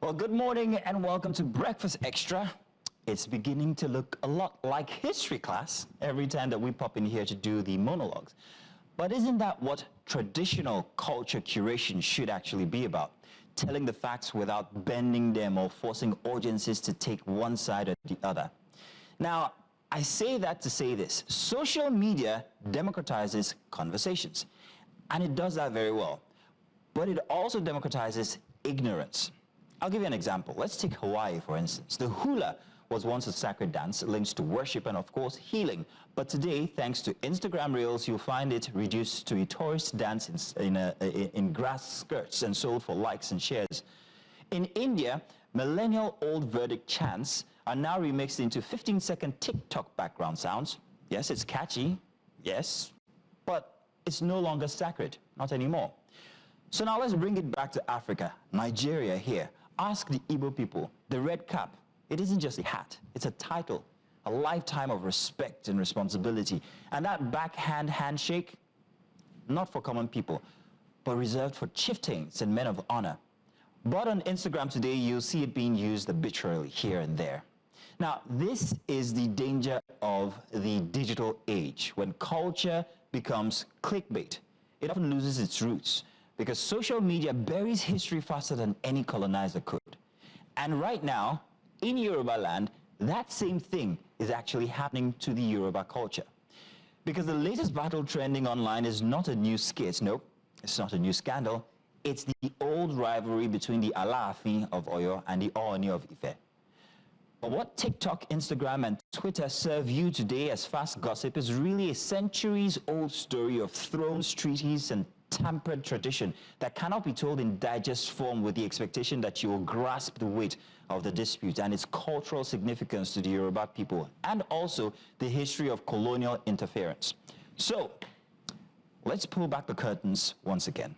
Well, good morning and welcome to Breakfast Extra. It's beginning to look a lot like history class every time that we pop in here to do the monologues. But isn't that what traditional culture curation should actually be about? Telling the facts without bending them or forcing audiences to take one side or the other. Now, I say that to say this. Social media democratizes conversations, and it does that very well. But it also democratizes ignorance. I'll give you an example. Let's take Hawaii, for instance. The hula was once a sacred dance linked to worship and, of course, healing. But today, thanks to Instagram Reels, you'll find it reduced to a tourist dance in grass skirts and sold for likes and shares. In India, millennial-old verdict chants are now remixed into 15-second TikTok background sounds. Yes, it's catchy, yes, but it's no longer sacred, not anymore. So now let's bring it back to Africa, Nigeria here. Ask the Igbo people, the red cap, it isn't just a hat, it's a title, a lifetime of respect and responsibility. And that backhand handshake, not for common people, but reserved for chieftains and men of honor. But on Instagram today, you'll see it being used arbitrarily here and there. Now, this is the danger of the digital age. When culture becomes clickbait, it often loses its roots because social media buries history faster than any colonizer could. And right now, in Yoruba land, that same thing is actually happening to the Yoruba culture. Because the latest battle trending online is not a new skit, nope, it's not a new scandal. It's the old rivalry between the Alaafin of Oyo and the Ooni of Ife. But what TikTok, Instagram, and Twitter serve you today as fast gossip is really a centuries-old story of thrones, treaties, and tampered tradition that cannot be told in digest form with the expectation that you will grasp the weight of the dispute and its cultural significance to the Yoruba people, and also the history of colonial interference. So, let's pull back the curtains once again.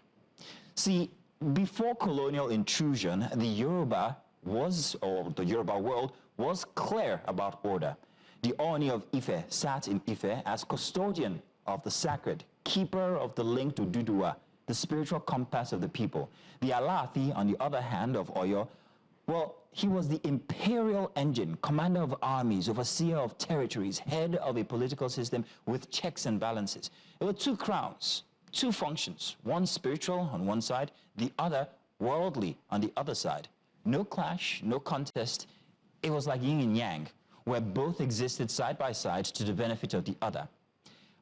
See, before colonial intrusion, the Yoruba world was clear about order. The Ooni of Ife sat in Ife as custodian of the sacred, keeper of the link to Dudua, the spiritual compass of the people. The Alaafi, on the other hand, of Oyo, well, he was the imperial engine, commander of armies, overseer of territories, head of a political system with checks and balances. There were two crowns, two functions, one spiritual on one side, the other worldly on the other side. No clash, no contest. It was like yin and yang, where both existed side by side to the benefit of the other.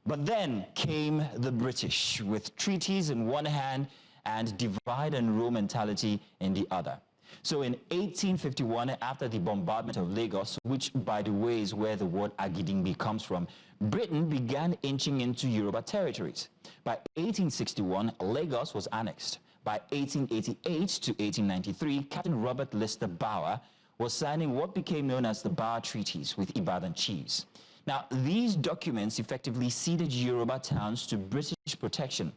But then came the British with treaties in one hand and divide and rule mentality in the other. So in 1851, after the bombardment of Lagos, which by the way is where the word Agidingbi comes from, Britain began inching into Yoruba territories. By 1861, Lagos was annexed. By 1888 to 1893, Captain Robert Lister Bower was signing what became known as the Bower Treaties with Ibadan chiefs. Now, these documents effectively ceded Yoruba towns to British protection.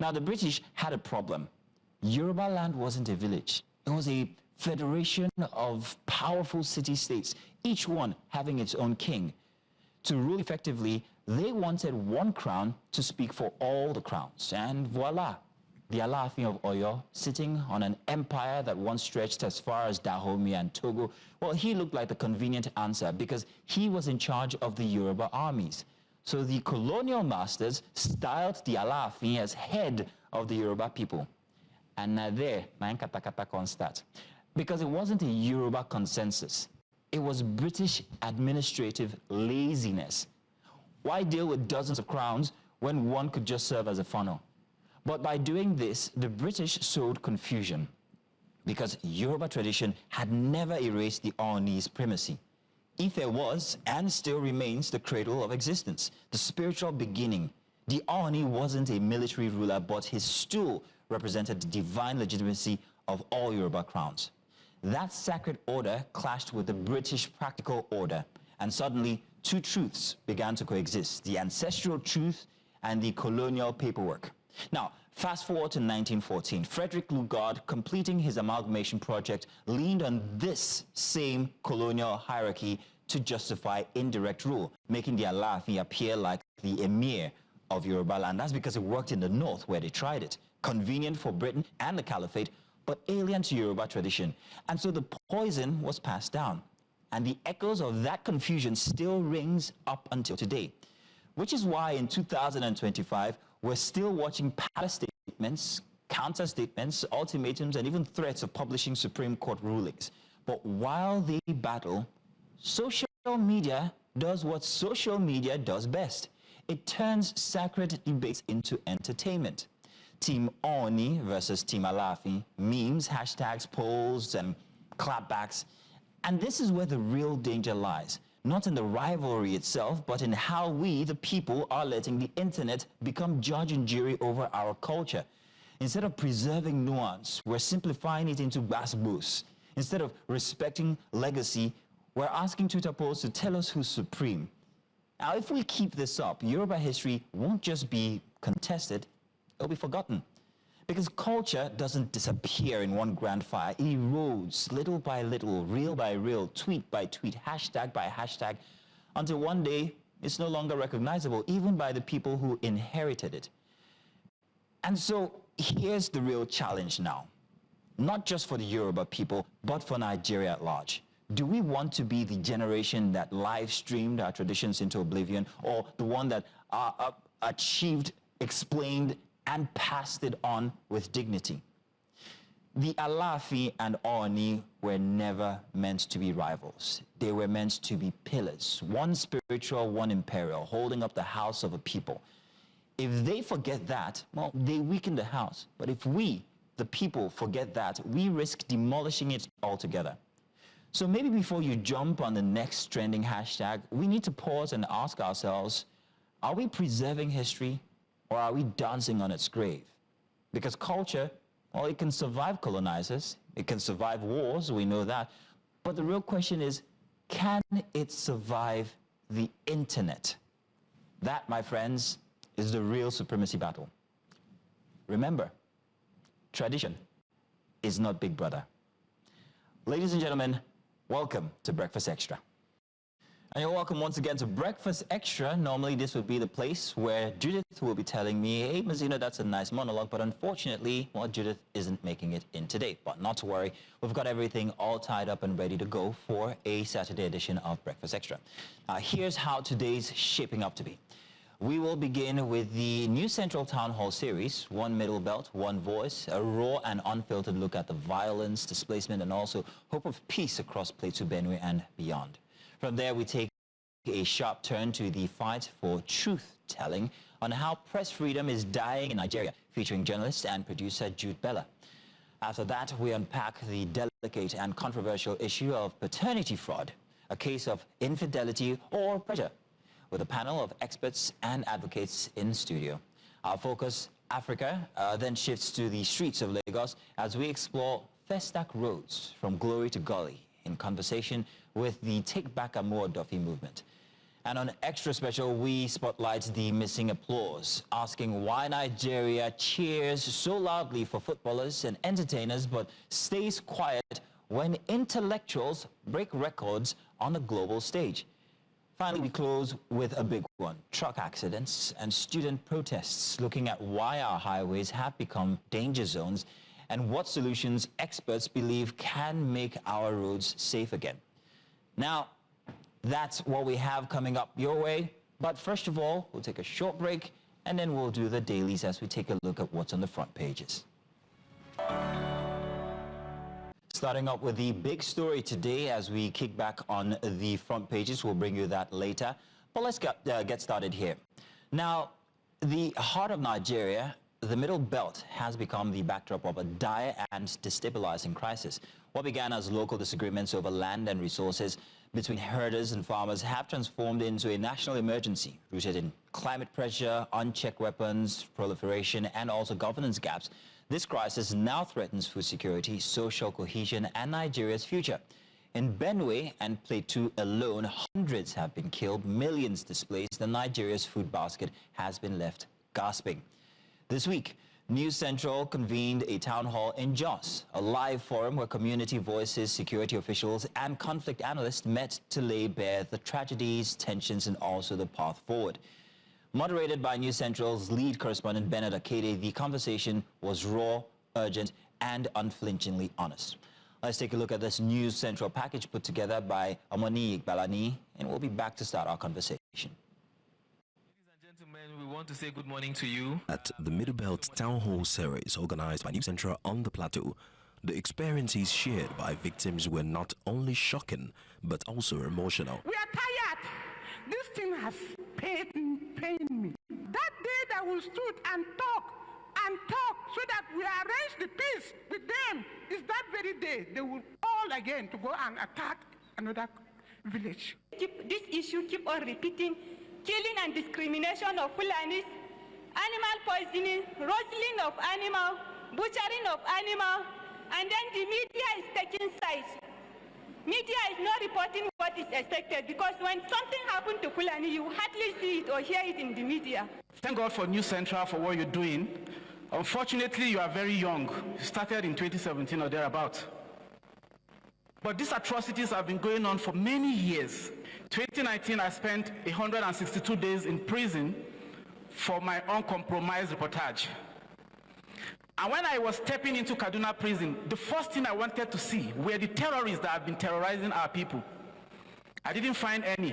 Now, the British had a problem. Yoruba land wasn't a village. It was a federation of powerful city-states, each one having its own king. To rule effectively, they wanted one crown to speak for all the crowns. And voila, the Alaafin of Oyo, sitting on an empire that once stretched as far as Dahomey and Togo, well, he looked like the convenient answer because he was in charge of the Yoruba armies. So the colonial masters styled the Alaafin as head of the Yoruba people. And now there, Kata constat, because it wasn't a Yoruba consensus. It was British administrative laziness. Why deal with dozens of crowns when one could just serve as a funnel? But by doing this, the British sowed confusion because Yoruba tradition had never erased the Ooni's primacy. Ife was, and still remains, the cradle of existence, the spiritual beginning. The Ooni wasn't a military ruler, but his stool represented the divine legitimacy of all Yoruba crowns. That sacred order clashed with the British practical order, and suddenly two truths began to coexist, the ancestral truth and the colonial paperwork. Now, fast forward to 1914, Frederick Lugard, completing his amalgamation project, leaned on this same colonial hierarchy to justify indirect rule, making the Alaafi appear like the emir of Yoruba land. That's because it worked in the north where they tried it. Convenient for Britain and the Caliphate, but alien to Yoruba tradition. And so the poison was passed down. And the echoes of that confusion still rings up until today. Which is why in 2025, we're still watching palace statements, counter statements, ultimatums, and even threats of publishing Supreme Court rulings. But while they battle, social media does what social media does best. It turns sacred debates into entertainment. Team Oni versus Team Alafi, memes, hashtags, polls, and clapbacks. And this is where the real danger lies. Not in the rivalry itself, but in how we, the people, are letting the internet become judge and jury over our culture. Instead of preserving nuance, we're simplifying it into basbos. Instead of respecting legacy, we're asking Twitter polls to tell us who's supreme. Now, if we keep this up, Yoruba history won't just be contested, it'll be forgotten. Because culture doesn't disappear in one grand fire. It erodes little by little, reel by reel, tweet by tweet, hashtag by hashtag, until one day it's no longer recognizable, even by the people who inherited it. And so here's the real challenge now. Not just for the Yoruba people, but for Nigeria at large. Do we want to be the generation that live streamed our traditions into oblivion, or the one that achieved, explained, and passed it on with dignity? The Alafi and Oni were never meant to be rivals. They were meant to be pillars, one spiritual, one imperial, holding up the house of a people. If they forget that, well, they weaken the house. But if we, the people, forget that, we risk demolishing it altogether. So maybe before you jump on the next trending hashtag, we need to pause and ask ourselves, are we preserving history, or are we dancing on its grave? Because culture, well, it can survive colonizers, it can survive wars, we know that. But the real question is, can it survive the internet? That, my friends, is the real supremacy battle. Remember, tradition is not Big Brother. Ladies and gentlemen, welcome to Breakfast Extra. And you're welcome once again to Breakfast Extra. Normally this would be the place where Judith will be telling me, hey, Mazina, that's a nice monologue, but unfortunately, well, Judith isn't making it in today. But not to worry, we've got everything all tied up and ready to go for a Saturday edition of Breakfast Extra. Here's how today's shaping up to be. We will begin with the new Central Town Hall series, One Middle Belt, One Voice, a raw and unfiltered look at the violence, displacement, and also hope of peace across Plateau, Benue, and beyond. From there, we take a sharp turn to the fight for truth-telling on how press freedom is dying in Nigeria, featuring journalist and producer Jude Bella. After that, we unpack the delicate and controversial issue of paternity fraud, a case of infidelity or pressure, with a panel of experts and advocates in studio. Our focus, Africa, then shifts to the streets of Lagos as we explore Festac roads from glory to gully in conversation with the Take Back Amor Duffy movement. And on Extra Special, we spotlight the missing applause, asking why Nigeria cheers so loudly for footballers and entertainers but stays quiet when intellectuals break records on the global stage. Finally, we close with a big one, truck accidents and student protests, looking at why our highways have become danger zones and what solutions experts believe can make our roads safe again. Now, that's what we have coming up your way. But first of all, we'll take a short break and then we'll do the dailies as we take a look at what's on the front pages. Starting up with the big story today as we kick back on the front pages. We'll bring you that later. But let's get started here. Now, the heart of Nigeria, the Middle Belt, has become the backdrop of a dire and destabilizing crisis. What began as local disagreements over land and resources between herders and farmers have transformed into a national emergency rooted in climate pressure, unchecked weapons, proliferation, and also governance gaps. This crisis now threatens food security, social cohesion, and Nigeria's future. In Benue and Plateau alone, hundreds have been killed, millions displaced, and Nigeria's food basket has been left gasping. This week, News Central convened a town hall in Jos, a live forum where community voices, security officials, and conflict analysts met to lay bare the tragedies, tensions, and also the path forward. Moderated by News Central's lead correspondent Bernard Akede, the conversation was raw, urgent, and unflinchingly honest. Let's take a look at this News Central package put together by Amoni Igbalani, and we'll be back to start our conversation. Ladies and gentlemen, we want to say good morning to you. At the Middlebelt Town Hall series organized by News Central on the Plateau, the experiences shared by victims were not only shocking, but also emotional. We are tired. This thing has pained me. That day that we stood and talked so that we arrange the peace with them is that very day they will all again to go and attack another village. This issue keep on repeating, killing and discrimination of Fulanis, animal poisoning, roastling of animal, butchering of animal, and then the media is taking sides. Media is not reporting what is expected because when something happened to Fulani, you hardly see it or hear it in the media. Thank God for News Central for what you're doing. Unfortunately, you are very young. You started in 2017 or thereabouts. But these atrocities have been going on for many years. 2019, I spent 162 days in prison for my uncompromised reportage. And when I was stepping into Kaduna prison, the first thing I wanted to see were the terrorists that have been terrorizing our people. I didn't find any.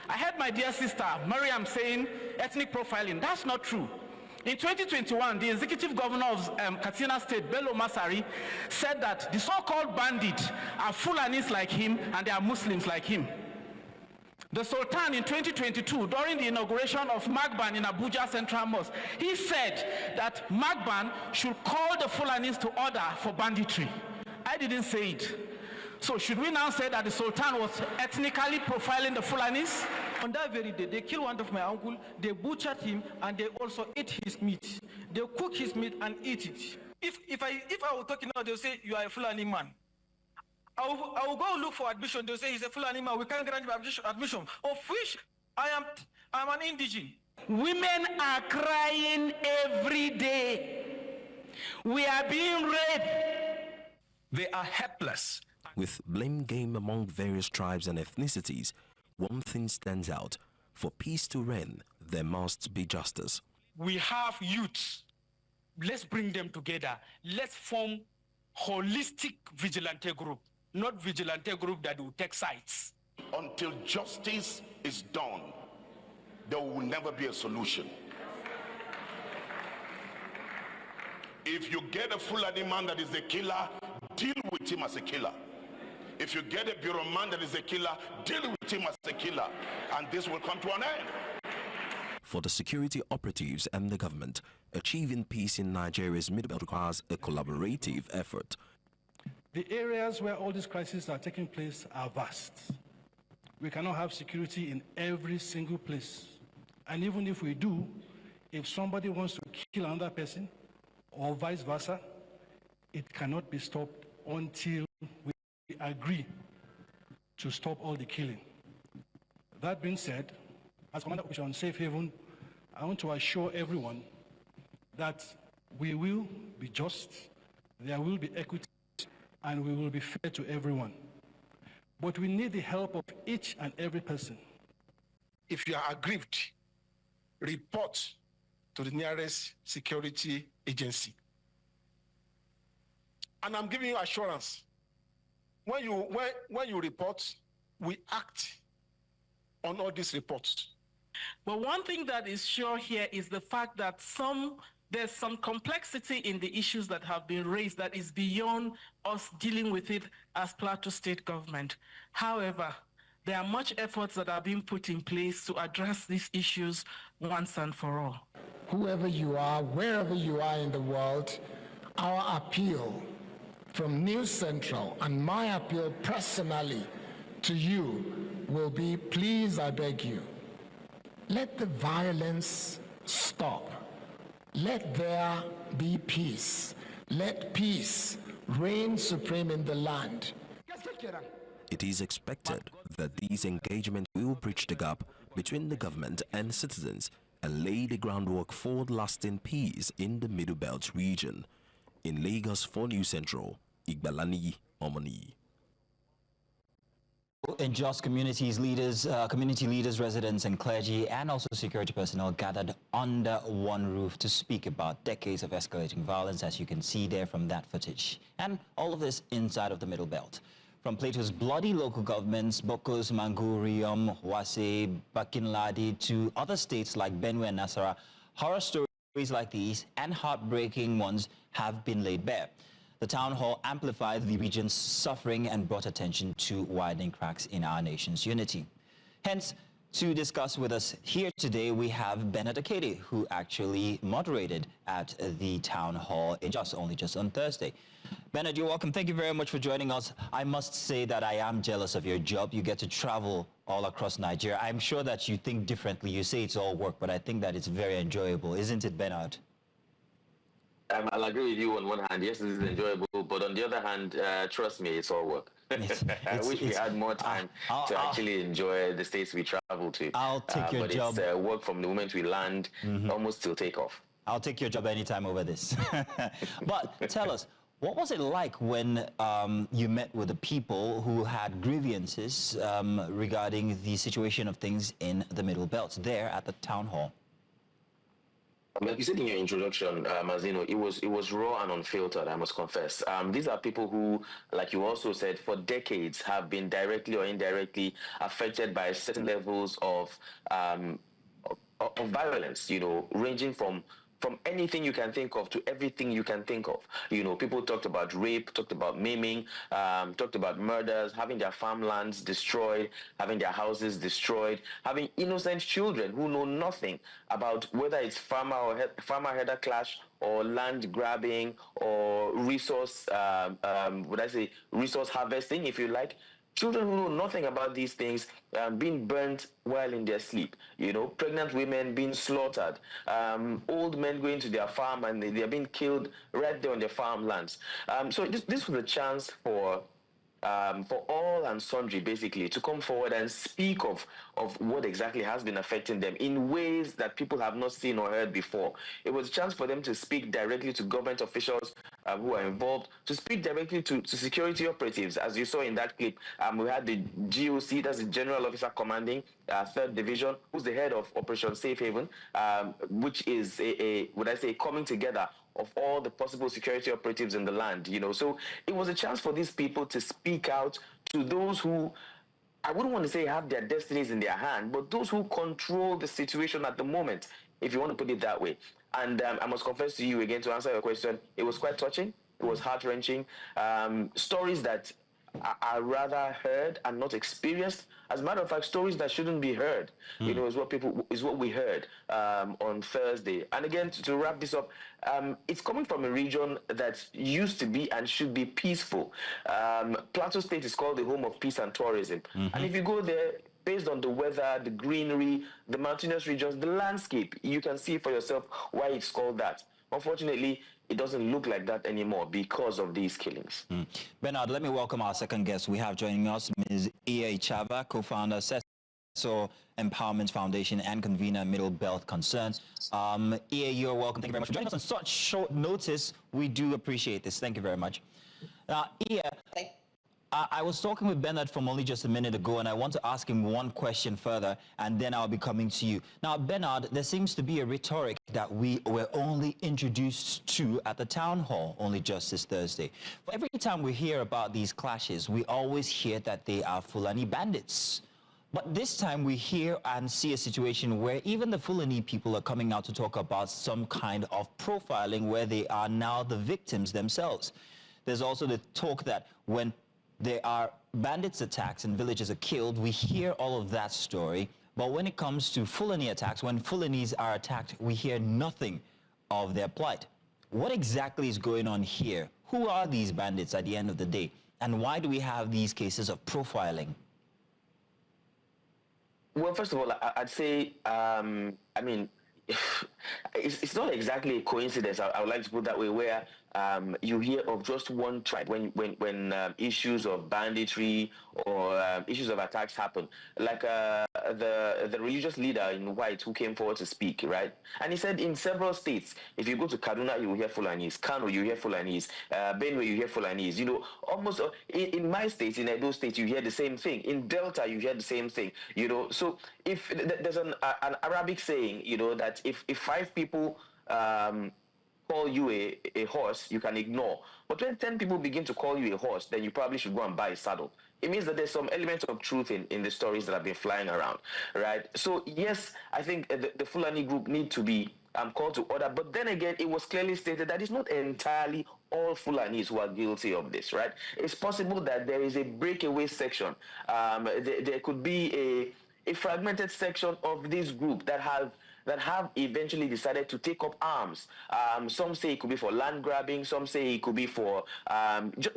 I heard my dear sister, Mariam, saying ethnic profiling. That's not true. In 2021, the executive governor of Katsina State, Bello Masari, said that the so-called bandits are Fulanis like him and they are Muslims like him. The Sultan in 2022, during the inauguration of Magban in Abuja Central Mosque, he said that Magban should call the Fulanis to order for banditry. I didn't say it. So should we now say that the Sultan was ethnically profiling the Fulanis? On that very day, they killed one of my uncle, they butchered him, and they also ate his meat. They cook his meat and eat it. If I were talking now, they'll say, you are a Fulani man. I will go look for admission, they'll say he's a Fulani man, we can't grant him admission, of which I'm an indigene. Women are crying every day. We are being raped. They are helpless. With blame game among various tribes and ethnicities, one thing stands out. For peace to reign, there must be justice. We have youths. Let's bring them together. Let's form holistic vigilante group, not vigilante group that will take sides. Until justice is done, there will never be a solution. If you get a Fulani man that is a killer, deal with him as a killer. If you get a bureau man that is a killer, deal with him as a killer, and this will come to an end. For the security operatives and the government, achieving peace in Nigeria's Middle Belt requires a collaborative effort. The areas where all these crises are taking place are vast. We cannot have security in every single place. And even if we do, if somebody wants to kill another person, or vice versa, it cannot be stopped until we agree to stop all the killing. That being said, as Commander of Operation Safe Haven, I want to assure everyone that we will be just, there will be equity, and we will be fair to everyone. But we need the help of each and every person. If you are aggrieved, report to the nearest security agency. And I'm giving you assurance. When you report, we act on all these reports. But one thing that is sure here is the fact that there's some complexity in the issues that have been raised that is beyond us dealing with it as Plateau State government. However, there are much efforts that are being put in place to address these issues once and for all. Whoever you are, wherever you are in the world, our appeal from News Central and my appeal personally to you will be, please, I beg you, let the violence stop. Let there be peace. Let peace reign supreme in the land. It is expected that these engagements will bridge the gap between the government and citizens and lay the groundwork for lasting peace in the Middle Belt region. In Lagos for News Central, Igbalani Omoni. in just community leaders, residents and clergy, and also security personnel gathered under one roof to speak about decades of escalating violence, as you can see there from that footage. And all of this inside of the Middle Belt. From Plato's bloody local governments, Bokos, Mangurium, Wase, Bakinladi, to other states like Benue and Nasarawa, horror stories like these and heartbreaking ones have been laid bare. The town hall amplified the region's suffering and brought attention to widening cracks in our nation's unity. Hence, to discuss with us here today, we have Bernard Akede, who actually moderated at the town hall in only just on Thursday. Bernard, you're welcome. Thank you very much for joining us. I must say that I am jealous of your job. You get to travel all across Nigeria. I'm sure that you think differently. You say it's all work, but I think that it's very enjoyable. Isn't it, Bernard? I'll agree with you on one hand. Yes, it is enjoyable, but on the other hand, trust me, it's all work. I wish we had more time to actually enjoy the states we travel to. I'll take your job. But it's work from the moment we land almost till takeoff. I'll take your job anytime over this. But tell us, what was it like when you met with the people who had grievances regarding the situation of things in the Middle Belt there at the town hall? Like you said in your introduction, Mazino, it was raw and unfiltered, I must confess. These are people who, like you also said, for decades have been directly or indirectly affected by certain levels of violence, you know, ranging from anything you can think of to everything you can think of. You know, people talked about rape, talked about maiming, talked about murders, having their farmlands destroyed, having their houses destroyed, having innocent children who know nothing about whether it's farmer-header clash or land grabbing or resource, resource harvesting, if you like. Children who know nothing about these things being burnt while in their sleep, you know, pregnant women being slaughtered, old men going to their farm and they are being killed right there on their farmlands. So this was a chance for all and sundry basically to come forward and speak of what exactly has been affecting them in ways that people have not seen or heard before. It was a chance for them to speak directly to government officials who are involved, to speak directly to security operatives. As you saw in that clip, we had the GOC, that's the General Officer Commanding 3rd Division, who's the head of Operation Safe Haven, which is a coming together of all the possible security operatives in the land, you know. So it was a chance for these people to speak out to those who, I wouldn't want to say have their destinies in their hand, but those who control the situation at the moment, if you want to put it that way. And I must confess to you again, to answer your question, it was quite touching. It was heart-wrenching. Stories that are rather heard and not experienced. As a matter of fact, stories that shouldn't be heard, you know, is what we heard on Thursday. And again, to wrap this up, it's coming from a region that used to be and should be peaceful. Plateau State is called the home of peace and tourism. And if you go there, based on the weather, the greenery, the mountainous regions, the landscape, you can see for yourself why it's called that. Unfortunately, it doesn't look like that anymore because of these killings. Bernard, let me welcome our second guest. We have joining us Ms. Iya Ichava, co-founder, CESO Empowerment Foundation and convener Middle Belt Concerns. Iya, you're welcome. Thank you very much for joining us on such short notice. We do appreciate this. Thank you very much. Iya, I was talking with Bernard from only just a minute ago, and I want to ask him one question further, and then I'll be coming to you. Now, Bernard, there seems to be a rhetoric that we were only introduced to at the town hall only just this Thursday. Every time we hear about these clashes, we always hear that they are Fulani bandits. But this time we hear and see a situation where even the Fulani people are coming out to talk about some kind of profiling where they are now the victims themselves. There's also the talk that when there are bandits attacks and villages are killed, we hear all of that story. But when it comes to Fulani attacks, when Fulanis are attacked, we hear nothing of their plight. What exactly is going on here? Who are these bandits at the end of the day? And why do we have these cases of profiling? Well, first of all, I'd say, I mean, it's not exactly a coincidence, I would like to put it that way, where you hear of just one tribe when issues of banditry or issues of attacks happen. Like the religious leader in white who came forward to speak, right? And he said in several states, if you go to Kaduna, you will hear Fulanese. Kano, you hear Fulanese. Benue, you hear Fulanese. You know, almost in my state, in Edo State, you hear the same thing. In Delta, you hear the same thing. You know, so if there's an Arabic saying, you know, that if 5 people call you a horse, you can ignore. But when 10 people begin to call you a horse, then you probably should go and buy a saddle. It means that there's some element of truth in the stories that have been flying around, right? So yes, I think the Fulani group need to be called to order. But then again, it was clearly stated that it's not entirely all Fulanis who are guilty of this, right? It's possible that there is a breakaway section. There could be a fragmented section of this group that have eventually decided to take up arms. Some say it could be for land grabbing. Some say it could be for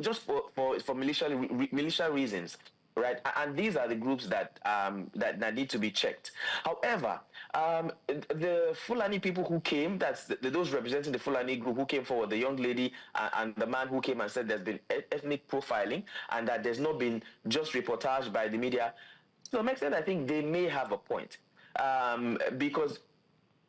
just for militia reasons, right? And these are the groups that that need to be checked. However, the Fulani people who came, those representing the Fulani group who came forward, the young lady and the man who came and said there's been ethnic profiling and that there's not been just reportage by the media. To some extent, I think they may have a point because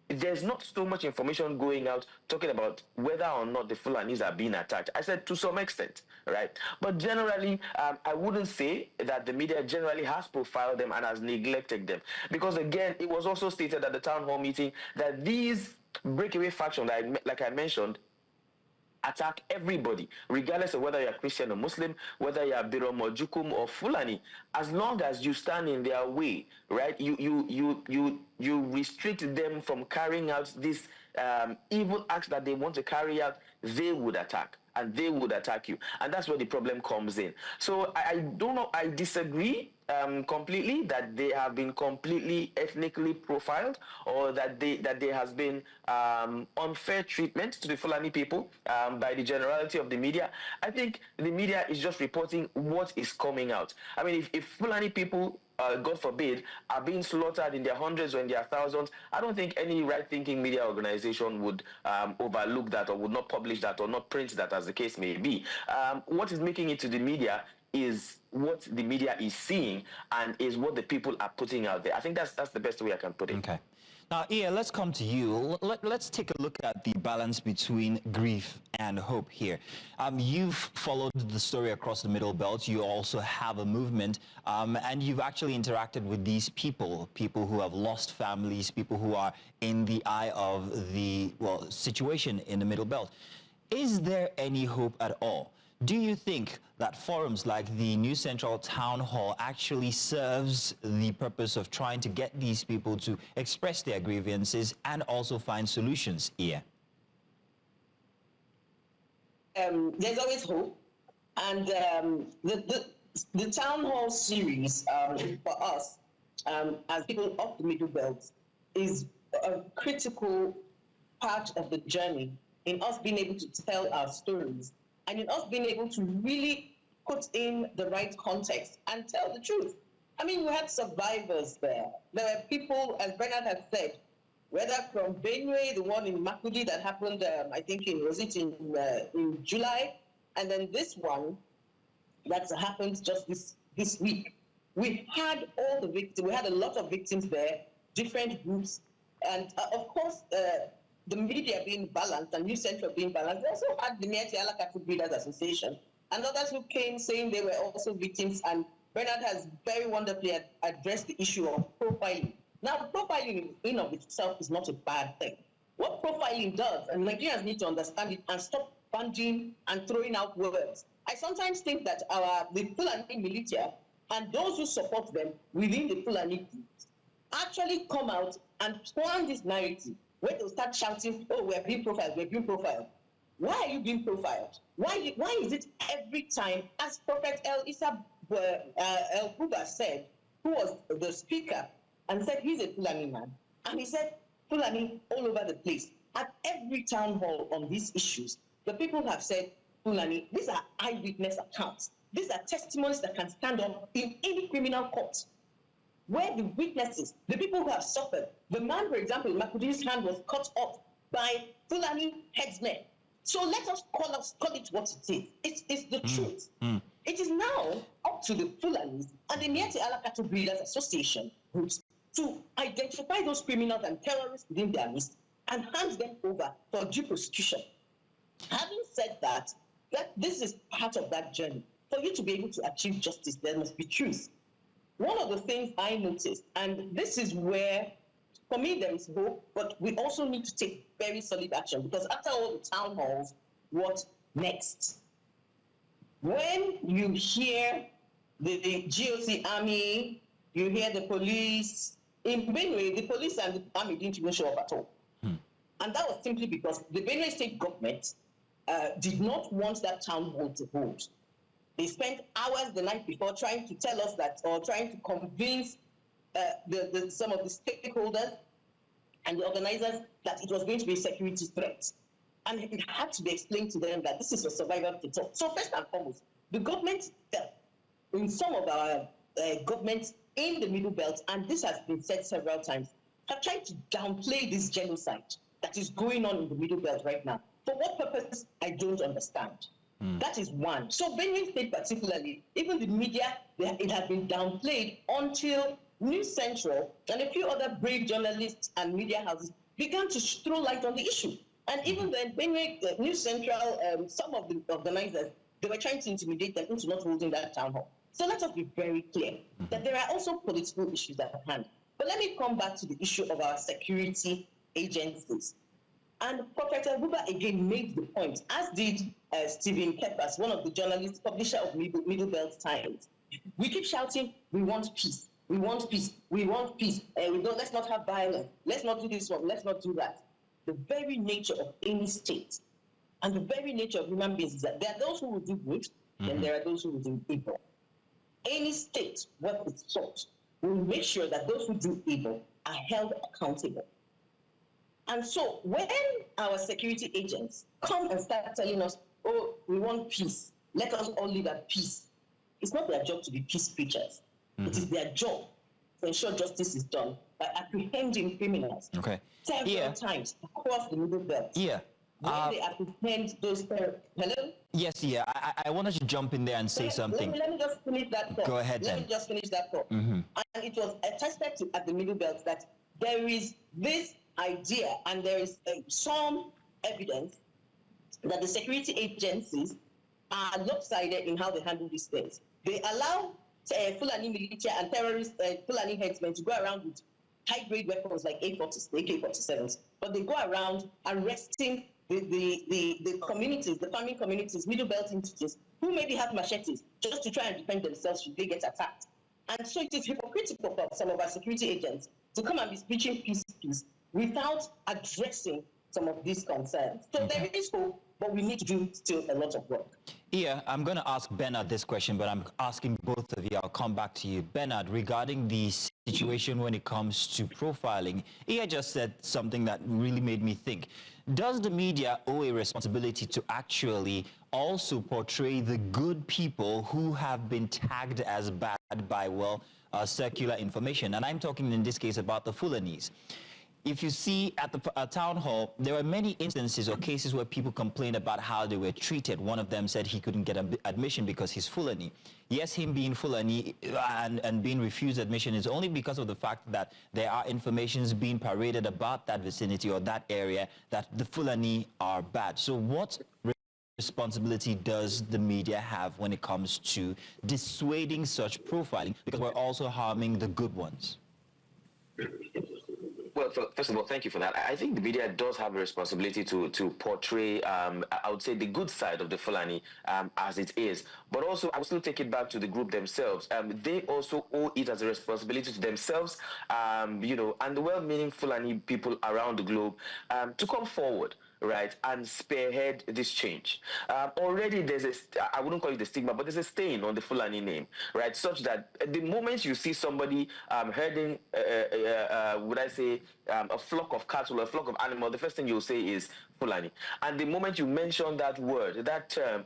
there's not so much information going out talking about whether or not the Fulanis are being attacked. I said to some extent, right? But generally, I wouldn't say that the media generally has profiled them and has neglected them. Because again, it was also stated at the town hall meeting that these breakaway factions, like I mentioned, attack everybody, regardless of whether you're Christian or Muslim, whether you're Birom or Jukum or Fulani. As long as you stand in their way, right? You restrict them from carrying out these evil acts that they want to carry out. They would attack, and they would attack you, and that's where the problem comes in. So I don't know. I disagree completely that they have been completely ethnically profiled, or that there has been unfair treatment to the Fulani people by the generality of the media. I think the media is just reporting what is coming out. I mean, if Fulani people, God forbid, are being slaughtered in their hundreds or in their thousands, I don't think any right-thinking media organization would overlook that, or would not publish that, or not print that, as the case may be. What is making it to the media is what the media is seeing and is what the people are putting out there. I think that's the best way I can put it. Okay. Now, Ia, let's come to you. Let's take a look at the balance between grief and hope here. You've followed the story across the Middle Belt. You also have a movement, and you've actually interacted with these people who have lost families, people who are in the eye of the, well, situation in the Middle Belt. Is there any hope at all? Do you think that forums like the New Central Town Hall actually serves the purpose of trying to get these people to express their grievances and also find solutions here? There's always hope. And the Town Hall series for us, as people of the Middle Belt, is a critical part of the journey in us being able to tell our stories, and in us being able to really put in the right context and tell the truth. I mean, we had survivors there. There were people, as Bernard has said, whether from Benue, the one in Makudi that happened, I think, in July, and then this one that's happened just this week. We had all the victims. We had a lot of victims there, different groups, and of course, the media being balanced and New Central being balanced. They also had the Mieti Alakatu Breeders Association and others who came saying they were also victims. And Bernard has very wonderfully addressed the issue of profiling. Now, profiling in of itself is not a bad thing. What profiling does, and Nigerians need to understand it and stop banding and throwing out words. I sometimes think that the Fulani militia and those who support them within the Fulani groups actually come out and plan this narrative where they'll start shouting, oh, we're being profiled, we're being profiled. Why are you being profiled? Why is it every time, as Prophet El Buba said, who was the speaker, and said he's a Fulani man, and he said Fulani all over the place. At every town hall on these issues, the people have said Fulani. These are eyewitness accounts. These are testimonies that can stand up in any criminal court, where the witnesses, the people who have suffered, the man, for example, Makudi's hand was cut off by Fulani headsmen. So let us call it what it is. It's the truth. It is now up to the Fulanis and the Miati Alakato Breeders Association groups to identify those criminals and terrorists within their midst and hand them over for due prosecution. Having said that this is part of that journey. For you to be able to achieve justice, there must be truth. One of the things I noticed, and this is where, for me, there is hope, but we also need to take very solid action, because after all the town halls, what next? When you hear the GOC army, you hear the police, in Benue, the police and the army didn't even show up at all. And that was simply because the Benue state government did not want that town hall to hold. They spent hours the night before trying to tell us that, or trying to convince some of the stakeholders and the organizers that it was going to be a security threat. And it had to be explained to them that this is a survival of the top. So first and foremost, the government, in some of our governments in the Middle Belt, and this has been said several times, have tried to downplay this genocide that is going on in the Middle Belt right now. For what purpose, I don't understand. That is one. So Benue State particularly, even the media, it has been downplayed until News Central and a few other brave journalists and media houses began to throw light on the issue. And even then, Benue News Central, some of the organizers, they were trying to intimidate them into not holding that town hall. So let us be very clear that there are also political issues at hand. But let me come back to the issue of our security agencies. And Prophet Abuja again made the point, as did Stephen Keppers, one of the journalists, publisher of Middle Belt Times. We keep shouting, we want peace, we want peace, we want peace. Let's not have violence, let's not do this one, let's not do that. The very nature of any state and the very nature of human beings is that there are those who will do good, and there are those who will do evil. Any state, what it's sought, will make sure that those who do evil are held accountable. And so when our security agents come and start telling us, oh, we want peace, let us all live at peace, it's not their job to be peace preachers. It is their job to ensure justice is done by apprehending criminals several times across the Middle Belt. When they apprehend those hello? Yes, I wanted to jump in there and say something. Let me just finish that thought. Go ahead then. Let me just finish that thought. And it was attested to at the Middle Belt that there is this idea, and there is some evidence that the security agencies are lopsided in how they handle these things. They allow Fulani militia and terrorist Fulani headsmen to go around with high-grade weapons like AK-47s, but they go around arresting the communities, the farming communities, Middle Belt indigenous, who maybe have machetes just to try and defend themselves should they get attacked. And so it is hypocritical for some of our security agents to come and be preaching peace, without addressing some of these concerns. So there is hope, but we need to do still a lot of work. I'm going to ask Bernard this question, but I'm asking both of you. I'll come back to you. Bernard, regarding the situation when it comes to profiling, just said something that really made me think. Does the media owe a responsibility to actually also portray the good people who have been tagged as bad by, circular information? And I'm talking in this case about the Fulanis. If you see at the town hall, there are many instances or cases where people complained about how they were treated. One of them said he couldn't get admission because he's Fulani. Yes, him being Fulani and being refused admission is only because of the fact that there are informations being paraded about that vicinity or that area that the Fulani are bad. So what responsibility does the media have when it comes to dissuading such profiling? Because we're also harming the good ones. Well, first of all, thank you for that. I think the media does have a responsibility to portray, I would say, the good side of the Fulani as it is. But also, I will still take it back to the group themselves. They also owe it as a responsibility to themselves, and the well-meaning Fulani people around the globe to come forward, right, and spearhead this change. Already there's I wouldn't call it a stigma, but there's a stain on the Fulani name, right, such that the moment you see somebody herding, would I say, a flock of cattle or a flock of animals, the first thing you'll say is Fulani. And the moment you mention that word, that term,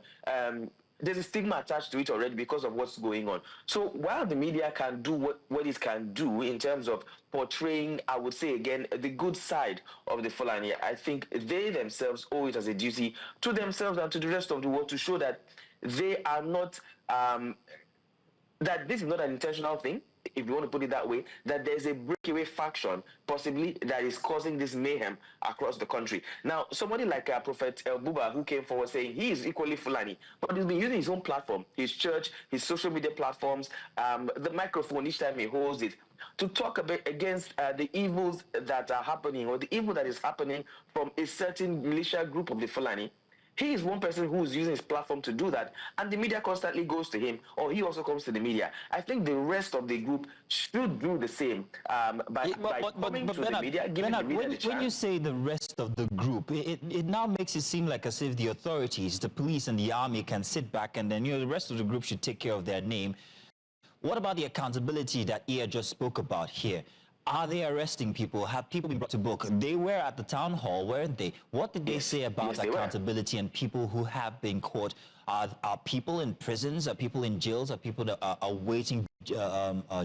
there's a stigma attached to it already because of what's going on. So while the media can do what it can do in terms of portraying, I would say again, the good side of the Fulani, I think they themselves owe it as a duty to themselves and to the rest of the world to show that they are not, that this is not an intentional thing, if you want to put it that way, that there's a breakaway faction possibly that is causing this mayhem across the country. Now, somebody like Prophet El Buba, who came forward saying he is equally Fulani, but he's been using his own platform, his church, his social media platforms, the microphone each time he holds it, to talk a bit against the evils that are happening, or the evil that is happening from a certain militia group of the Fulani. He is one person who is using his platform to do that, and the media constantly goes to him, or he also comes to the media. I think the rest of the group should do the same by coming to the media, giving the media the chance. When you say the rest of the group, it now makes it seem like as if the authorities, the police and the army can sit back and then, the rest of the group should take care of their name. What about the accountability that Ia just spoke about here? Are they arresting people? Have people been brought to book? They were at the town hall, weren't they? What did they say about accountability and people who have been caught? Are people in prisons? Are people in jails? Are people that are awaiting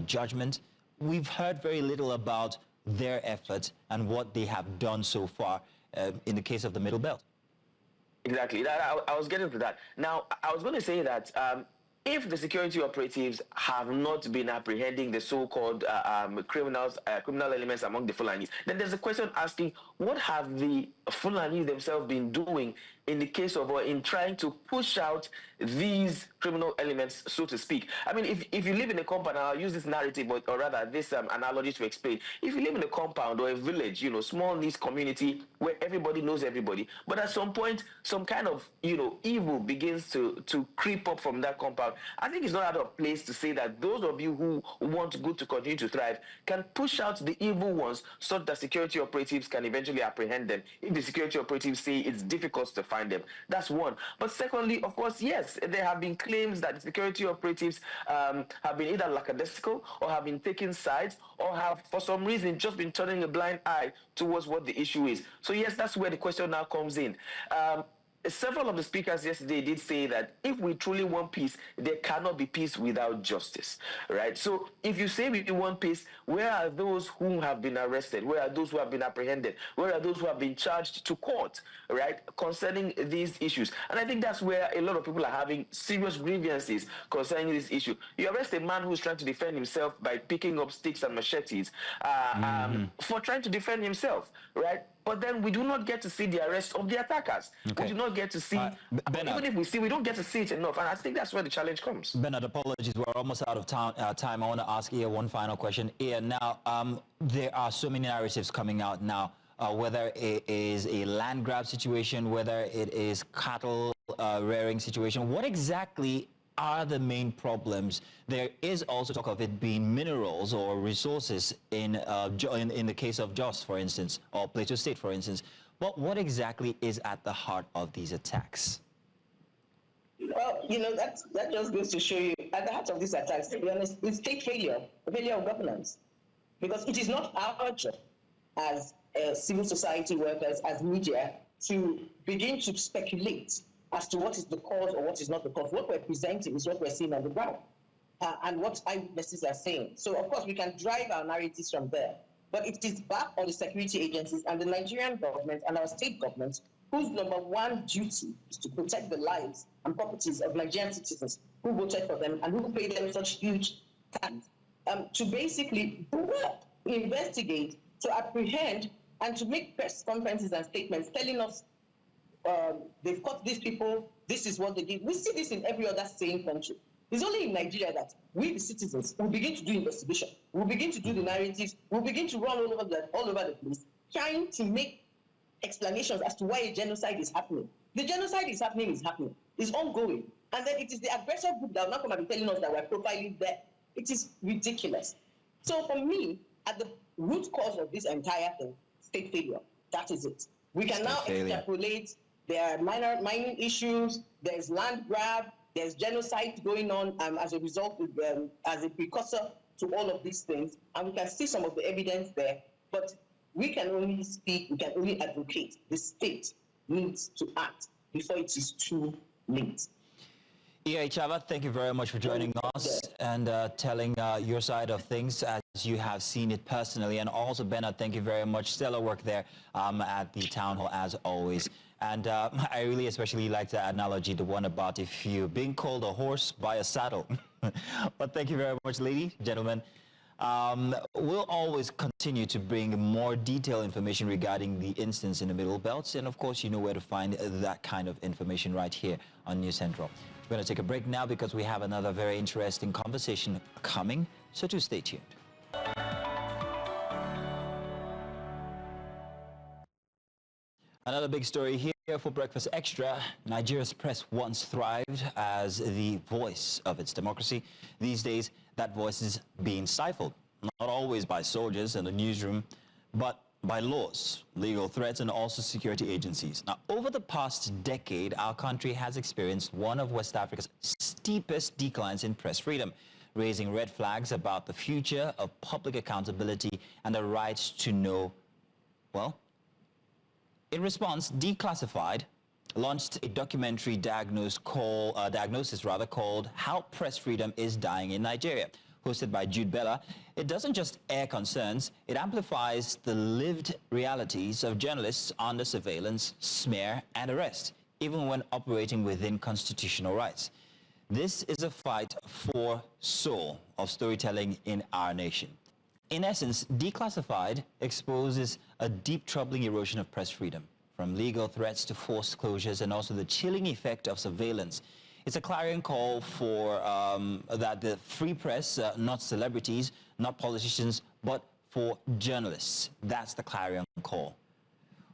judgment? We've heard very little about their efforts and what they have done so far in the case of the Middle Belt. Exactly. I was getting to that. Now, I was going to say that if the security operatives have not been apprehending the so-called criminal elements among the Fulanis, then there's a question asking, what have the Fulani themselves been doing in the case of, or in trying to push out these criminal elements, so to speak? I mean, if you live in a compound, and I'll use this narrative, or rather this analogy to explain. If you live in a compound or a village, small niche community where everybody knows everybody, but at some point, some kind of, evil begins to creep up from that compound, I think it's not out of place to say that those of you who want good to continue to thrive can push out the evil ones so that security operatives can eventually apprehend them. If the security operatives say it's difficult to find them, that's one. But secondly, of course, yes, there have been claims that the security operatives have been either lackadaisical or have been taking sides or have, for some reason, just been turning a blind eye towards what the issue is. So yes, that's where the question now comes in. Several of the speakers yesterday did say that if we truly want peace, there cannot be peace without justice, right? So if you say we want peace, where are those who have been arrested? Where are those who have been apprehended? Where are those who have been charged to court, right, concerning these issues? And I think that's where a lot of people are having serious grievances concerning this issue. You arrest a man who's trying to defend himself by picking up sticks and machetes for trying to defend himself, right? But then we do not get to see the arrest of the attackers. Okay. We do not get to see, even if we see, we don't get to see it enough. And I think that's where the challenge comes. Bernard, apologies, we're almost out of time. I want to ask Ia one final question. Ia, now, there are so many narratives coming out now, whether it is a land grab situation, whether it is cattle rearing situation. What exactly are the main problems? There is also talk of it being minerals or resources in the case of Jos, for instance, or Plateau State, for instance. But what exactly is at the heart of these attacks? Well, that just goes to show you, at the heart of these attacks, to be honest, it's state failure of governance. Because it is not our job as civil society workers, as media, to begin to speculate as to what is the cause or what is not the cause. What we're presenting is what we're seeing on the ground and what eyewitnesses are saying. So, of course, we can drive our narratives from there. But it is back on the security agencies and the Nigerian government and our state governments, whose number one duty is to protect the lives and properties of Nigerian citizens who voted for them and who pay them such huge taxes, to basically do work, investigate, to apprehend, and to make press conferences and statements telling us they've caught these people, this is what they did. We see this in every other sane country. It's only in Nigeria that we, the citizens, will begin to do investigation. We'll begin to do the narratives. We'll begin to run all over the place, trying to make explanations as to why a genocide is happening. The genocide is happening, it's ongoing. And then it is the aggressor group that will not come and be telling us that we're profiling them. It is ridiculous. So for me, at the root cause of this entire thing, state failure, that is it. We can now extrapolate. There are mining issues, there's land grab, there's genocide going on as a result, as a precursor to all of these things. And we can see some of the evidence there. But we can only speak, we can only advocate. The state needs to act before it is too late. Yeah, Chava, thank you very much for joining us and telling your side of things as you have seen it personally. And also, Bernard, thank you very much. Stellar work there at the town hall, as always. And I really especially like the analogy, the one about if you're being called a horse, buy a saddle. But thank you very much, ladies, gentlemen. We'll always continue to bring more detailed information regarding the instance in the Middle Belt. And of course, you know where to find that kind of information right here on News Central. We're going to take a break now because we have another very interesting conversation coming. So do stay tuned. Another big story here for Breakfast Extra. Nigeria's press once thrived as the voice of its democracy. These days, that voice is being stifled, not always by soldiers in the newsroom, but by laws, legal threats, and also security agencies. Now, over the past decade, our country has experienced one of West Africa's steepest declines in press freedom, raising red flags about the future of public accountability and the right to know, well, in response, Declassified launched a documentary diagnosis called How Press Freedom is Dying in Nigeria. Hosted by Jude Bella, it doesn't just air concerns, it amplifies the lived realities of journalists under surveillance, smear, and arrest, even when operating within constitutional rights. This is a fight for soul of storytelling in our nation. In essence, Declassified exposes a deep, troubling erosion of press freedom, from legal threats to forced closures and also the chilling effect of surveillance. It's a clarion call for that the free press, not celebrities, not politicians, but for journalists. That's the clarion call.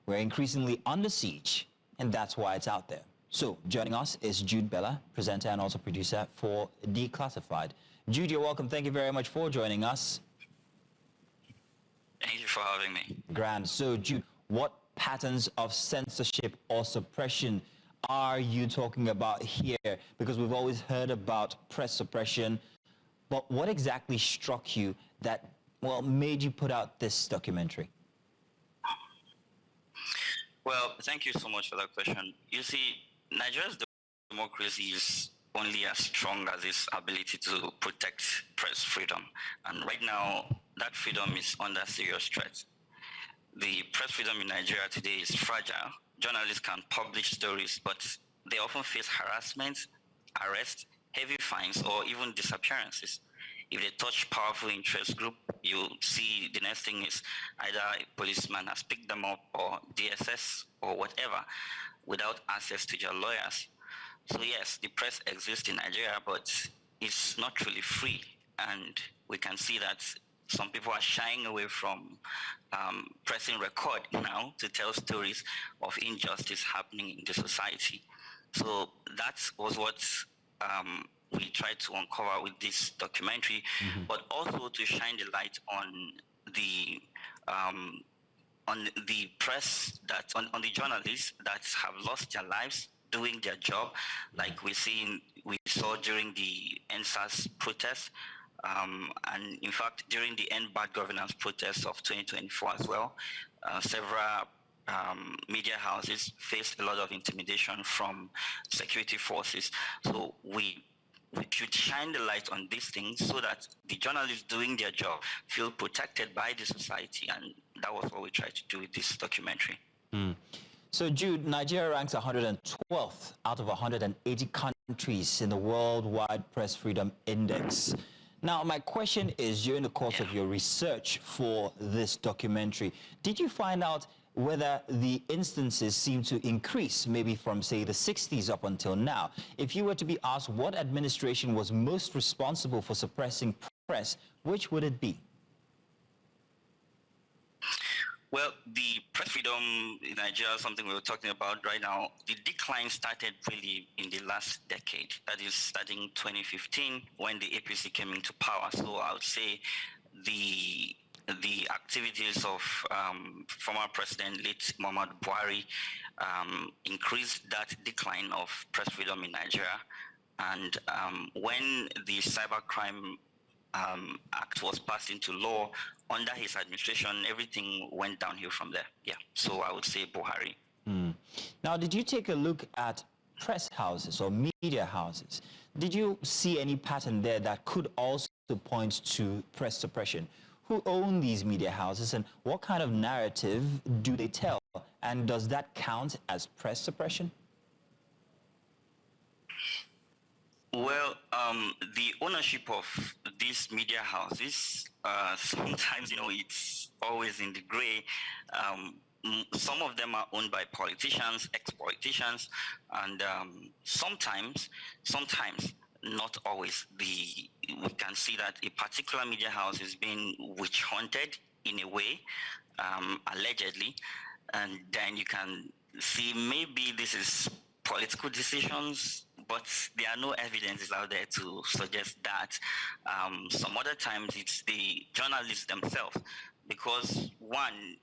We're increasingly under siege, and that's why it's out there. So joining us is Jude Bella, presenter and also producer for Declassified. Jude, you're welcome. Thank you very much for joining us. Thank you for having me. Grand. So, Jude, what patterns of censorship or suppression are you talking about here? Because we've always heard about press suppression, but what exactly struck you that, well, made you put out this documentary? Well, thank you so much for that question. You see, Nigeria's democracy is only as strong as its ability to protect press freedom. And right now, that freedom is under serious threat. The press freedom in Nigeria today is fragile. Journalists can publish stories, but they often face harassment, arrest, heavy fines, or even disappearances. If they touch powerful interest group, you see the next thing is either a policeman has picked them up or DSS or whatever without access to their lawyers. So yes, the press exists in Nigeria, but it's not really free. And we can see that some people are shying away from pressing record now to tell stories of injustice happening in the society. So that was what we tried to uncover with this documentary, but also to shine the light on the press, that on the journalists that have lost their lives doing their job, like we saw during the NSAS protests, and in fact during the End Bad Governance protests of 2024 as well. Several media houses faced a lot of intimidation from security forces. So we should shine the light on these things so that the journalists doing their job feel protected by the society, and that was what we tried to do with this documentary. So Jude, Nigeria ranks 112th out of 180 countries in the Worldwide Press Freedom Index. Now, my question is, during the course of your research for this documentary, did you find out whether the instances seem to increase, maybe from, say, the 60s up until now? If you were to be asked what administration was most responsible for suppressing press, which would it be? Well, the press freedom in Nigeria is something we're talking about right now. The decline started really in the last decade. That is starting 2015 when the APC came into power. So I would say the activities of former President late Muhammadu Buhari increased that decline of press freedom in Nigeria. And when the Cybercrime Act was passed into law, under his administration, everything went downhill from there. Yeah, so I would say Buhari. Now, did you take a look at press houses or media houses did you see any pattern there that could also point to press suppression? Who own these media houses and what kind of narrative do they tell? And does that count as press suppression? Well, the ownership of these media houses, sometimes, it's always in the gray. Some of them are owned by politicians, ex-politicians, and sometimes, not always, we can see that a particular media house is being witch hunted in a way, allegedly, and then you can see maybe this is political decisions, but there are no evidences out there to suggest that. Some other times it's the journalists themselves, because one,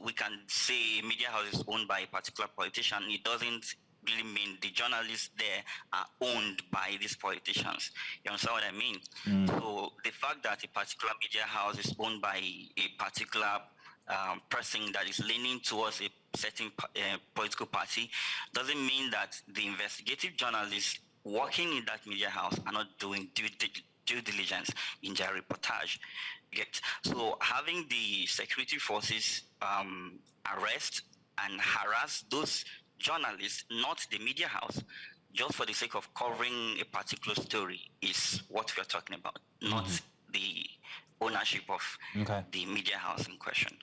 we can say media house is owned by a particular politician. It doesn't really mean the journalists there are owned by these politicians. You understand what I mean? So the fact that a particular media house is owned by a particular person that is leaning towards a certain political party doesn't mean that the investigative journalists working in that media house are not doing due diligence in their reportage. So having the security forces arrest and harass those journalists, not the media house, just for the sake of covering a particular story, is what we're talking about, not the ownership of the media house in question.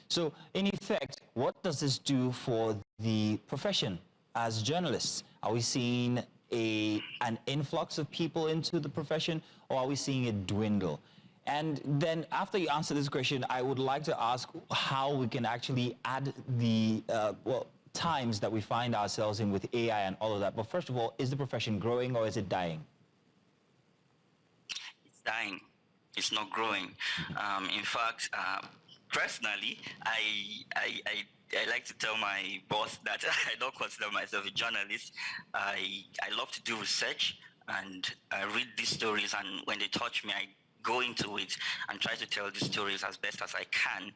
So, in effect, what does this do for the profession as journalists? Are we seeing an influx of people into the profession, or are we seeing it dwindle? And then after you answer this question, I would like to ask how we can actually add the times that we find ourselves in with AI and all of that. But first of all, is the profession growing or is it dying? It's dying. It's not growing. In fact, personally, I like to tell my boss that I don't consider myself a journalist. I love to do research and I read these stories, and when they touch me, I go into it and try to tell these stories as best as I can.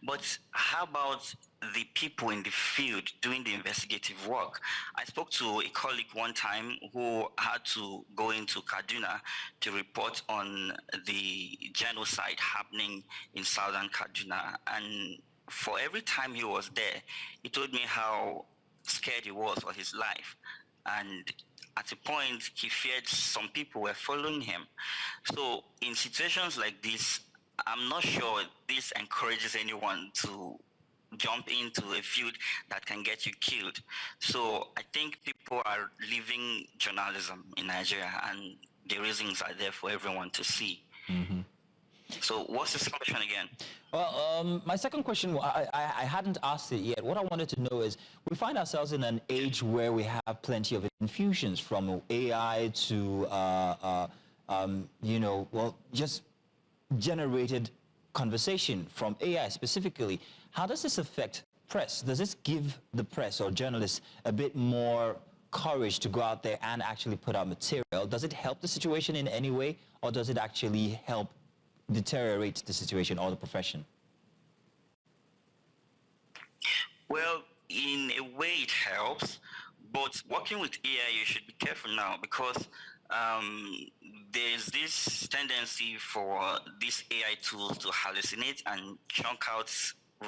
But how about the people in the field doing the investigative work? I spoke to a colleague one time who had to go into Kaduna to report on the genocide happening in southern Kaduna. And for every time he was there, he told me how scared he was for his life. And at a point, he feared some people were following him. So in situations like this, I'm not sure this encourages anyone to jump into a field that can get you killed. So I think people are leaving journalism in Nigeria, and the reasons are there for everyone to see. So what's the second question again? Well, my second question, I hadn't asked it yet. What I wanted to know is, we find ourselves in an age where we have plenty of infusions, from AI to, just generated conversation from AI specifically. How does this affect press? Does this give the press or journalists a bit more courage to go out there and actually put out material? Does it help the situation in any way, or does it actually help deteriorate the situation or the profession? Well, in a way it helps, but working with AI, you should be careful now, because there's this tendency for these AI tools to hallucinate and chunk out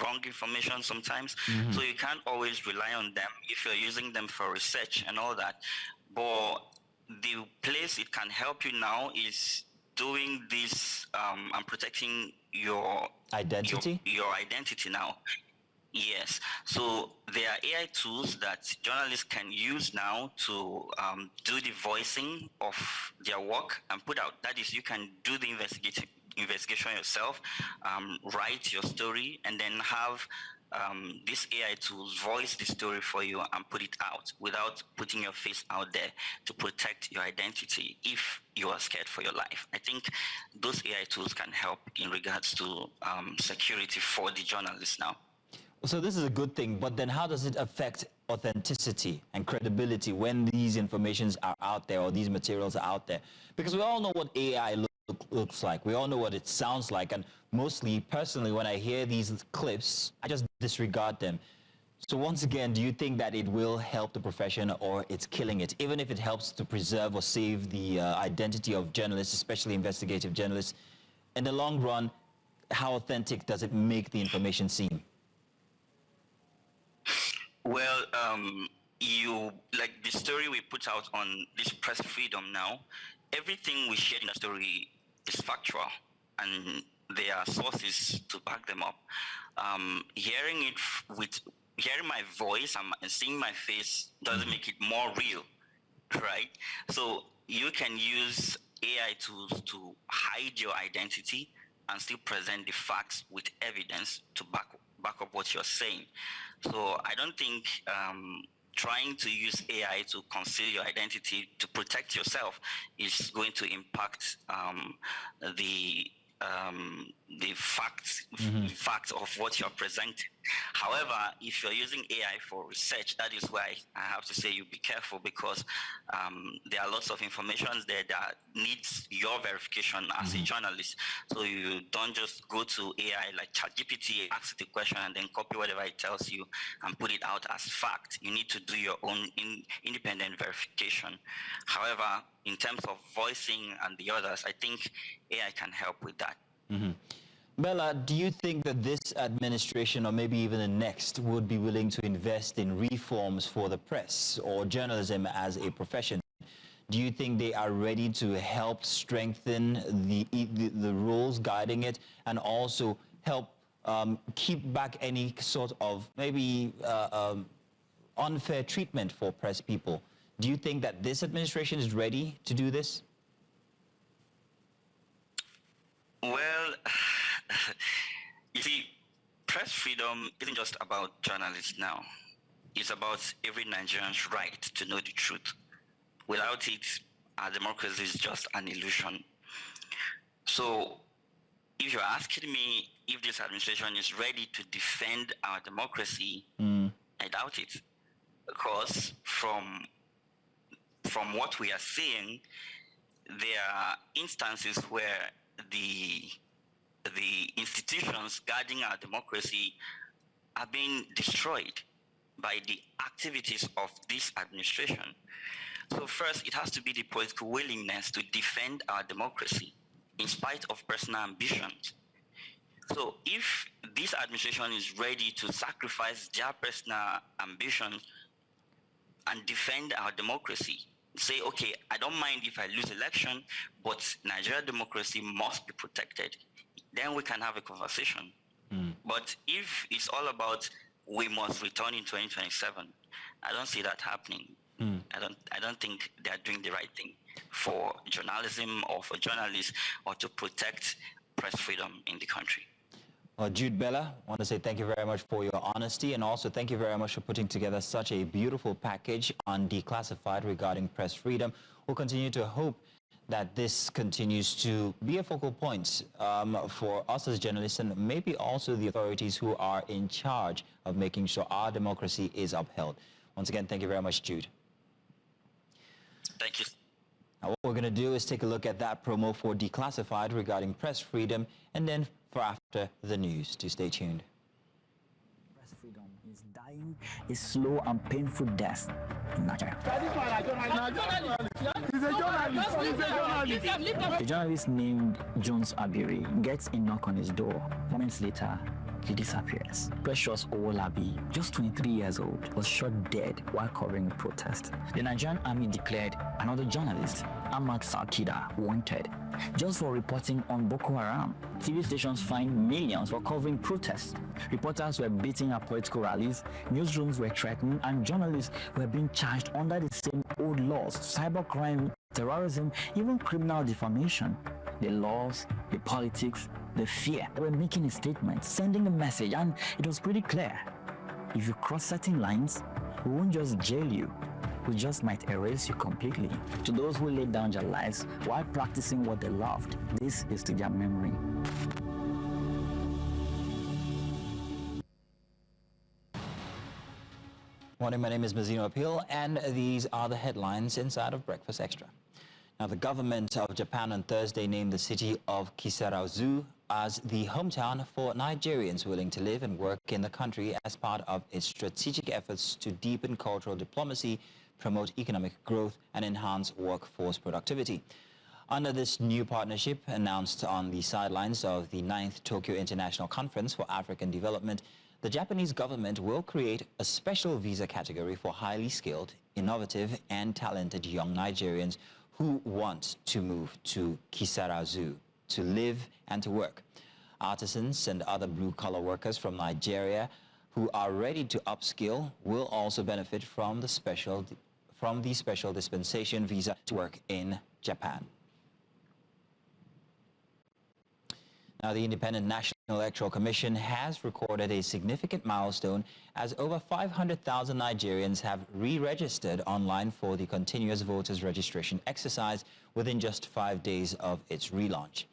wrong information sometimes. So you can't always rely on them if you're using them for research and all that. But the place it can help you now is doing this and protecting your identity. Your identity now. Yes. So there are AI tools that journalists can use now to do the voicing of their work and put out. That is, you can do the investigation yourself, write your story, and then have these AI tools voice the story for you and put it out without putting your face out there to protect your identity if you are scared for your life. I think those AI tools can help in regards to security for the journalists now. So this is a good thing, but then how does it affect authenticity and credibility when these informations are out there or these materials are out there? Because we all know what AI looks like. We all know what it sounds like. And mostly, personally, when I hear these clips, I just disregard them. So once again, do you think that it will help the profession or it's killing it? Even if it helps to preserve or save the identity of journalists, especially investigative journalists, in the long run, how authentic does it make the information seem? Well, like the story we put out on this press freedom now, everything we shared in the story is factual and there are sources to back them up. Hearing my voice and seeing my face doesn't make it more real, right? So you can use AI tools to hide your identity and still present the facts with evidence to back up what you're saying. So I don't think trying to use AI to conceal your identity to protect yourself is going to impact the facts of what you're presenting. However, if you're using AI for research, that is why I have to say you be careful, because there are lots of information there that needs your verification as a journalist. So you don't just go to AI like ChatGPT, ask the question, and then copy whatever it tells you and put it out as fact. You need to do your own independent verification. However, in terms of voicing and the others, I think AI can help with that. Bella, do you think that this administration, or maybe even the next, would be willing to invest in reforms for the press or journalism as a profession? Do you think they are ready to help strengthen the rules guiding it, and also help keep back any sort of maybe unfair treatment for press people? Do you think that this administration is ready to do this? Well, you see, press freedom isn't just about journalists now. It's about every Nigerian's right to know the truth. Without it, our democracy is just an illusion. So, if you're asking me if this administration is ready to defend our democracy, I doubt it. Because from what we are seeing, there are instances where the institutions guarding our democracy are being destroyed by the activities of this administration. So first, it has to be the political willingness to defend our democracy in spite of personal ambitions. So if this administration is ready to sacrifice their personal ambitions and defend our democracy, say, okay, I don't mind if I lose election, but Nigeria democracy must be protected, then we can have a conversation. But if it's all about we must return in 2027, I don't see that happening. I don't think they're doing the right thing for journalism or for journalists or to protect press freedom in the country. Well, Jude, Bella, I want to say thank you very much for your honesty, and also thank you very much for putting together such a beautiful package on Declassified regarding press freedom. We'll continue to hope that this continues to be a focal point for us as journalists, and maybe also the authorities who are in charge of making sure our democracy is upheld. Once again, thank you very much, Jude. Thank you. Now, what we're going to do is take a look at that promo for Declassified regarding press freedom, and then for after the news. Do stay tuned. Press freedom is dying a slow and painful death in Nigeria. A journalist named Jones Abiri gets a knock on his door. Moments later, he disappears. Precious Owolabi, just 23 years old, was shot dead while covering a protest. The Nigerian army declared another journalist, Ahmad Sarkida, wanted, just for reporting on Boko Haram. TV stations fined millions for covering protests. Reporters were beating at political rallies, newsrooms were threatened, and journalists were being charged under the same old laws: cybercrime, terrorism, even criminal defamation. The laws, the politics, the fear. They were making a statement, sending a message, and it was pretty clear. If you cross certain lines, we won't just jail you, we just might erase you completely. To those who laid down their lives while practicing what they loved, this is to their memory. Morning, my name is Mazino Appeal, and these are the headlines inside of Breakfast Extra. Now, the government of Japan on Thursday named the city of Kisarazu as the hometown for Nigerians willing to live and work in the country as part of its strategic efforts to deepen cultural diplomacy, promote economic growth, and enhance workforce productivity. Under this new partnership, announced on the sidelines of the 9th Tokyo International Conference for African Development, the Japanese government will create a special visa category for highly skilled, innovative, and talented young Nigerians who want to move to Kisarazu to live and to work. Artisans and other blue-collar workers from Nigeria who are ready to upskill will also benefit from the special dispensation visa to work in Japan. Now, the Independent National Electoral Commission has recorded a significant milestone as over 500,000 Nigerians have re-registered online for the continuous voters registration exercise within just 5 days of its relaunch.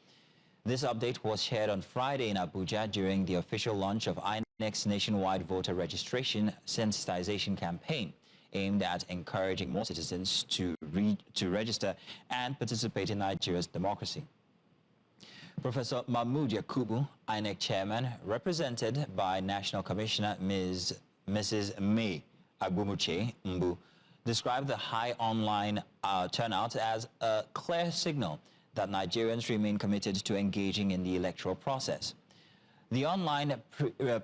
This update was shared on Friday in Abuja during the official launch of INEC's nationwide voter registration sensitization campaign, aimed at encouraging more citizens to register and participate in Nigeria's democracy. Professor Mahmoud Yakubu, INEC chairman, represented by National Commissioner Mrs. May Agbumuche Mbu, described the high online turnout as a clear signal that Nigerians remain committed to engaging in the electoral process. The online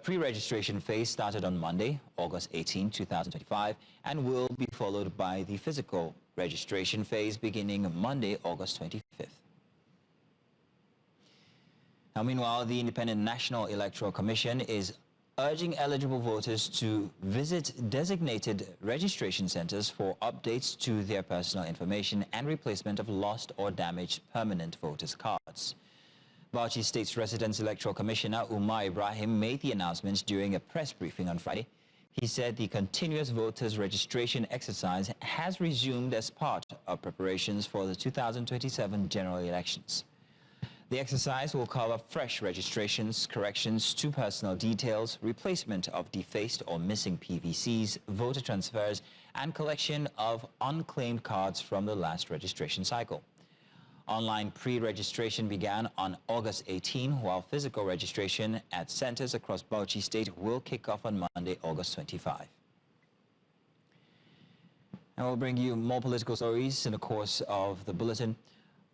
pre-registration phase started on Monday, August 18, 2025, and will be followed by the physical registration phase beginning Monday, August 25th. Now, meanwhile, the Independent National Electoral Commission is urging eligible voters to visit designated registration centers for updates to their personal information and replacement of lost or damaged permanent voters' cards. Bauchi State's Residence Electoral Commissioner Umar Ibrahim made the announcement during a press briefing on Friday. He said the continuous voters registration exercise has resumed as part of preparations for the 2027 general elections. The exercise will cover fresh registrations, corrections to personal details, replacement of defaced or missing PVCs, voter transfers, and collection of unclaimed cards from the last registration cycle. Online pre-registration began on August 18, while physical registration at centers across Bauchi State will kick off on Monday, August 25. And we'll bring you more political stories in the course of the bulletin.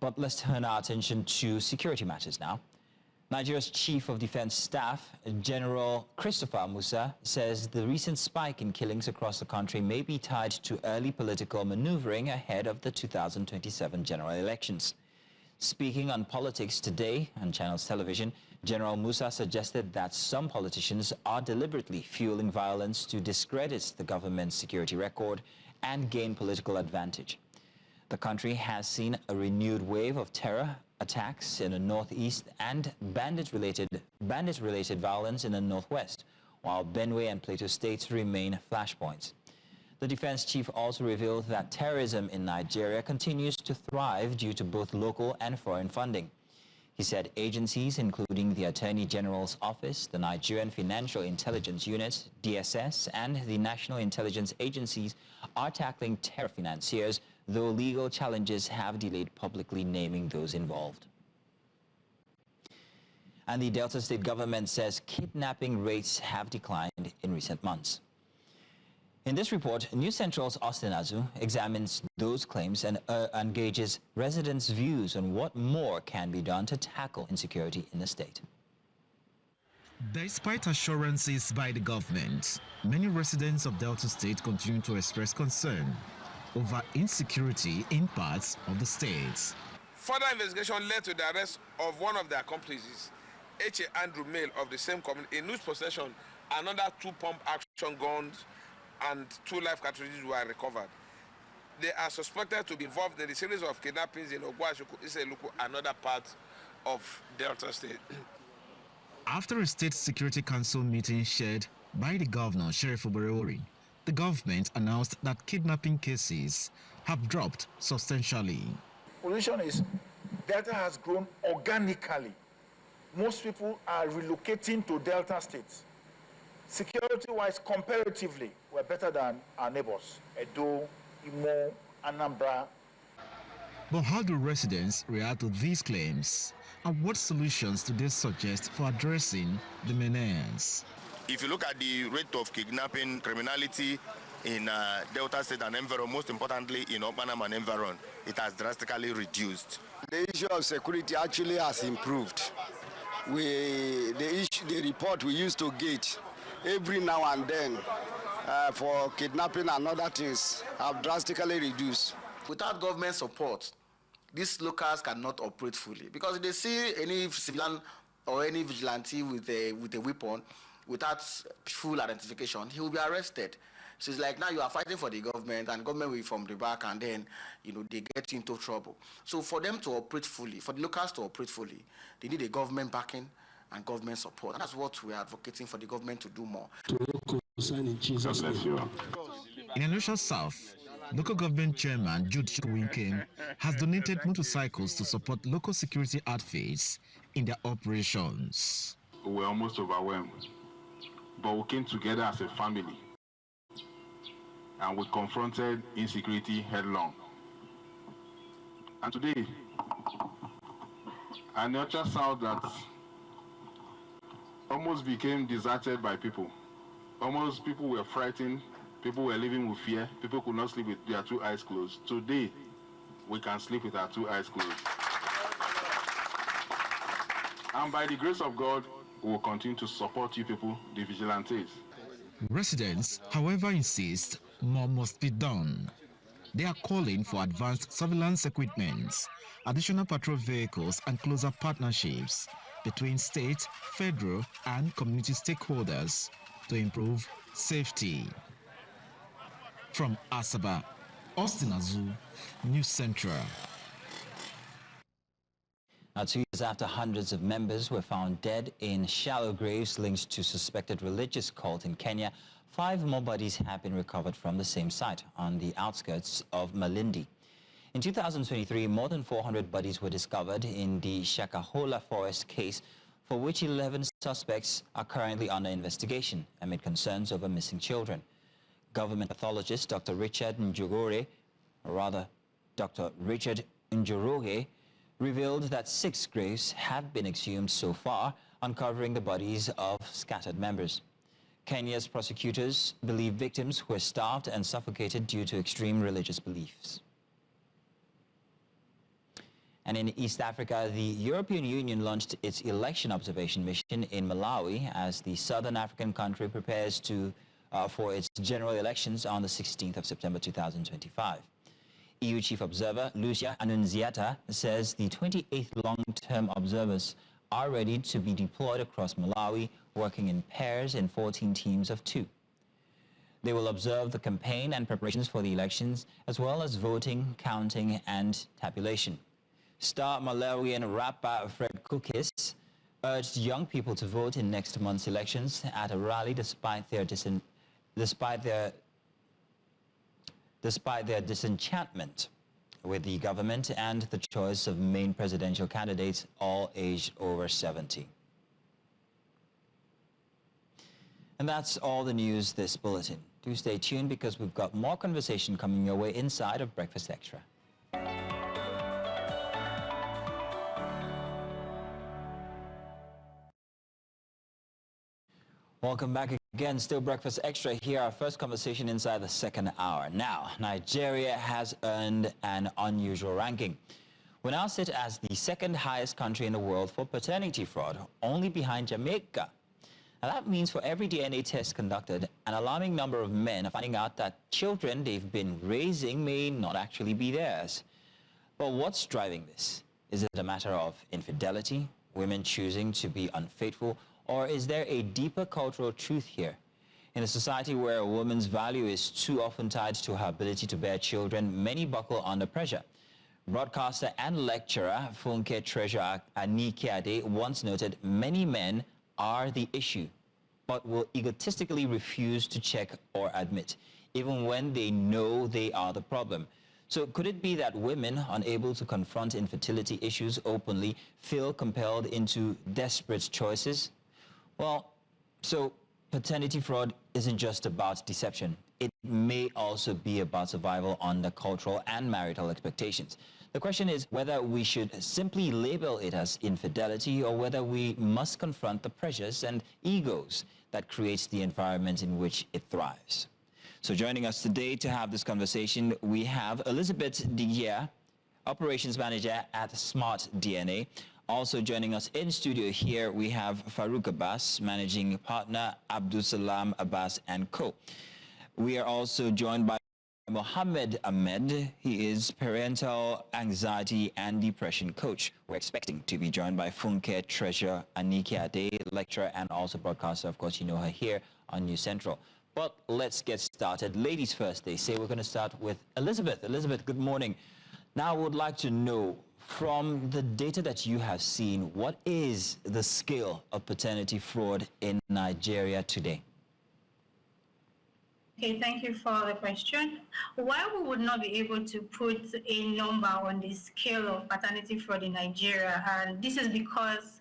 But let's turn our attention to security matters now. Nigeria's Chief of Defense Staff, General Christopher Musa, says the recent spike in killings across the country may be tied to early political maneuvering ahead of the 2027 general elections. Speaking on Politics Today on Channels Television, General Musa suggested that some politicians are deliberately fueling violence to discredit the government's security record and gain political advantage. The country has seen a renewed wave of terror attacks in the northeast and bandit-related violence in the northwest, while Benue and Plateau states remain flashpoints. The defense chief also revealed that terrorism in Nigeria continues to thrive due to both local and foreign funding. He said agencies including the Attorney General's Office, the Nigerian Financial Intelligence Unit, DSS, and the National Intelligence Agencies are tackling terror financiers, though legal challenges have delayed publicly naming those involved. And the Delta State government says kidnapping rates have declined in recent months. In this report, News Central's Austin Azu examines those claims and engages residents' views on what more can be done to tackle insecurity in the state. Despite assurances by the government, many residents of Delta State continue to express concern over insecurity in parts of the state. Further investigation led to the arrest of one of the accomplices, H.A. Andrew Mail of the same community, in whose possession another 2 pump-action guns and 2 live cartridges were recovered. They are suspected to be involved in the series of kidnappings in Ogwashuku, Iseluku, another part of Delta State. After a State Security Council meeting chaired by the governor, Sheriff Oberewori, the government announced that kidnapping cases have dropped substantially. Position is Delta has grown organically. Most people are relocating to Delta states. Security-wise, comparatively, we're better than our neighbors, Edo, Imo, Anambra. But how do residents react to these claims? And what solutions do they suggest for addressing the menace? If you look at the rate of kidnapping, criminality in Delta State and environ, most importantly in Opanam and environ, it has drastically reduced. The issue of security actually has improved. The report we used to get every now and then for kidnapping and other things have drastically reduced. Without government support, these locals cannot operate fully, because if they see any civilian or any vigilante with a weapon without full identification, he will be arrested. So it's like now you are fighting for the government, and government will from the back, and then they get into trouble. So for them to operate fully, for the locals to operate fully, they need a government backing and government support. And that's what we are advocating for the government to do more. In Erosion South, local government chairman Jude Chukwuinkem has donated motorcycles to support local security outfits in their operations. We're almost overwhelmed, but we came together as a family and we confronted insecurity headlong. And today, I nurture South that almost became deserted by people. Almost people were frightened, people were living with fear, people could not sleep with their two eyes closed. Today, we can sleep with our two eyes closed. And by the grace of God, we will continue to support you people, the vigilantes. Residents, however, insist more must be done. They are calling for advanced surveillance equipment, additional patrol vehicles, and closer partnerships between state, federal, and community stakeholders to improve safety. From Asaba, Austin Azu, News Central. Now, 2 years after hundreds of members were found dead in shallow graves linked to suspected religious cult in Kenya, 5 more bodies have been recovered from the same site on the outskirts of Malindi. In 2023, more than 400 bodies were discovered in the Shakahola forest case, for which 11 suspects are currently under investigation amid concerns over missing children. Government pathologist Dr. Richard Njoroge revealed that 6 graves have been exhumed so far, uncovering the bodies of scattered members. Kenya's prosecutors believe victims were starved and suffocated due to extreme religious beliefs. And in East Africa, the European Union launched its election observation mission in Malawi as the southern African country prepares for its general elections on the 16th of September 2025. EU Chief Observer Lucia Annunziata says the 28th long-term observers are ready to be deployed across Malawi, working in pairs in 14 teams of 2. They will observe the campaign and preparations for the elections, as well as voting, counting, and tabulation. Star Malawian rapper Fred Kukis urged young people to vote in next month's elections at a rally despite their disenchantment with the government and the choice of main presidential candidates, all aged over 70. And that's all the news this bulletin. Do stay tuned because we've got more conversation coming your way inside of Breakfast Extra. Welcome back again. Still Breakfast Extra here. Our first conversation inside the second hour. Now, Nigeria has earned an unusual ranking. We now sit as the second highest country in the world for paternity fraud, only behind Jamaica. Now, that means for every DNA test conducted, an alarming number of men are finding out that children they've been raising may not actually be theirs. But what's driving this? Is it a matter of infidelity, women choosing to be unfaithful, or is there a deeper cultural truth here? In a society where a woman's value is too often tied to her ability to bear children, many buckle under pressure. Broadcaster and lecturer Funke Treasure Anike Ade once noted, many men are the issue, but will egotistically refuse to check or admit, even when they know they are the problem. So could it be that women, unable to confront infertility issues openly, feel compelled into desperate choices? Well, so paternity fraud isn't just about deception. It may also be about survival under cultural and marital expectations. The question is whether we should simply label it as infidelity or whether we must confront the pressures and egos that creates the environment in which it thrives. So joining us today to have this conversation, we have Elizabeth Digia, Operations Manager at Smart DNA. Also joining us in studio here, we have Farouk Abbas, Managing Partner, Abdul Salam Abbas & Co. We are also joined by Mohammed Ahmed. He is parental anxiety and depression coach. We're expecting to be joined by Funke Treasure Aniki Ade, lecturer and also broadcaster. Of course, you know her here on News Central. But let's get started. Ladies first, they say. We're going to start with Elizabeth. Elizabeth, good morning. Now, I would like to know, from the data that you have seen, what is the scale of paternity fraud in Nigeria today? Okay, thank you for the question. Why we would not be able to put a number on the scale of paternity fraud in Nigeria, and this is because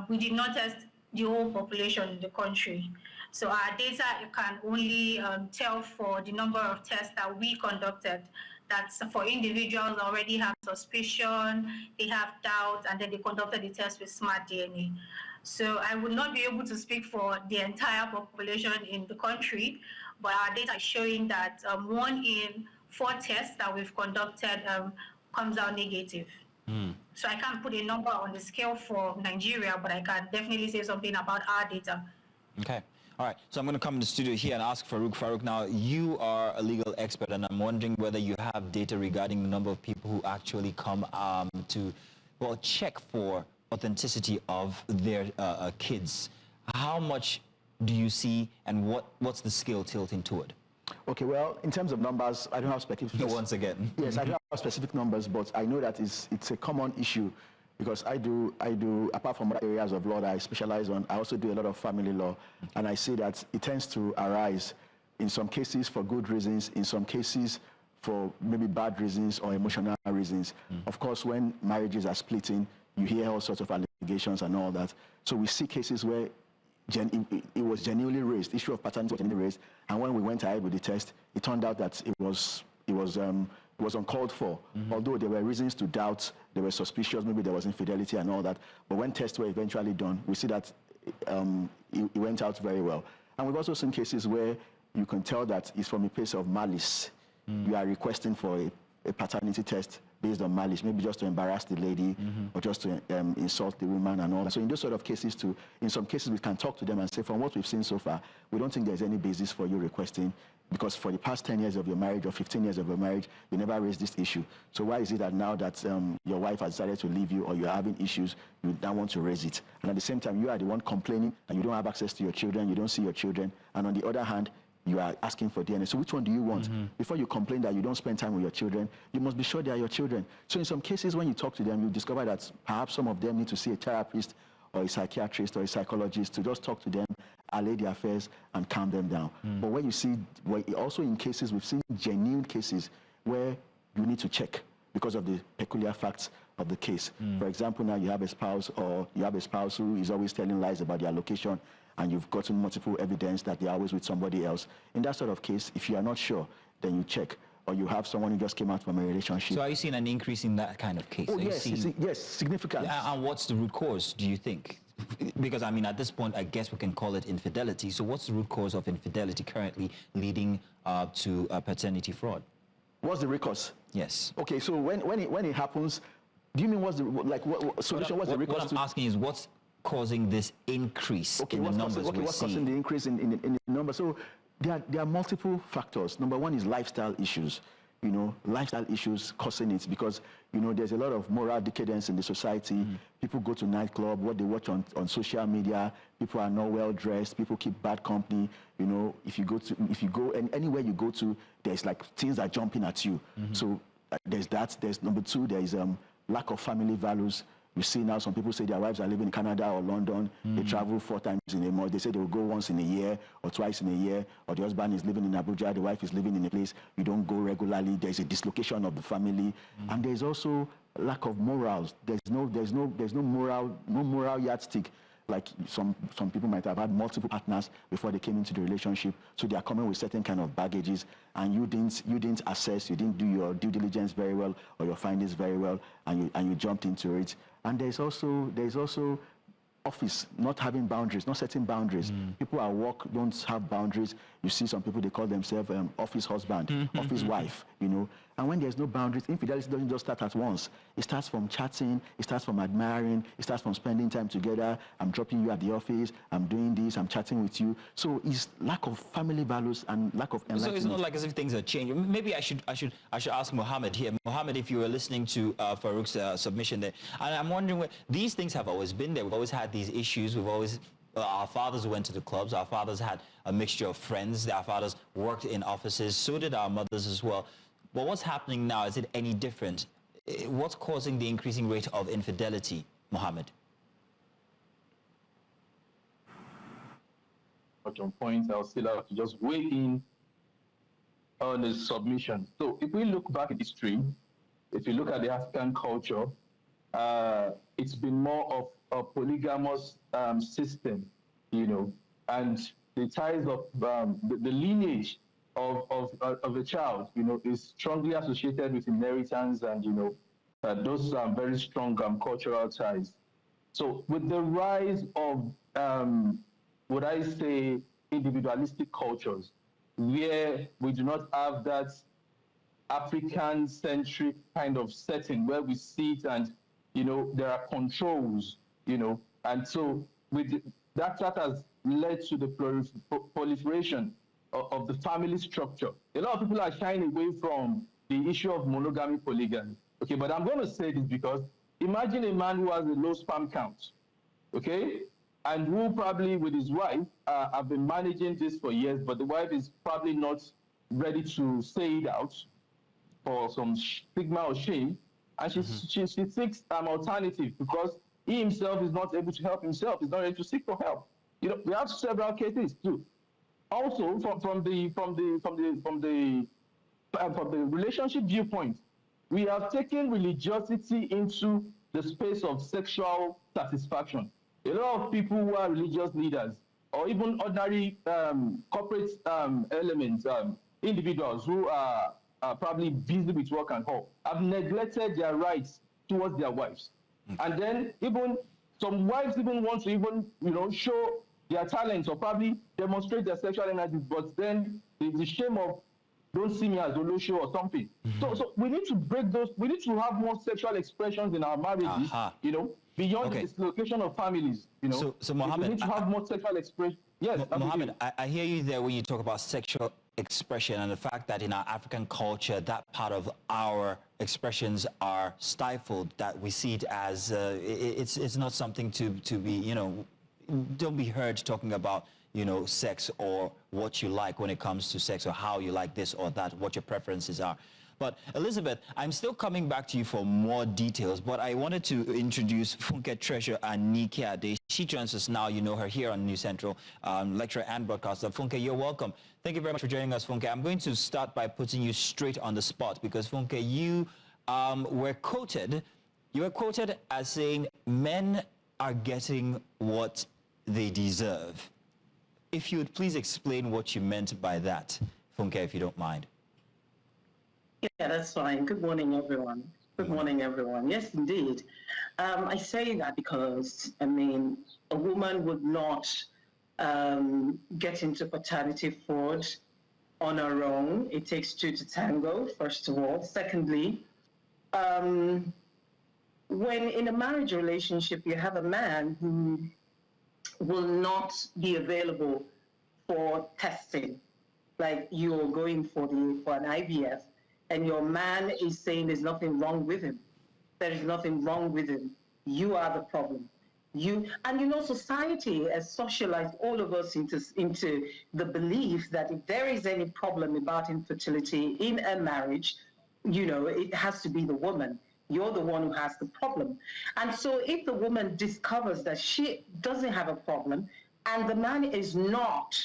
we did not test the whole population in the country. So our data can only tell for the number of tests that we conducted. That's for individuals that already have suspicion, they have doubt, and then they conducted the test with Smart DNA. So I would not be able to speak for the entire population in the country, but our data is showing that 1 in 4 tests that we've conducted comes out negative. So I can't put a number on the scale for Nigeria, but I can definitely say something about our data. Okay. All right, so I'm going to come in the studio here and ask Farouk. Farouk, now you are a legal expert, and I'm wondering whether you have data regarding the number of people who actually come to, well, check for authenticity of their kids. How much do you see, and what's the scale tilting toward? Okay, well, in terms of numbers, I don't have specific. Once again. Yes, I don't have specific numbers, but I know that it's a common issue. Because I do, apart from other areas of law that I specialize on, I also do a lot of family law, and I see that it tends to arise in some cases for good reasons, in some cases for maybe bad reasons or emotional reasons. Of course, when marriages are splitting, you hear all sorts of allegations and all that. So we see cases where it was genuinely raised, issue of paternity was genuinely raised, and when we went ahead with the test, it turned out that it was uncalled for. Although there were reasons to doubt, there were suspicious, maybe there was infidelity and all that. But when tests were eventually done, we see that it went out very well. And we've also seen cases where you can tell that it's from a place of malice. You are requesting for a paternity test based on malice, maybe just to embarrass the lady or just to insult the woman and all that. So in those sort of cases too, in some cases we can talk to them and say, from what we've seen so far, we don't think there's any basis for you requesting, because for the past 10 years of your marriage or 15 years of your marriage, you never raised this issue. So why is it that now that your wife has decided to leave you or you're having issues, you now want to raise it? And at the same time, you are the one complaining and you don't have access to your children, you don't see your children. And on the other hand, you are asking for DNA. So which one do you want? Before you complain that you don't spend time with your children, you must be sure they are your children. So in some cases, when you talk to them, you discover that perhaps some of them need to see a therapist or a psychiatrist or a psychologist to just talk to them, allay their affairs, and calm them down. But when you see, also in cases, we've seen genuine cases where you need to check because of the peculiar facts of the case. For example, now you have a spouse who is always telling lies about their location, and you've gotten multiple evidence that they're always with somebody else. In that sort of case, if you are not sure, then you check. Or you have someone who just came out from a relationship. So are you seeing an increase in that kind of case? Oh, yes, yes, significant. And what's the root cause, do you think? Because, I mean, at this point, I guess we can call it infidelity. So what's the root cause of infidelity currently leading to paternity fraud? What's the root cause? Yes. Okay, so when it happens, do you mean what's the, like, what solution, what's the root cause? What I'm asking is what's causing this increase in the numbers we're what's seeing? causing the increase in the numbers? So there are multiple factors. Number one is lifestyle issues. Lifestyle issues causing it because, there's a lot of moral decadence in the society. People go to nightclub, what they watch on social media, people are not well dressed, people keep bad company. If you go anywhere you go to, there's like things are jumping at you. So there's that. There's number two, there is lack of family values. You see now some people say their wives are living in Canada or London. They travel 4 times in a month. They say they will go once in a year or twice in a year. Or the husband is living in Abuja, the wife is living in a place. You don't go regularly. There's a dislocation of the family. And there's also lack of morals. There's no moral yardstick. like some people might have had multiple partners before they came into the relationship, so they are coming with certain kind of baggages, and you didn't assess, you didn't do your due diligence very well or your findings very well, and you jumped into it. And there's also office not having boundaries, not setting boundaries. People at work don't have boundaries. You see some people, they call themselves office husband, office wife, you know. And when there's no boundaries, infidelity doesn't just start at once. It starts from chatting, it starts from admiring, it starts from spending time together. I'm dropping you at the office, I'm doing this, I'm chatting with you. So it's lack of family values and lack of enlightenment. So it's not like as if things are changing. Maybe I should ask Mohammed here. Mohammed, if you were listening to Farouk's submission there, and I'm wondering, these things have always been there. We've always had these issues. We've always, our fathers went to the clubs. Our fathers had a mixture of friends. Our fathers worked in offices. So did our mothers as well. But what's happening now? Is it any different? What's causing the increasing rate of infidelity, Mohammed? On points, I'll still have to just weigh in on the submission. So if we look back at history, if you look at the African culture, it's been more of a polygamous system, you know, and the ties of the lineage of a child, you know, is strongly associated with inheritance and, you know, those are very strong cultural ties. So with the rise of, would I say, individualistic cultures, where we do not have that African-centric kind of setting where we sit and, you know, there are controls, you know, and so with that has led to the proliferation of the family structure. A lot of people are shying away from the issue of monogamy, polygamy. Okay, but I'm going to say this because imagine a man who has a low sperm count, okay, and who probably with his wife have been managing this for years, but the wife is probably not ready to say it out for some stigma or shame, and she seeks an alternative because he himself is not able to help himself. He's not ready to seek for help. You know, we have several cases too. Also, from the relationship viewpoint, we have taken religiosity into the space of sexual satisfaction. A lot of people who are religious leaders, or even ordinary corporate elements, individuals who are probably busy with work and all, have neglected their rights towards their wives. And then even some wives even want to even, you know, show their talents or probably demonstrate their sexual energies, but then the shame of don't see me as Olosho or something. So we need to break those, we need to have more sexual expressions in our marriages, you know, beyond the dislocation of families, you know. So Mohammed, we need to have more sexual expression. Yes, Mohammed, I hear you there when you talk about sexual expression and the fact that in our African culture, that part of our expressions are stifled, that we see it as, it's not something to be, you know, don't be heard talking about, you know, sex or what you like when it comes to sex or how you like this or that, what your preferences are. But Elizabeth, I'm still coming back to you for more details, but I wanted to introduce Funke Treasure and Nike Ade. She joins us now. You know her here on New Central, lecturer and broadcaster. Funke, you're welcome. Thank you very much for joining us, Funke. I'm going to start by putting you straight on the spot because, Funke, you were quoted as saying men are getting what they deserve. If you would please explain what you meant by that, Funke, if you don't mind. Yeah, that's fine. Good morning, everyone. Good morning, everyone. Yes, indeed. I say that because, I mean, a woman would not get into paternity fraud on her own. It takes two to tango, first of all. Secondly, when in a marriage relationship, you have a man who will not be available for testing, like you're going for an IVF, and your man is saying there's nothing wrong with him. There is nothing wrong with him. You are the problem. And you know, society has socialized all of us into the belief that if there is any problem about infertility in a marriage, you know, it has to be the woman. You're the one who has the problem. And so if the woman discovers that she doesn't have a problem and the man is not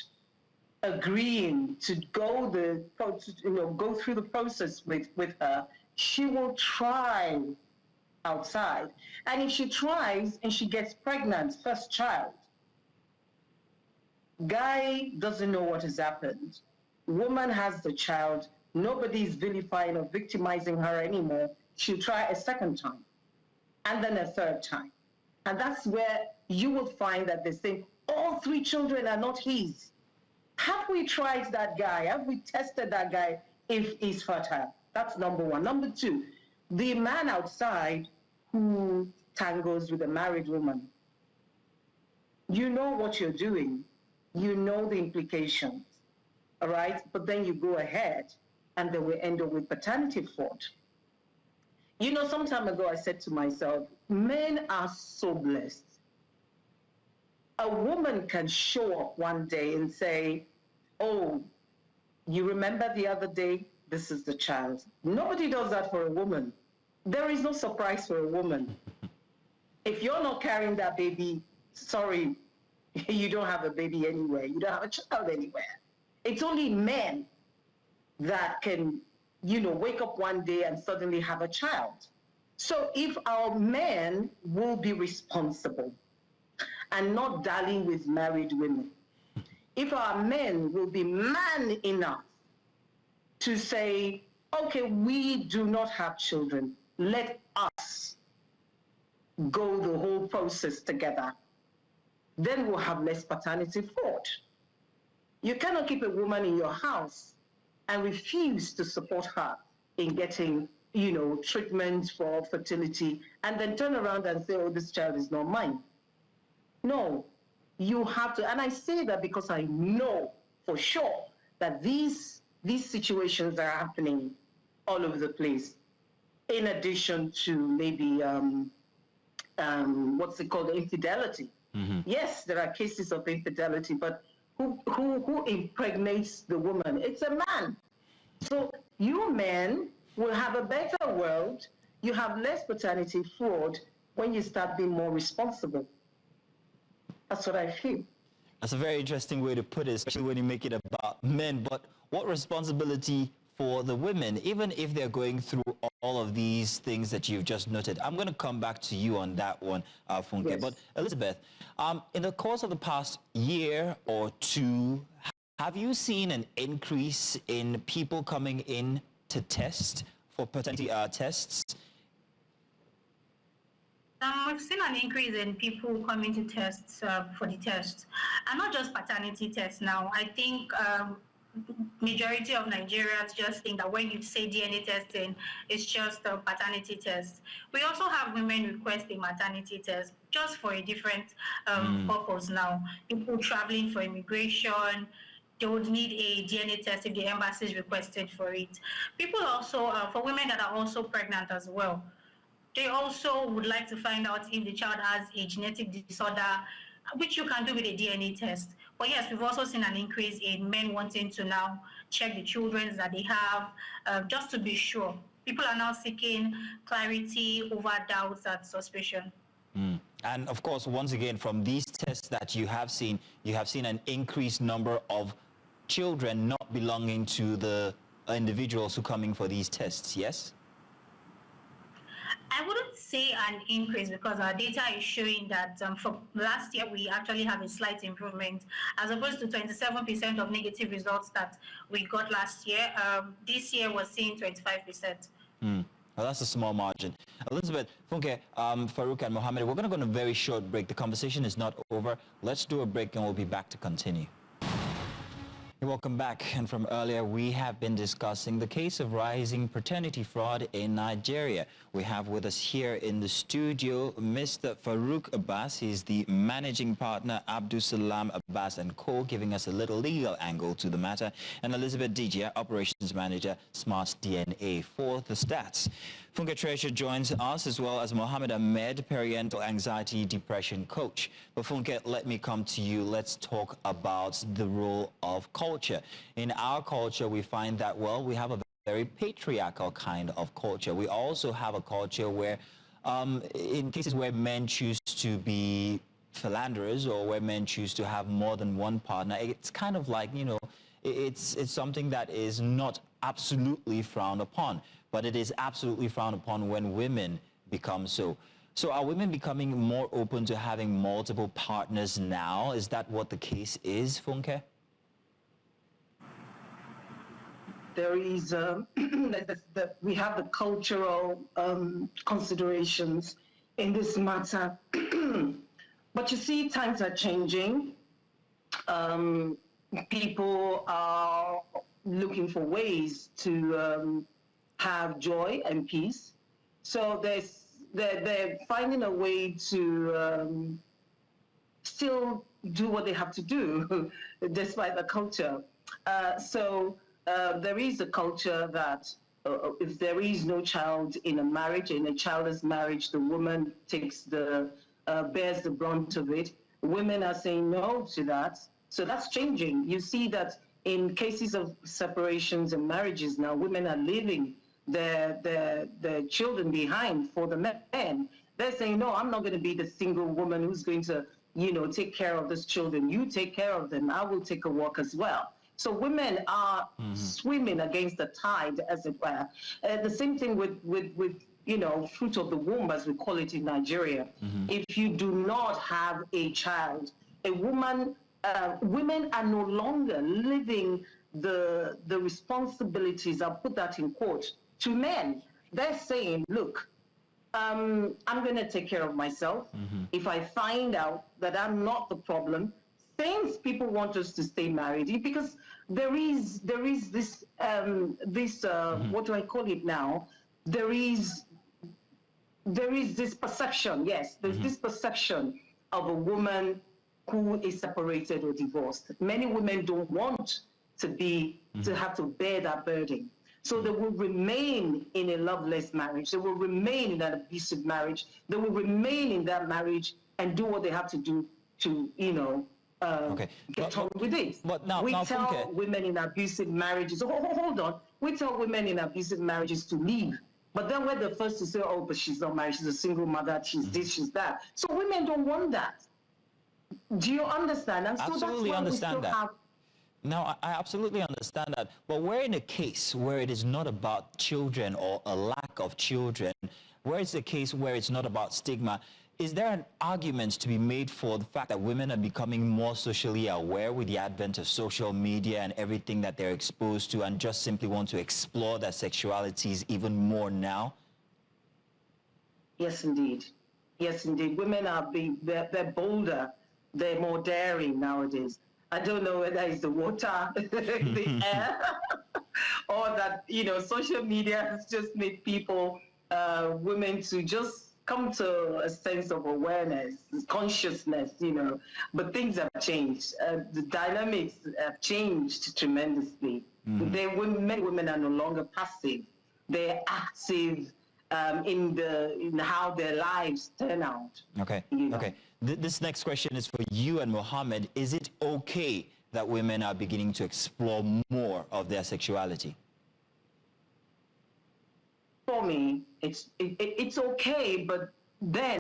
agreeing to go through the process with her, she will try outside. And if she tries and she gets pregnant, first child, guy doesn't know what has happened. Woman has the child. Nobody is vilifying or victimizing her anymore. She'll try a second time and then a third time. And that's where you will find that they say, all 3 children are not his. Have we tried that guy? Have we tested that guy if he's fertile? That's number 1. Number 2, the man outside who tangles with a married woman. You know what you're doing. You know the implications, all right? But then you go ahead and then we end up with paternity fraud. You know, some time ago I said to myself, men are so blessed. A woman can show up one day and say, oh, you remember the other day? This is the child. Nobody does that for a woman. There is no surprise for a woman. If you're not carrying that baby, sorry, you don't have a baby anywhere. You don't have a child anywhere. It's only men that can, you know, wake up one day and suddenly have a child. So if our men will be responsible and not dallying with married women, if our men will be man enough to say, okay, we do not have children, let us go the whole process together, then we'll have less paternity fraud. You cannot keep a woman in your house and refuse to support her in getting, you know, treatment for fertility and then turn around and say, oh, this child is not mine. No, you have to, and I say that because I know for sure that these situations are happening all over the place. In addition to maybe, what's it called, infidelity. Mm-hmm. Yes, there are cases of infidelity, but who impregnates the woman? It's a man. So you men will have a better world. You have less paternity fraud when you start being more responsible. That's what I feel. That's a very interesting way to put it, especially when you make it about men. But what responsibility for the women, even if they're going through all of these things that you've just noted? I'm going to come back to you on that one, Funke. Yes. But Elizabeth, in the course of the past year or 2, have you seen an increase in people coming in to test for paternity tests? We've seen an increase in people coming to tests for the tests, and not just paternity tests now. I think majority of Nigerians just think that when you say DNA testing, it's just a paternity test. We also have women requesting maternity tests just for a different purpose now. People traveling for immigration, they would need a DNA test if the embassy is requested for it. People also, for women that are also pregnant as well, they also would like to find out if the child has a genetic disorder, which you can do with a DNA test. But yes, we've also seen an increase in men wanting to now check the children that they have, just to be sure. People are now seeking clarity over doubts and suspicion. Mm. And of course, once again, from these tests that you have seen an increased number of children not belonging to the individuals who are coming for these tests, yes? I wouldn't say an increase because our data is showing that for last year, we actually have a slight improvement as opposed to 27% of negative results that we got last year. This year, we're seeing 25%. Well, that's a small margin. Elizabeth, Funke, Farouk and Mohammed, we're going to go on a very short break. The conversation is not over. Let's do a break and we'll be back to continue. Welcome back. And from earlier, we have been discussing the case of rising paternity fraud in Nigeria. We have with us here in the studio Mr. Farouk Abbas. He's the managing partner, Abdul Salam Abbas & Co., giving us a little legal angle to the matter. And Elizabeth Dijia, operations manager, Smart DNA, for the stats. Funke Treasure joins us, as well as Mohammed Ahmed, parental anxiety depression coach. But Funke, let me come to you. Let's talk about the role of culture. In our culture, we find that, well, we have a very patriarchal kind of culture. We also have a culture where, in cases where men choose to be philanderers or where men choose to have more than one partner, it's kind of like, you know, it's something that is not absolutely frowned upon. But it is absolutely frowned upon when women become so. So are women becoming more open to having multiple partners now? Is that what the case is, Funke? There is, we have the cultural considerations in this matter. But you see, times are changing. People are looking for ways to have joy and peace. So they're finding a way to still do what they have to do, despite the culture. There is a culture that if there is no child in a marriage, in a childless marriage, the woman takes bears the brunt of it. Women are saying no to that. So that's changing. You see that in cases of separations and marriages now, women are leaving their children behind for the men. They're saying, no, I'm not going to be the single woman who's going to, take care of these children. You take care of them. I will take a walk as well. So women are swimming against the tide, as it were. The same thing with fruit of the womb, as we call it in Nigeria. If you do not have a child, a woman, women are no longer living the responsibilities, I'll put that in quote, to men. They're saying, look, I'm going to take care of myself. If I find out that I'm not the problem, since people want us to stay married, because there is this what do I call it now? There is this perception. Yes, there's this perception of a woman who is separated or divorced. Many women don't want to have to bear that burden. So they will remain in a loveless marriage. They will remain in an abusive marriage. They will remain in that marriage and do what they have to do to, get on with it. We tell women in abusive marriages, hold on. We tell women in abusive marriages to leave. But then we're the first to say, oh, but she's not married. She's a single mother. She's this, she's that. So women don't want that. Do you understand? And so absolutely that's why understand we still that. have. No, I absolutely understand that. But we're in a case where it is not about children or a lack of children, where it's a case where it's not about stigma. Is there an argument to be made for the fact that women are becoming more socially aware with the advent of social media and everything that they're exposed to, and just simply want to explore their sexualities even more now? Yes, indeed. Yes, indeed. Women are they're bolder. They're more daring nowadays. I don't know whether it's the water, the air, or that, social media has just made people, women to just come to a sense of awareness, consciousness, but things have changed. The dynamics have changed tremendously. Many women are no longer passive. They're active in how their lives turn out. Okay, okay. This next question is for you and Mohammed. Is it okay that women are beginning to explore more of their sexuality? For me, it's okay, but then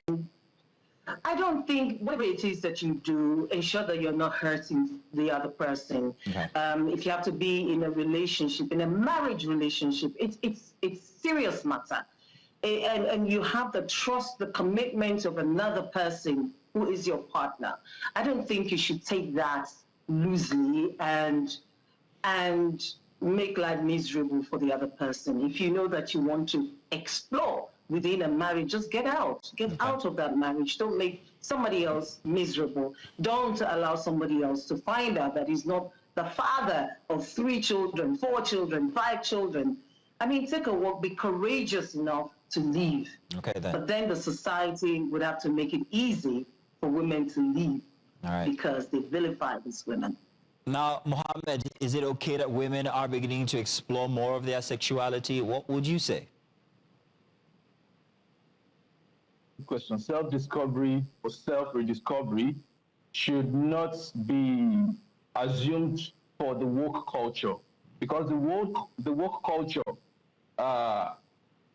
I don't think whatever it is that you do, ensure that you're not hurting the other person. Okay. If you have to be in a relationship, in a marriage relationship, it's serious matter. And you have the trust, the commitment of another person who is your partner. I don't think you should take that loosely and make life miserable for the other person. If you know that you want to explore within a marriage, just get out. Get out of that marriage. Don't make somebody else miserable. Don't allow somebody else to find out that he's not the father of 3 children, 4 children, 5 children. I mean, take a walk, be courageous enough to leave. Okay, then. But then the society would have to make it easy for women to leave. All right. Because they vilify these women. Now, Mohammed, is it okay that women are beginning to explore more of their sexuality? What would you say? Question. Self-discovery or self-rediscovery should not be assumed for the woke culture, because the woke culture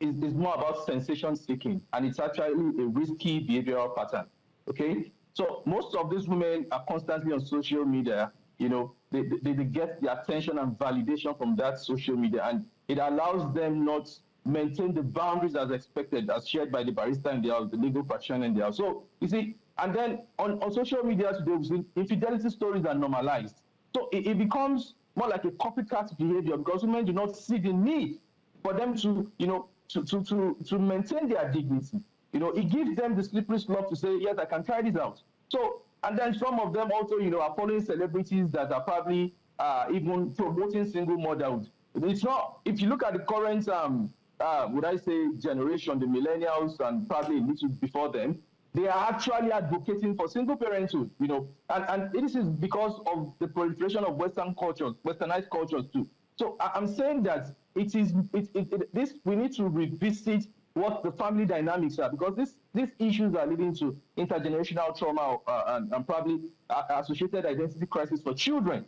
is more about sensation seeking, and it's actually a risky behavioral pattern. Okay, so most of these women are constantly on social media. They get the attention and validation from that social media, and it allows them not maintain the boundaries as expected, as shared by the barrister in the house, the legal practitioner in the house. So you see, and then on social media today, we see infidelity stories are normalized. So it becomes more like a copycat behavior because women do not see the need for them to, to maintain their dignity. It gives them the slippery slope to say, yes, I can try this out. So, and then some of them also, are following celebrities that are probably even promoting single motherhood. It's not, if you look at the current, would I say, generation, the millennials and probably a little before them, they are actually advocating for single parenthood, and this is because of the proliferation of Western cultures, Westernized cultures too. So I'm saying that we need to revisit what the family dynamics are, because these issues are leading to intergenerational trauma and probably associated identity crisis for children,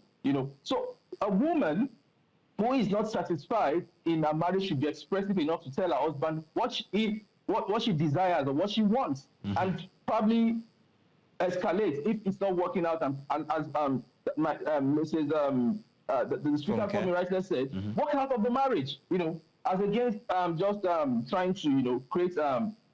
So a woman who is not satisfied in a marriage should be expressive enough to tell her husband what she desires or what she wants, and probably escalate if it's not working out. And as Mrs. The speaker for me rightly said, work out of the marriage, as against just trying to create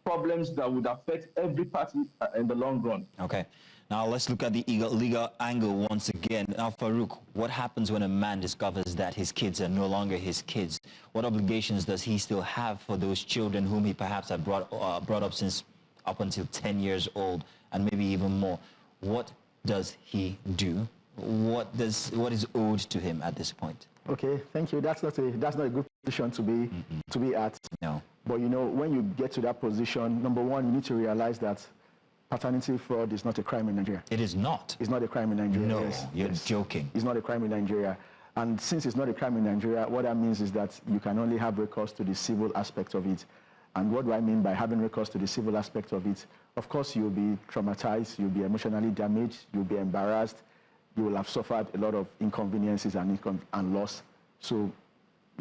problems that would affect every party in the long run. Okay. Now let's look at the legal angle once again. Now, Farouk, what happens when a man discovers that his kids are no longer his kids? What obligations does he still have for those children whom he perhaps had brought up since up until 10 years old and maybe even more? What does he do? What is owed to him at this point? Okay, thank you. That's not a good position to be at. No. But when you get to that position, number one, you need to realize that paternity fraud is not a crime in Nigeria. It is not. It's not a crime in Nigeria. No, yes. you're joking. It's not a crime in Nigeria. And since it's not a crime in Nigeria, what that means is that you can only have recourse to the civil aspect of it. And what do I mean by having recourse to the civil aspect of it? Of course, you'll be traumatized, you'll be emotionally damaged, you'll be embarrassed, you will have suffered a lot of inconveniences and loss. So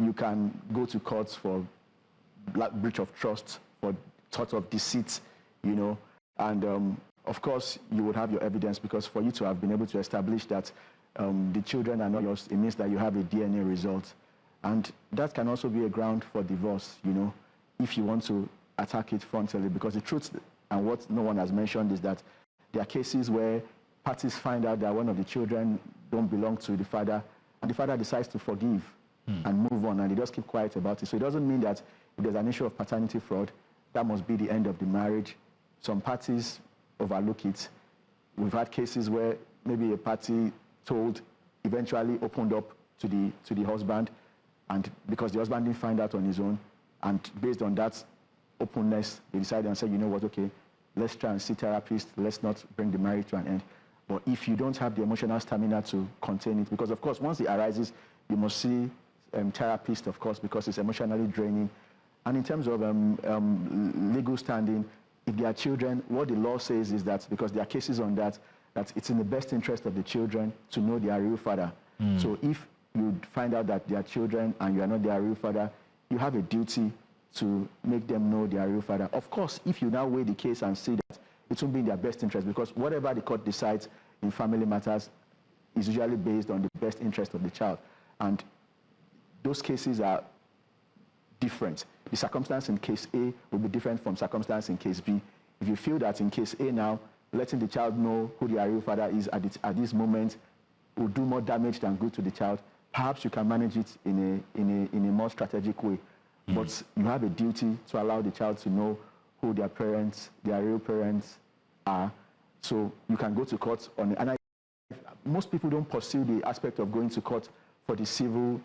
you can go to courts for breach of trust, for thought of deceit, and of course you would have your evidence, because for you to have been able to establish that the children are not yours, it means that you have a DNA result. And that can also be a ground for divorce, if you want to attack it frontally, because the truth, and what no one has mentioned, is that there are cases where parties find out that one of the children don't belong to the father, and the father decides to forgive and move on, and they just keep quiet about it. So it doesn't mean that if there's an issue of paternity fraud, that must be the end of the marriage. Some parties overlook it. We've had cases where maybe a party eventually opened up to the husband, and because the husband didn't find out on his own, and based on that openness, they decided and said, you know what, okay, let's try and see therapists, let's not bring the marriage to an end. But if you don't have the emotional stamina to contain it, because of course, once it arises, you must see therapists, of course, because it's emotionally draining. And in terms of legal standing, if there are children, what the law says is that, because there are cases on that it's in the best interest of the children to know their real father. So if you find out that they are children and you are not their real father, you have a duty to make them know their real father. Of course, if you now weigh the case and see that it won't be in their best interest, because whatever the court decides in family matters is usually based on the best interest of the child. And those cases are different. The circumstance in case A will be different from circumstance in case B. If you feel that in case A now, letting the child know who their real father is at this moment will do more damage than good to the child, perhaps you can manage it in a more strategic way. But you have a duty to allow the child to know who their parents, their real parents are. So you can go to court on it. And most people don't pursue the aspect of going to court for the civil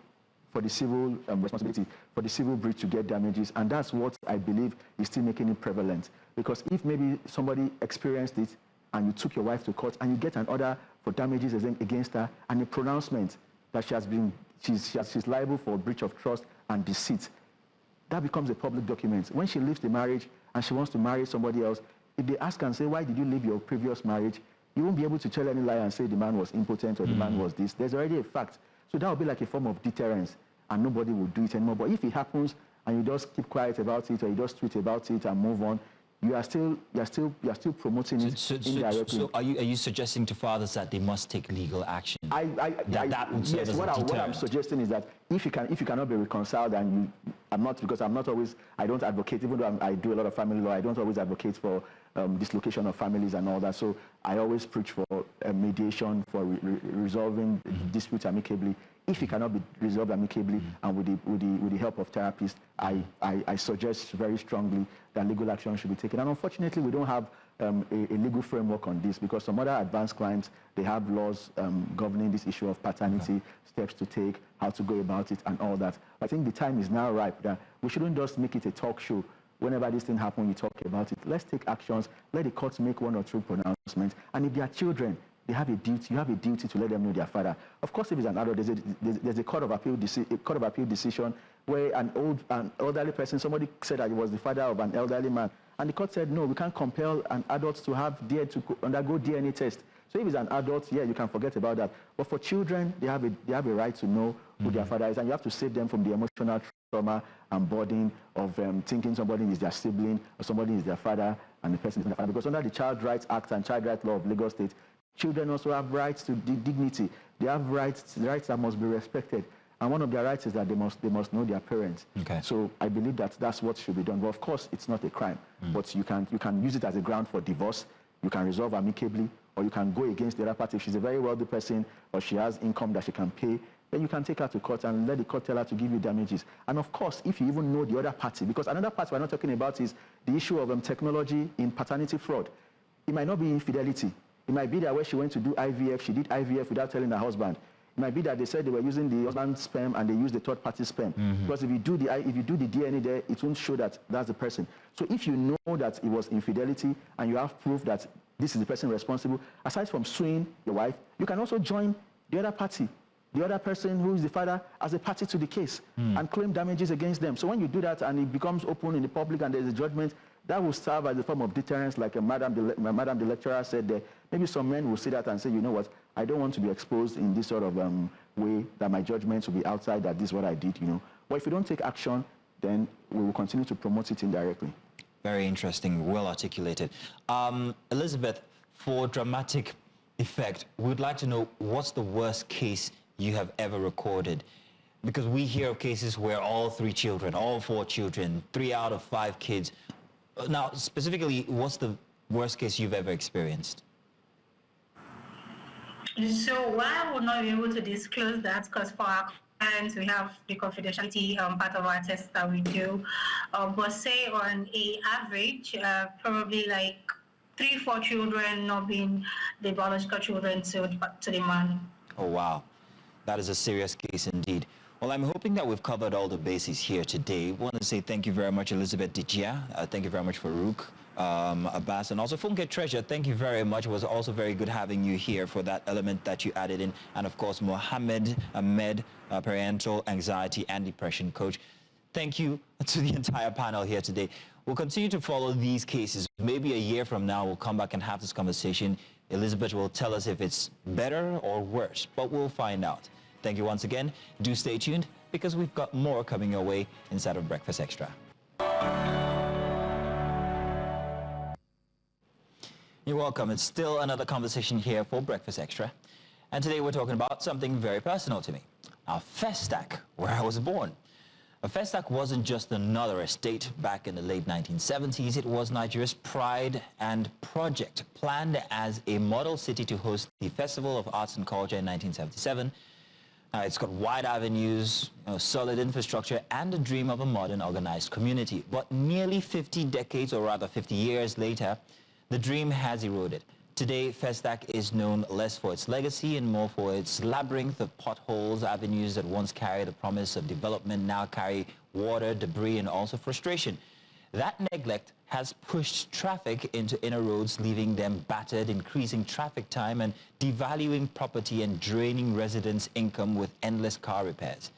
responsibility, for the civil breach to get damages. And that's what I believe is still making it prevalent. Because if maybe somebody experienced it and you took your wife to court and you get an order for damages against her and a pronouncement that she's liable for breach of trust and deceit, that becomes a public document. When she leaves the marriage and she wants to marry somebody else, if they ask and say, why did you leave your previous marriage, you won't be able to tell any lie and say the man was impotent or the man was this. There's already a fact. So that would be like a form of deterrence, and nobody will do it anymore. But if it happens and you just keep quiet about it, or you just tweet about it and move on, you are still promoting it indirectly. So are you suggesting to fathers that they must take legal action? Yes, what I'm suggesting is that if you cannot be reconciled and I'm not always, I don't advocate, even though I do a lot of family law, I don't always advocate for dislocation of families and all that. So I always preach for mediation, for resolving disputes amicably. If it cannot be resolved amicably and with the help of therapists, I suggest very strongly that legal action should be taken. And unfortunately, we don't have a legal framework on this, because some other advanced clients, they have laws governing this issue of paternity, steps to take, how to go about it, and all that. I think the time is now ripe that we shouldn't just make it a talk show. Whenever this thing happens, you talk about it. Let's take actions. Let the courts make one or two pronouncements. And if they are children, they have a duty. You have a duty to let them know their father. Of course, if it's an adult, there's a court of appeal decision where an elderly person, somebody said that he was the father of an elderly man, and the court said no, we can't compel an adult to undergo DNA test. So if it's an adult, yeah, you can forget about that. But for children, they have a right to know who their father is, and you have to save them from the emotional trauma and burden of thinking somebody is their sibling or somebody is their father and the person is their father. Because under the Child Rights Act and Child Rights Law of Lagos State, children also have rights to dignity. They have rights that must be respected. And one of their rights is that they must know their parents. Okay. So I believe that that's what should be done. But of course, it's not a crime. But you can use it as a ground for divorce. You can resolve amicably, or you can go against the other party. If she's a very wealthy person or she has income that she can pay, then you can take her to court and let the court tell her to give you damages. And of course, if you even know the other party, because another part we're not talking about is the issue of technology in paternity fraud. It might not be infidelity. It might be that where she went to do IVF, she did IVF without telling her husband. It might be that they said they were using the husband's sperm and they used the third-party sperm. Because if you do the DNA there, it won't show that that's the person. So if you know that it was infidelity and you have proof that this is the person responsible, aside from suing your wife, you can also join the other party, the other person who is the father, as a party to the case and claim damages against them. So when you do that and it becomes open in the public and there's a judgment, that will serve as a form of deterrence, like Madam the lecturer said there. Maybe some men will see that and say, you know what, I don't want to be exposed in this sort of way, that my judgments will be outside, that this is what I did, you know. But if you don't take action, then we will continue to promote it indirectly. Very interesting, well articulated. Elizabeth, for dramatic effect, we'd like to know what's the worst case you have ever recorded? Because we hear of cases where all 3 children, all 4 children, 3 out of 5 kids. Now, specifically, what's the worst case you've ever experienced? So while I would not be able to disclose that, because for our clients we have the confidentiality part of our tests that we do, but say on a average, probably like 3-4 children not being the biological children to the man. Oh wow, that is a serious case indeed. Well, I'm hoping that we've covered all the bases here today. I want to say thank you very much, Elizabeth Dijia. Thank you very much, Farouk, Abbas, and also Funke Treasure. Thank you very much. It was also very good having you here for that element that you added in. And of course, Mohammed Ahmed, parental anxiety and depression coach. Thank you to the entire panel here today. We'll continue to follow these cases. Maybe a year from now, we'll come back and have this conversation. Elizabeth will tell us if it's better or worse, but we'll find out. Thank you once again. Do stay tuned, because we've got more coming your way inside of Breakfast Extra. You're welcome. It's still another conversation here for Breakfast Extra. And today we're talking about something very personal to me. Our Festac, where I was born. A Festac wasn't just another estate back in the late 1970s. It was Nigeria's pride and project, planned as a model city to host the Festival of Arts and Culture in 1977. It's got wide avenues, solid infrastructure, and a dream of a modern, organized community. But nearly 50 decades, or rather 50 years later, the dream has eroded. Today, Festac is known less for its legacy and more for its labyrinth of potholes. Avenues that once carried the promise of development now carry water, debris, and also frustration. That neglect has pushed traffic into inner roads, leaving them battered, increasing traffic time and devaluing property and draining residents' income with endless car repairs.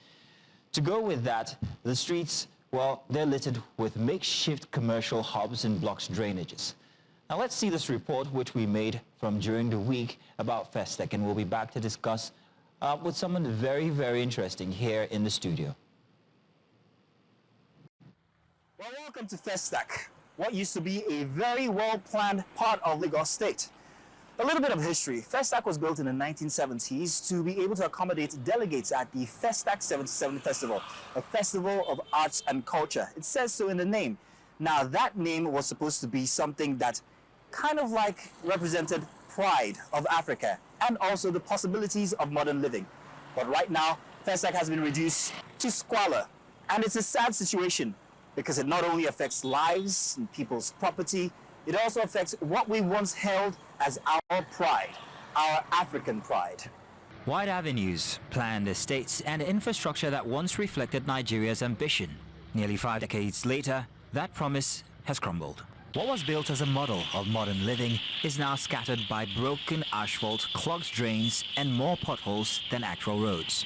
To go with that, the streets, well, they're littered with makeshift commercial hubs and blocks drainages. Now let's see this report which we made from during the week about Festac, and we'll be back to discuss with someone very, very interesting here in the studio. Well, welcome to Festac, what used to be a very well-planned part of Lagos State. A little bit of history. Festac was built in the 1970s to be able to accommodate delegates at the Festac 77 Festival, a festival of arts and culture. It says so in the name. Now, that name was supposed to be something that kind of like represented pride of Africa and also the possibilities of modern living. But right now, Festac has been reduced to squalor. And it's a sad situation because it not only affects lives and people's property, it also affects what we once held as our pride, our African pride. Wide avenues, planned estates, and infrastructure that once reflected Nigeria's ambition. Nearly 5 decades later, that promise has crumbled. What was built as a model of modern living is now scattered by broken asphalt, clogged drains, and more potholes than actual roads.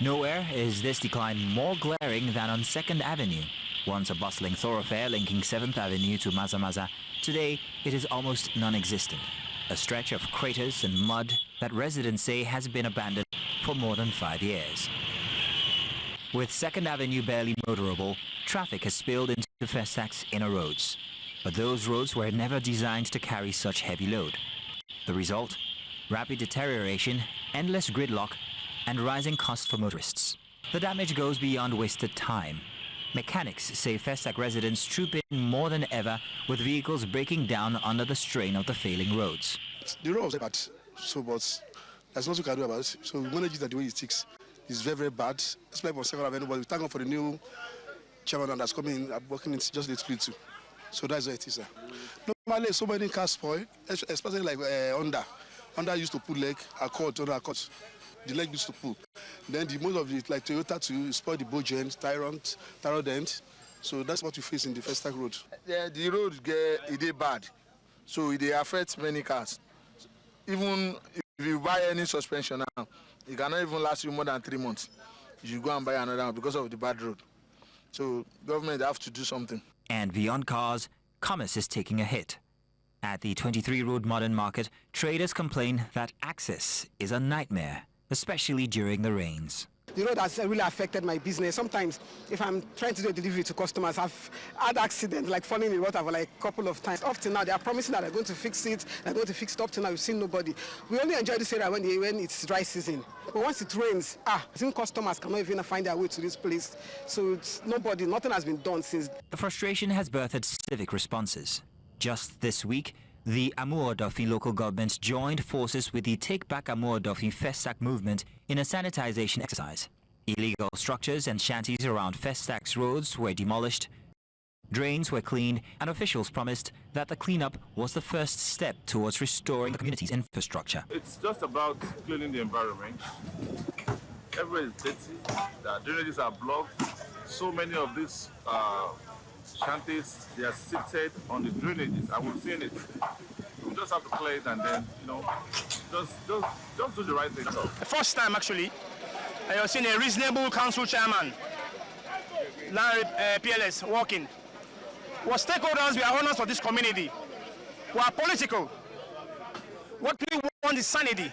Nowhere is this decline more glaring than on 2nd Avenue. Once a bustling thoroughfare linking 7th Avenue to Maza-Maza, today it is almost non-existent. A stretch of craters and mud that residents say has been abandoned for more than 5 years. With 2nd Avenue barely motorable, traffic has spilled into Festac's inner roads. But those roads were never designed to carry such heavy load. The result? Rapid deterioration, endless gridlock, and rising costs for motorists. The damage goes beyond wasted time. Mechanics say Festac residents troop in more than ever, with vehicles breaking down under the strain of the failing roads. The road was bad, so but there's nothing we can do about it. So we manage it the way it sticks. It's very, very bad, especially for 2nd Avenue, but we thank God for the new chairman that's coming, working in just the street too. So that's what it is, sir. Normally, so many cars spoil, especially like Honda. Honda used to put leg, Accord, other Accords. The leg used to pull. Then the most of it, like Toyota, to spoil the bow joint, tyrant end. So that's what we face in the Festac road. Yeah, the road is bad, so it affects many cars. Even if you buy any suspension now, it cannot even last you more than 3 months. You go and buy another one because of the bad road. So government have to do something. And beyond cars, commerce is taking a hit. At the 23 Road Modern Market, traders complain that access is a nightmare, especially during the rains. The road has really affected my business. Sometimes, if I'm trying to do a delivery to customers, I've had accidents, like falling in water for like a couple of times. Up to now, they are promising that they're going to fix it, they're going to fix it. Up to now, we've seen nobody. We only enjoy this area when it's dry season. But once it rains, I think customers cannot even find their way to this place. So it's nothing has been done since. The frustration has birthed civic responses. Just this week, the Amuodofin local government joined forces with the Take Back Amuodofin Festac movement in a sanitization exercise. Illegal structures and shanties around Festac's roads were demolished, drains were cleaned, and officials promised that the cleanup was the first step towards restoring the community's infrastructure. It's just about cleaning the environment. Everywhere is dirty, the drainages are blocked. So many of these shanties, they are seated on the drainages, and we've seen it. We just have to clear it and then, just do the right thing. The first time, actually, I have seen a reasonable council chairman, PLS, walking. What stakeholders, we are owners of this community. We are political. What we want is sanity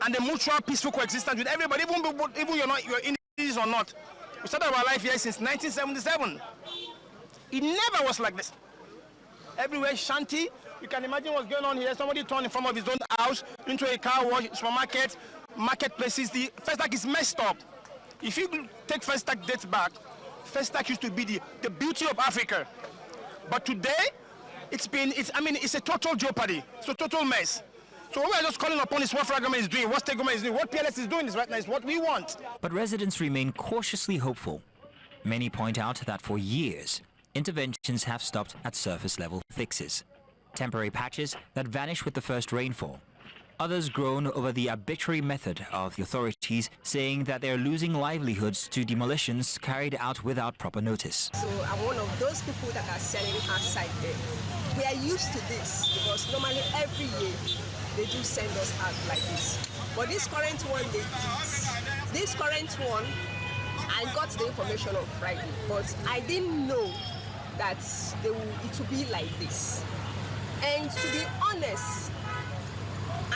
and the mutual peaceful coexistence with everybody, even you're in this or not. We started our life here since 1977. It never was like this. Everywhere shanty. You can imagine what's going on here. Somebody turned in front of his own house into a car wash, supermarket, marketplaces. The Festac is messed up. If you take Festac dates back, Festac used to be the beauty of Africa. But today, it's a total jeopardy. It's a total mess. So what we're just calling upon is what federal government is doing, what state government is doing, what PLS is doing right now is what we want. But residents remain cautiously hopeful. Many point out that for years, interventions have stopped at surface level fixes. Temporary patches that vanish with the first rainfall. Others groan over the arbitrary method of the authorities, saying that they're losing livelihoods to demolitions carried out without proper notice. So I'm one of those people that are selling outside there. We are used to this because normally every year they do send us out like this. But this current one, I got the information on Friday, but I didn't know that it would be like this. And to be honest,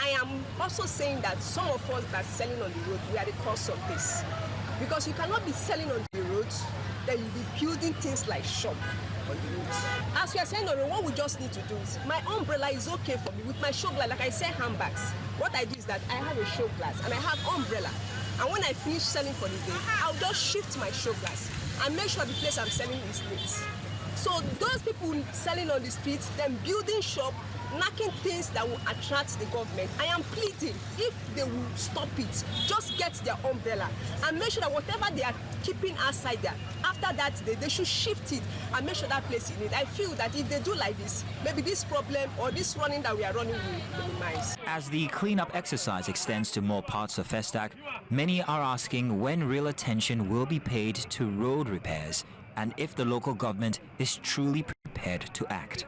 I am also saying that some of us that are selling on the road, we are the cause of this. Because you cannot be selling on the road, then you'll be building things like shop. on the road. As we are saying on the road, what we just need to do is, my umbrella is okay for me with my show glass. Like I sell handbags. What I do is that I have a show glass and I have umbrella. And when I finish selling for the day, I'll just shift my show glass and make sure the place I'm selling is neat. So those people selling on the streets, them building shop, knocking things that will attract the government, I am pleading, if they will stop it, just get their umbrella and make sure that whatever they are keeping outside there, after that they should shift it and make sure that place is neat. I feel that if they do like this, maybe this problem or this running that we are running will minimize. As the cleanup exercise extends to more parts of Festac, many are asking when real attention will be paid to road repairs and if the local government is truly prepared to act.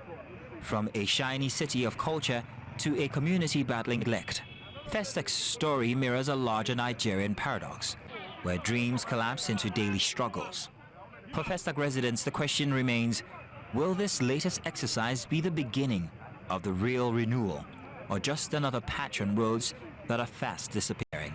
From a shiny city of culture to a community battling neglect, Festac's story mirrors a larger Nigerian paradox, where dreams collapse into daily struggles. For Festac residents, the question remains, will this latest exercise be the beginning of the real renewal, or just another patch on roads that are fast disappearing?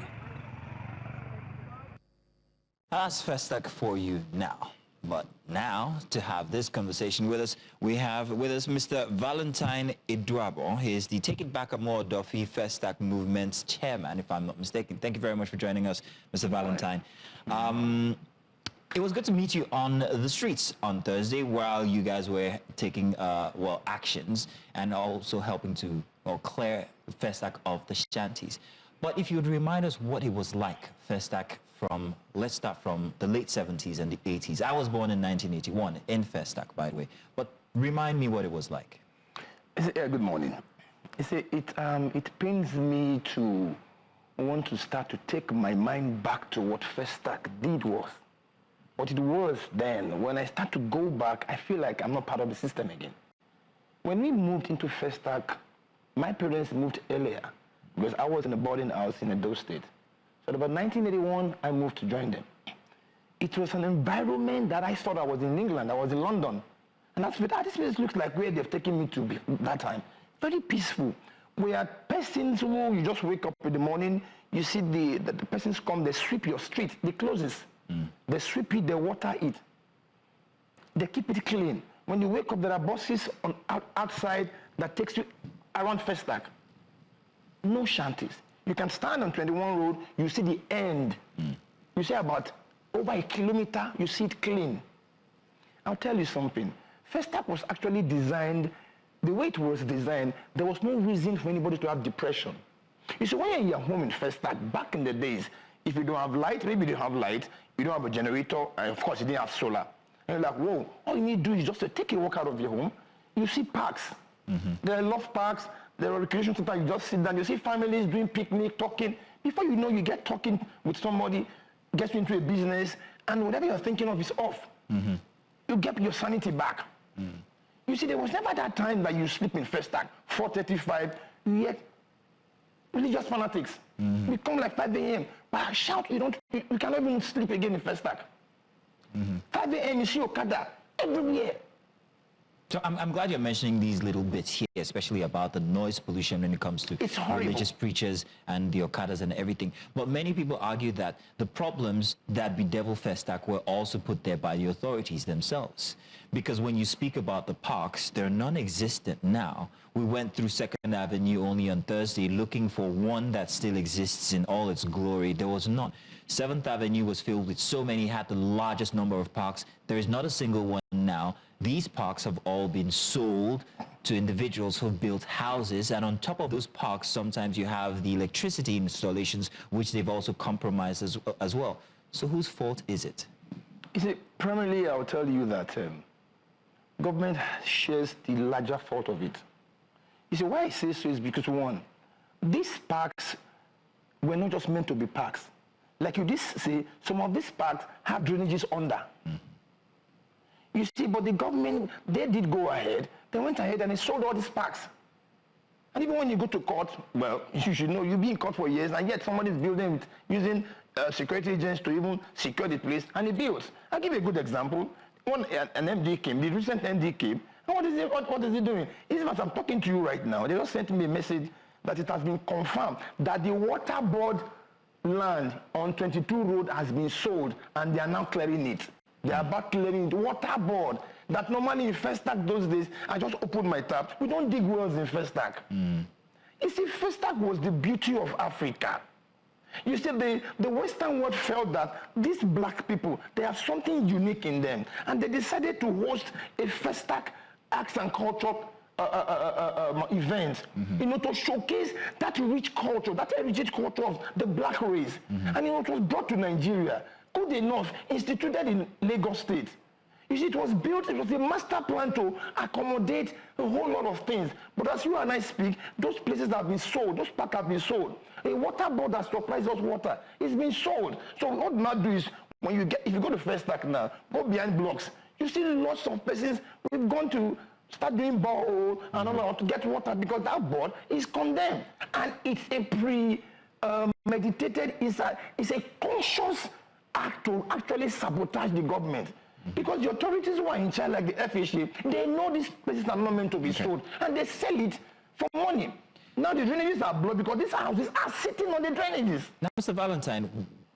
That's Festac for you now. But now, to have this conversation with us, we have with us Mr. Valentine Iduabo. He is the Take It Back Amor Duffy Festac Movement's chairman, if I'm not mistaken. Thank you very much for joining us, Mr. Valentine. It was good to meet you on the streets on Thursday while you guys were taking, actions and also helping to clear Festac of the shanties. But if you would remind us what it was like, Festac, from, let's start from the late 70s and the 80s. I was born in 1981 in Festac, by the way. But remind me what it was like. Good morning. It pains me to want to start to take my mind back to what Festac did was. What it was then. When I start to go back, I feel like I'm not part of the system again. When we moved into Festac, my parents moved earlier because I was in a boarding house in Edo State. So about 1981, I moved to join them. It was an environment that I thought I was in England, I was in London. And that's what this place looks like where they've taken me to that time. Very peaceful. We are persons who you just wake up in the morning, you see the persons come, they sweep your street, they close it. They sweep it, they water it. They keep it clean. When you wake up, there are buses outside that takes you around Festac. No shanties. You can stand on 21 Road, you see the end. You see about over a kilometer, you see it clean. I'll tell you something. Festac was actually designed, the way it was designed, there was no reason for anybody to have depression. You see, when you're in your home in Festac, back in the days, if you don't have light, maybe you don't have light, you don't have a generator, and of course you didn't have solar. And you're like, whoa, all you need to do is just to take a walk out of your home. You see parks. There are love parks. There are recreation centers, you just sit down, you see families doing picnic, talking. Before you know, you get talking with somebody, gets into a business, and whatever you're thinking of is off. You get your sanity back. You see, there was never that time that you sleep in Festac, 4:35, yet religious fanatics. We come like 5 a.m., but I shout, you cannot even sleep again in Festac. 5 a.m., you see Okada everywhere. So I'm glad you're mentioning these little bits here, especially about the noise pollution when it comes to religious preachers and the Okadas and everything. But many people argue that the problems that bedevil Festac were also put there by the authorities themselves. Because when you speak about the parks, they're non-existent now. We went through 2nd Avenue only on Thursday looking for one that still exists in all its glory. There was none. 7th Avenue was filled with so many, had the largest number of parks. There is not a single one now. These parks have all been sold to individuals who've built houses, and on top of those parks, sometimes you have the electricity installations, which they've also compromised as well. So whose fault is it? You see, primarily, I'll tell you that government shares the larger fault of it. You see, why I say so is because, one, these parks were not just meant to be parks. Like you just say, some of these parks have drainages under. You see, but the government, they did go ahead. They went ahead and they sold all these parks. And even when you go to court, well, you should know, you've been in court for years, and yet somebody's building with using security agents to even secure the place, and it builds. I'll give you a good example. When an MD came, the recent MD came, and what is he doing? Even as I'm talking to you right now, they just sent me a message that it has been confirmed that the water board land on 22 Road has been sold, and they are now clearing it. They are about clearing the water board. That normally in Festac those days, I just opened my tap. We don't dig wells in Festac. You see, Festac was the beauty of Africa. You see, the Western world felt that these black people, they have something unique in them. And they decided to host a Festac arts and culture event, you know, to showcase that rich culture, that heritage culture of the black race. And it was brought to Nigeria. Good enough, instituted in Lagos State. You see, it was built, it was a master plan to accommodate a whole lot of things. But as you and I speak, those places have been sold, those parks have been sold. A water board that supplies us water is being sold. So what now do is, when you get, if you go to Festac now, go behind blocks, you see lots of places we've gone to start doing borehole and all that to get water because that board is condemned. And it's a premeditated, it's a conscious act to actually sabotage the government. Because the authorities who are in charge, like the FHA, they know these places are not meant to be sold, and they sell it for money. Now the drainages are blocked because these houses are sitting on the drainages. Now, Mr. Valentine,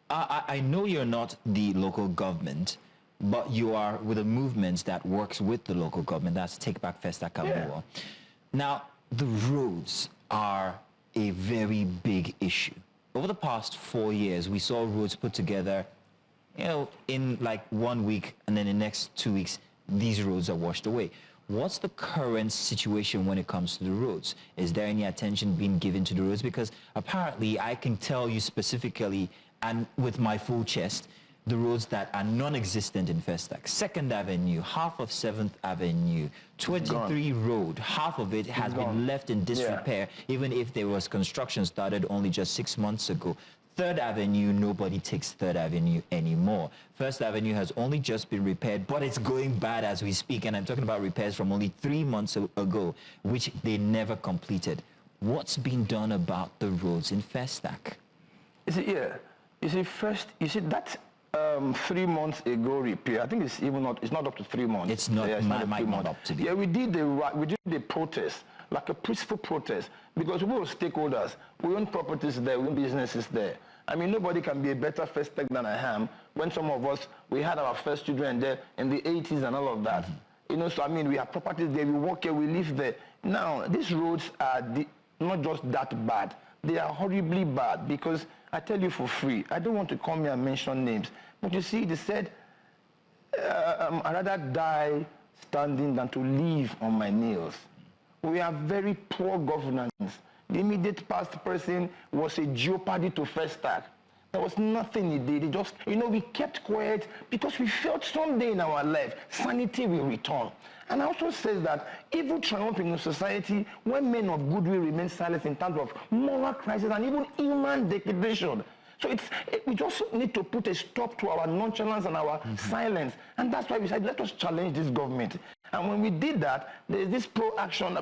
I know you're not the local government, but you are with a movement that works with the local government. That's Take Back Festac Abuja. Now, the roads are a very big issue. Over the past 4 years, we saw roads put together, you know, in like 1 week, and then the next 2 weeks, these roads are washed away. What's the current situation when it comes to the roads? Is there any attention being given to the roads? Because apparently I can tell you specifically, and with my full chest, the roads that are non-existent in Festac. 2nd Avenue, half of 7th Avenue, 23 Road, half of it has been left in disrepair, even if there was construction started only just 6 months ago. 3rd Avenue, nobody takes 3rd Avenue anymore. 1st Avenue has only just been repaired, but it's going bad as we speak. And I'm talking about repairs from only 3 months ago, which they never completed. What's been done about the roads in Festac? You see, you see, first, you see that 3 months ago repair, I think it's even not, it's not up to 3 months. It's not, might not up to be. Yeah, we did the protest, like a peaceful protest, because we were stakeholders. We own properties there, we own businesses there. I mean, nobody can be a better Festac than I am. When some of us, we had our first children there in the 80s and all of that. You know, so I mean, we have properties there, we work here, we live there. Now, these roads are not just that bad. They are horribly bad because I tell you for free, I don't want to come here and mention names, but you see, they said, I'd rather die standing than to live on my nails. We have very poor governance. The immediate past person was a jeopardy to Festac. There was nothing he did. He just, you know, we kept quiet because we felt someday in our life, sanity will return. And I also says that evil triumphing in society when men of goodwill remain silent in terms of moral crisis and even human degradation. So we just need to put a stop to our nonchalance and our silence. And that's why we said, let us challenge this government. And when we did that, there's this pro-action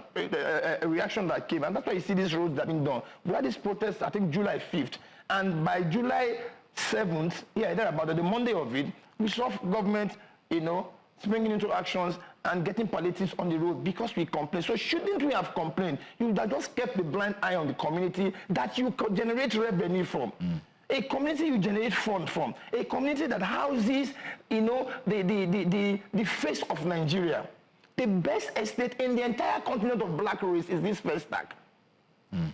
reaction that came. And that's why you see these roads that have been done. We had this protest, I think, July 5th. And by July 7th, about the Monday of it, we saw government, you know, springing into actions and getting palliatives on the road because we complained. So shouldn't we have complained? You would have just kept the blind eye on the community that you could generate revenue from. A community you generate fund from, a community that houses, you know, the face of Nigeria. The best estate in the entire continent of black race is this Festac.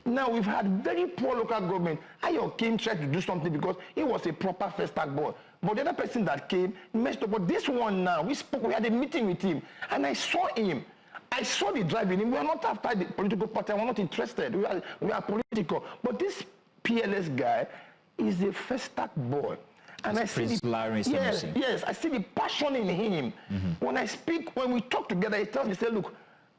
Now we've had very poor local government. Ayo came, tried to do something because he was a proper Festac board. But the other person that came messed up. But this one now, we had a meeting with him, and I saw him. I saw the drive in him. We are not after the political party. We're not interested. We are political. But this PLS guy is a Festac boy. And I see yes, I see the passion in him. When we talk together, he tells me, say, look,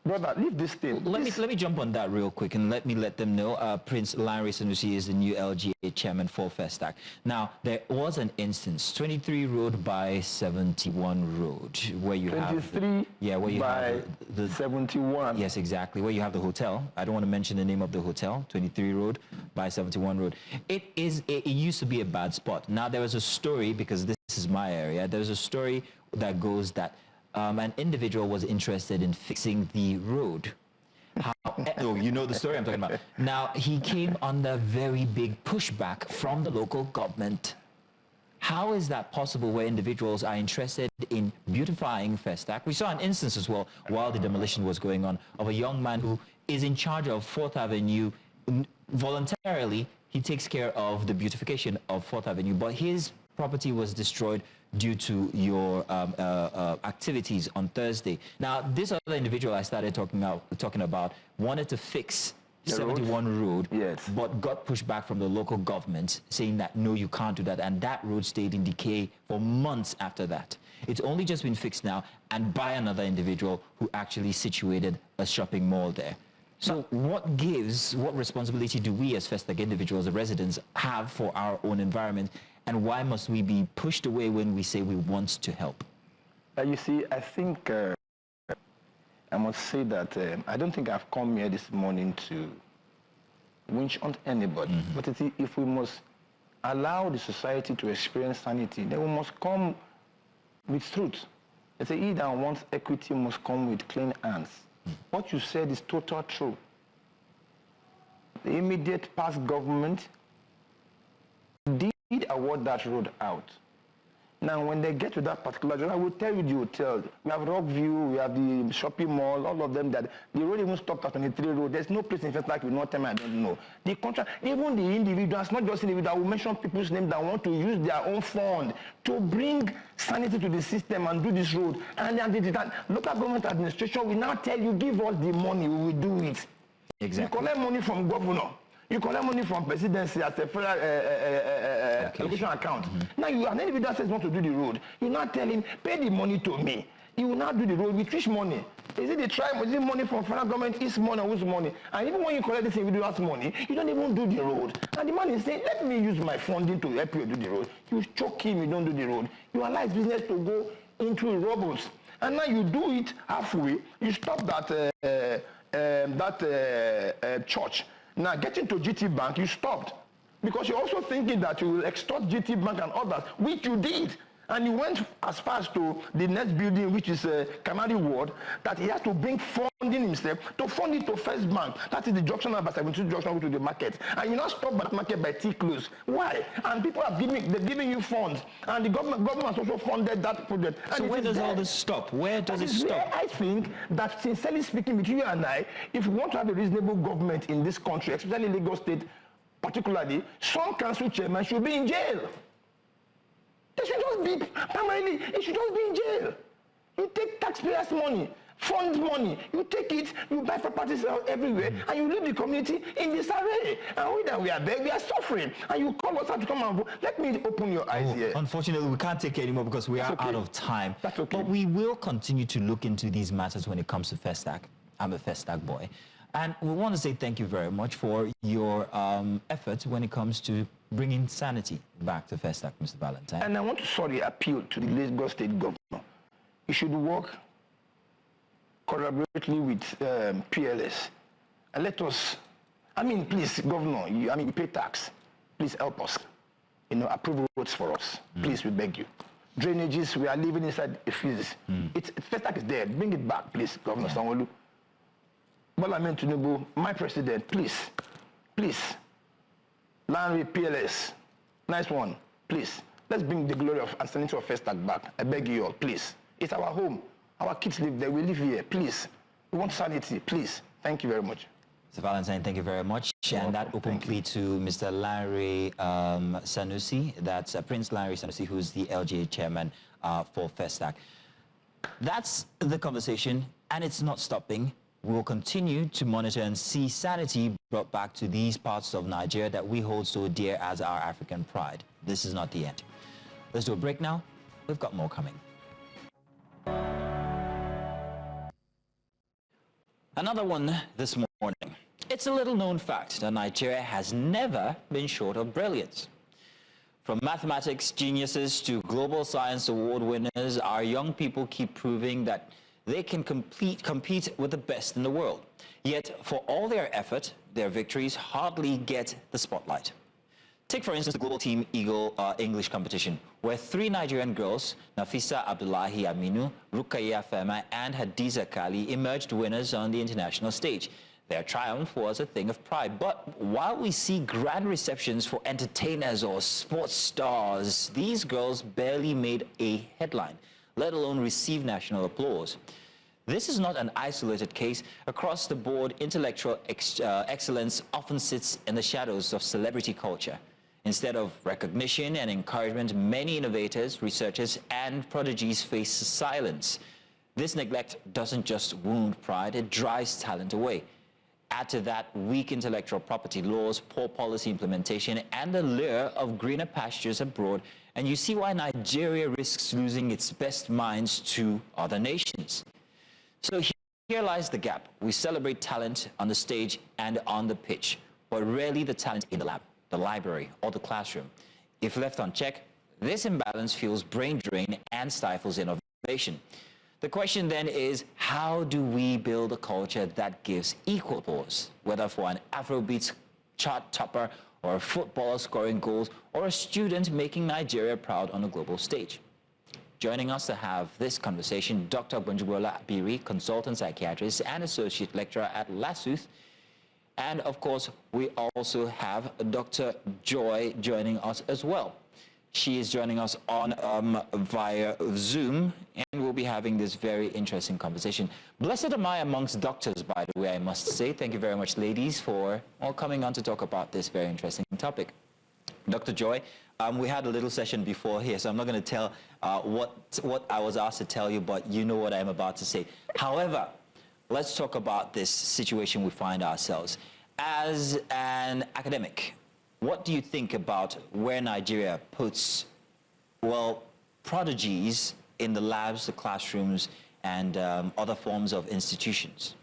brother, leave this thing. Let me jump on that real quick and let them know. Prince Larry Sanusi is the new LGA chairman for Festac. Now, there was an instance, 23 Road by 71 Road, where you have... 23 by the 71. Yes, exactly, where you have the hotel. I don't want to mention the name of the hotel, 23 Road by 71 Road. It used to be a bad spot. Now, there was a story, because this is my area, there's a story that goes that an individual was interested in fixing the road. Oh, you know the story I'm talking about. Now, he came under very big pushback from the local government. How is that possible where individuals are interested in beautifying Festac? We saw an instance as well while the demolition was going on of a young man who is in charge of 4th Avenue. Voluntarily, he takes care of the beautification of 4th Avenue, but his property was destroyed due to your activities on Thursday. Now, this other individual I started talking about wanted to fix 71 road, yes, but got pushed back from the local government saying that no, you can't do that, and that road stayed in decay for months after that. It's only just been fixed now, and by another individual who actually situated a shopping mall there. So what responsibility do we as Festac individuals, the residents, have for our own environment, and why must we be pushed away when we say we want to help? You see, I think I must say that I don't think I've come here this morning to winch on anybody. But if we must allow the society to experience sanity, then we must come with truth. They say, he that wants equity must come with clean hands. What you said is total true. The immediate past government did award that road out. Now, when they get to that particular job, I will tell you the hotel. We have Rockview, we have the shopping mall, all of them that the road even stopped at 23 road. There's no place in Festac with no time, I don't know. The contract, even the individuals, not just individuals, I will mention people's names that want to use their own fund to bring sanity to the system and do this road. And the local government administration will now tell you, give us the money, we will do it. Exactly. You collect money from governor. You collect money from presidency as a federal allocation account. Now you an individual says want to do the road. You now tell him, pay the money to me. He will now do the road with which money? Is it the tribe? Is it money from federal government? His money or whose money? And even when you collect this individual's money, you don't even do the road. And the man is saying, let me use my funding to help you do the road. You choke him, you don't do the road. You allow his business to go into rubbles. And now you do it halfway. You stop that church. Now, getting to GT Bank, you stopped because you're also thinking that you will extort GT Bank and others, which you did. And you went as far as to the next building, which is Canary Ward, that he has to bring funding himself to fund it to First Bank. That is the junction number 72 junction to the market. And you now stop that market by T-close. Why? And people are giving you funds. And the government has also funded that project. And so where does all this stop? Where does it stop? I think that, sincerely speaking, between you and I, if we want to have a reasonable government in this country, especially Lagos State particularly, some council chairman should be in jail. They should just be, primarily, it should just be in jail. You take taxpayers' money, fund money, you take it, you buy properties everywhere, and you leave the community in disarray. And we are there, we are suffering. And you call us out to come and vote. Let me open your eyes here. Unfortunately, we can't take it anymore because we are out of time. That's okay. But we will continue to look into these matters when it comes to Festac. I'm a Festac boy. And we want to say thank you very much for your efforts when it comes to bringing sanity back to Festac, Mr. Valentine. And I want to appeal to the Lagos State governor. You should work collaboratively with PLS. And let us, please, governor, you pay tax. Please help us. Approve roads for us. Please, we beg you. Drainages, we are living inside a freeze. Festac is there. Bring it back, please, Governor Sanwo-Olu. Bola Ahmed Tinubu, my president, please. Larry, PLS, nice one, please. Let's bring the glory of and sanity of Festac back. I beg you all, please. It's our home. Our kids live there. We live here, please. We want sanity, please. Thank you very much. Mr. Valentine, thank you very much. And that open plea to Mr. Larry Sanusi, that's Prince Larry Sanusi, who's the LGA chairman for Festac. That's the conversation, and it's not stopping. We will continue to monitor and see sanity brought back to these parts of Nigeria that we hold so dear as our African pride. This is not the end. Let's do a break now. We've got more coming. Another one this morning. It's a little known fact that Nigeria has never been short of brilliance. From mathematics geniuses to global science award winners, our young people keep proving that they can compete with the best in the world. Yet, for all their effort, their victories hardly get the spotlight. Take, for instance, the Global Team Eagle English competition, where 3 Nigerian girls, Nafisa Abdullahi Aminu, Rukaya Fema, and Hadiza Kali, emerged winners on the international stage. Their triumph was a thing of pride. But while we see grand receptions for entertainers or sports stars, these girls barely made a headline, let alone receive national applause. This is not an isolated case. Across the board, intellectual excellence often sits in the shadows of celebrity culture. Instead of recognition and encouragement, many innovators, researchers, and prodigies face silence. This neglect doesn't just wound pride, it drives talent away. Add to that weak intellectual property laws, poor policy implementation, and the lure of greener pastures abroad, and you see why Nigeria risks losing its best minds to other nations. So here lies the gap. We celebrate talent on the stage and on the pitch, but rarely the talent in the lab, the library, or the classroom. If left unchecked, this imbalance fuels brain drain and stifles innovation. The question then is, how do we build a culture that gives equal applause, whether for an Afrobeats chart topper, or a footballer scoring goals, or a student making Nigeria proud on a global stage? Joining us to have this conversation, Dr. Gwagwalada, consultant psychiatrist and associate lecturer at LASUTH. And of course, we also have Dr. Joy joining us as well. She is joining us on via Zoom, and we'll be having this very interesting conversation. Blessed am I amongst doctors, by the way, I must say. Thank you very much, ladies, for all coming on to talk about this very interesting topic. Dr. Joy, we had a little session before here, so I'm not going to tell what I was asked to tell you, but you know what I'm about to say. However, let's talk about this situation we find ourselves. As an academic, what do you think about where Nigeria puts, well, prodigies in the labs, the classrooms, and other forms of institutions?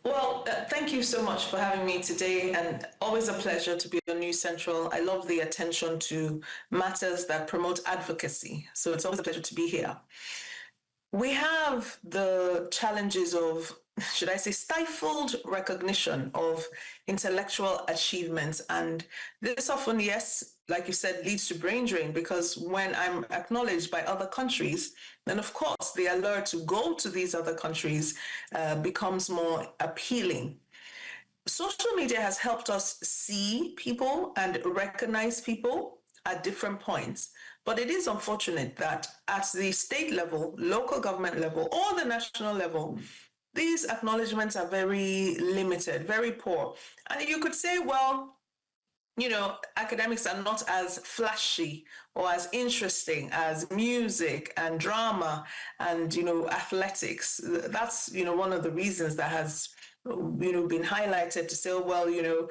Well, thank you so much for having me today, and always a pleasure to be on News Central. I love the attention to matters that promote advocacy, so it's always a pleasure to be here. We have the challenges of, should I say, stifled recognition of intellectual achievements. And this often, yes, like you said, leads to brain drain, because when I'm acknowledged by other countries, then of course the allure to go to these other countries becomes more appealing. Social media has helped us see people and recognize people at different points. But it is unfortunate that at the state level, local government level, or the national level, these acknowledgements are very limited, very poor. And you could say, well, you know, academics are not as flashy or as interesting as music and drama and, you know, athletics. That's, you know, one of the reasons that has, you know, been highlighted to say, oh, well, you know,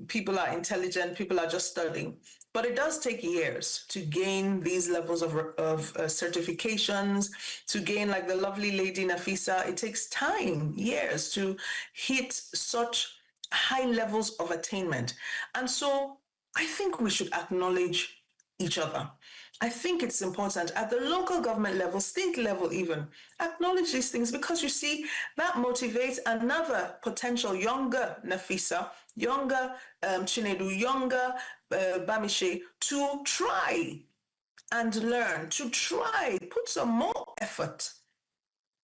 people are intelligent, people are just studying. But it does take years to gain these levels of certifications, to gain, like the lovely lady Nafisa, it takes time, years, to hit such high levels of attainment. And so I think we should acknowledge each other. I think it's important at the local government level, state level even, acknowledge these things, because you see, that motivates another potential younger Nafisa, younger Chinedu, younger Bamishe to try and learn, to try, put some more effort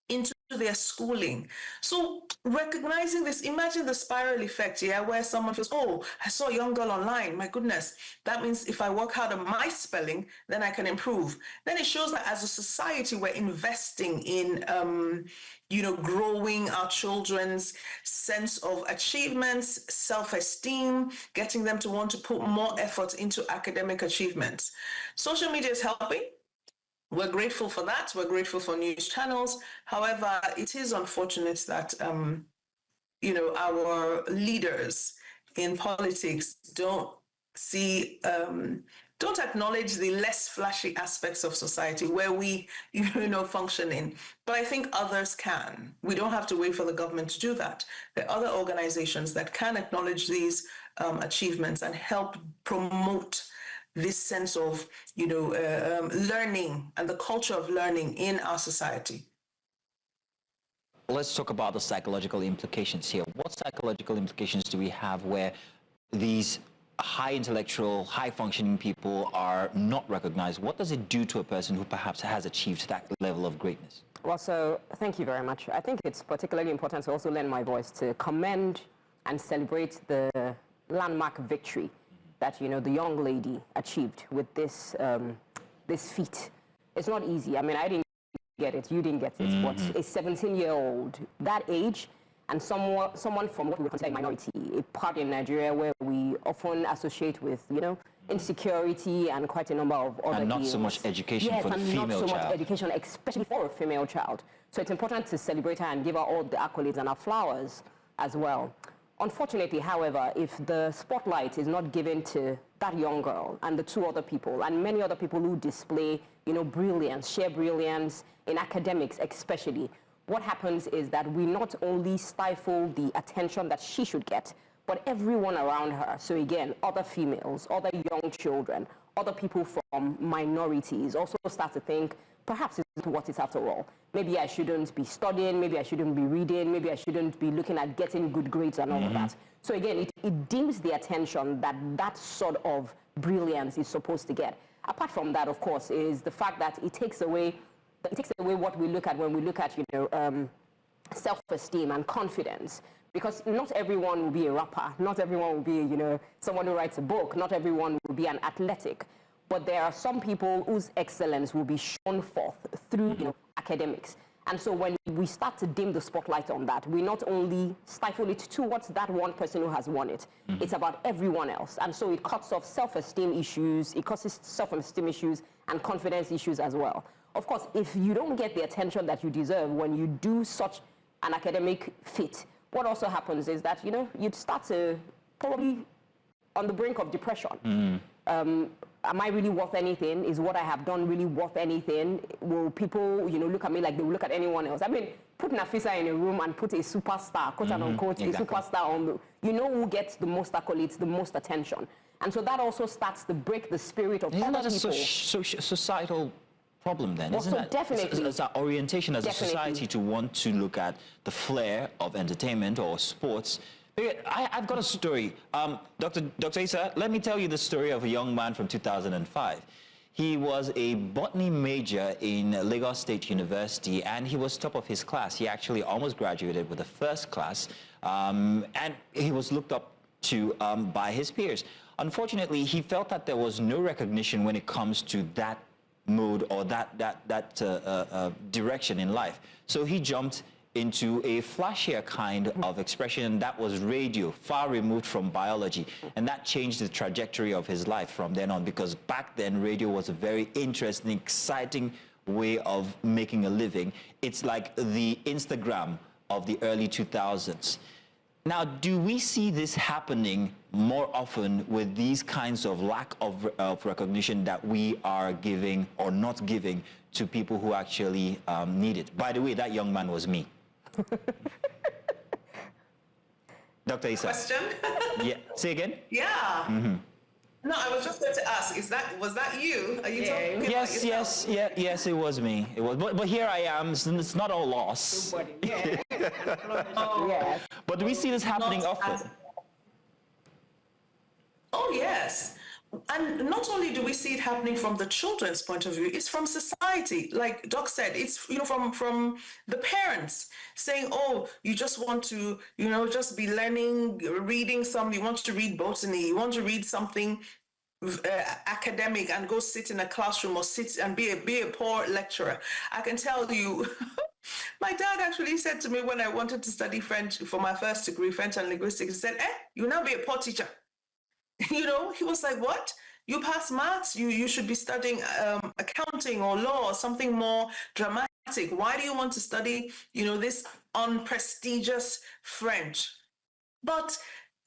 into their schooling. So recognizing this, imagine the spiral effect, yeah, where someone feels, oh, I saw a young girl online, my goodness, that means if I work hard on my spelling, then I can improve. Then it shows that as a society, we're investing in, you know, growing our children's sense of achievements, self-esteem, getting them to want to put more effort into academic achievements. Social media is helping. We're grateful for that. We're grateful for news channels. However, it is unfortunate that, you know, our leaders in politics don't see, don't acknowledge the less flashy aspects of society where we, you know, function in. But I think others can. We don't have to wait for the government to do that. There are other organizations that can acknowledge these achievements and help promote this sense of, you know, learning and the culture of learning in our society. Let's talk about the psychological implications here. What psychological implications do we have where these high intellectual, high functioning people are not recognized, what does it do to a person who perhaps has achieved that level of greatness? Well, so thank you very much. I think it's particularly important to also lend my voice to commend and celebrate the landmark victory that, you know, the young lady achieved with this, this feat. It's not easy. I mean, I didn't get it, you didn't get it, but a 17-year-old, that age, and someone from what we consider a minority, a part in Nigeria where we often associate with, you know, insecurity and quite a number of other and not ills. so much education for the female child. Yes, and not so much education, especially for a female child. So it's important to celebrate her and give her all the accolades and her flowers as well. Unfortunately, however, if the spotlight is not given to that young girl and the two other people and many other people who display, you know, brilliance, sheer brilliance in academics especially, what happens is that we not only stifle the attention that she should get, but everyone around her. So again, other females, other young children, other people from minorities also start to think, perhaps it's what it's after all. Maybe I shouldn't be studying, maybe I shouldn't be reading, maybe I shouldn't be looking at getting good grades and all of that. So again, it dims the attention that that sort of brilliance is supposed to get. Apart from that, of course, is the fact that it takes away what we look at when we look at, you know, self-esteem and confidence. Because not everyone will be a rapper, not everyone will be, you know, someone who writes a book, not everyone will be an athletic. But there are some people whose excellence will be shown forth through, you know, academics. And so when we start to dim the spotlight on that, we not only stifle it towards that one person who has won it, it's about everyone else. And so it cuts off self-esteem issues, it causes self-esteem issues and confidence issues as well. Of course, if you don't get the attention that you deserve when you do such an academic feat, what also happens is that, you know, you'd start to probably on the brink of depression. Am I really worth anything? Is what I have done really worth anything? Will people, you know, look at me like they will look at anyone else? I mean, put Nafisa in a room and put a superstar, quote and unquote, a superstar on the, you know who gets the most accolades, the most attention. And so that also starts to break the spirit of other people. Isn't that a societal problem then, isn't it? Definitely. It's our orientation as a society to want to look at the flair of entertainment or sports. I've got a story. Dr. Issa, let me tell you the story of a young man from 2005. He was a botany major in Lagos State University, and he was top of his class. He actually almost graduated with a first class, and he was looked up to by his peers. Unfortunately, he felt that there was no recognition when it comes to that mode or that direction in life. So he jumped into a flashier kind of expression that was radio, far removed from biology. And that changed the trajectory of his life from then on, because back then radio was a very interesting, exciting way of making a living. It's like the Instagram of the early 2000s. Now, do we see this happening more often with these kinds of lack of recognition that we are giving or not giving to people who actually need it? By the way, that young man was me. Dr. Issa. Question? Yeah. Say again? Yeah. No, I was just going to ask, was that you? Are you talking about yourself? Yes, it was me. It was, but here I am. It's not all loss. Yes. But do we see this happening often? Oh, yes. And not only do we see it happening from the children's point of view, it's from society. Like Doc said, it's, you know, from the parents saying, oh, you just want to, you know, just be learning, reading something, you want to read botany, you want to read something academic and go sit in a classroom or sit and be a poor lecturer. I can tell you, my dad actually said to me when I wanted to study French for my first degree, French and linguistics, he said, you'll now be a poor teacher. You know, he was like, what? You pass maths, you should be studying accounting or law or something more dramatic. Why do you want to study, you know, this unprestigious French? But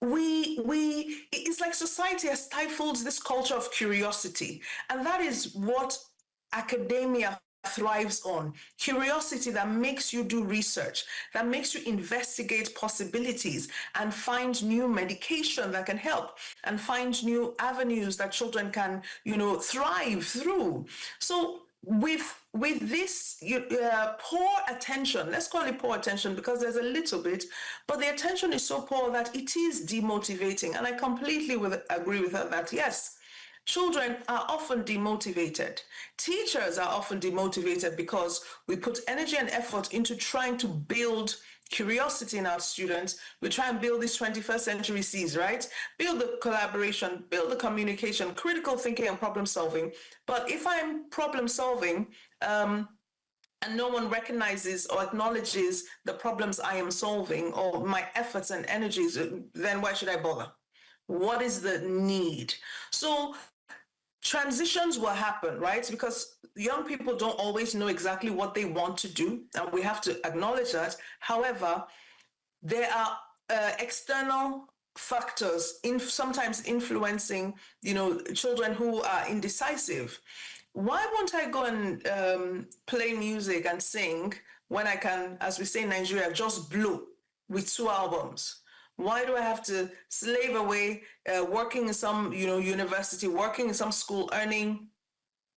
it's like society has stifled this culture of curiosity. And that is what academia thrives on. Curiosity that makes you do research, that makes you investigate possibilities and find new medication that can help and find new avenues that children can, you know, thrive through. So with this poor attention, let's call it poor attention because there's a little bit, but the attention is so poor that it is demotivating. And I completely agree with her that yes, children are often demotivated. Teachers are often demotivated because we put energy and effort into trying to build curiosity in our students. We try and build these 21st century C's, right? Build the collaboration, build the communication, critical thinking and problem solving. But if I'm problem solving and no one recognizes or acknowledges the problems I am solving or my efforts and energies, then why should I bother? What is the need? So transitions will happen, right? Because young people don't always know exactly what they want to do, and we have to acknowledge that. However, there are external factors sometimes influencing, children who are indecisive. Why won't I go and play music and sing when I can, as we say in Nigeria, just blow with 2 albums? Why do I have to slave away working in some, university, working in some school, earning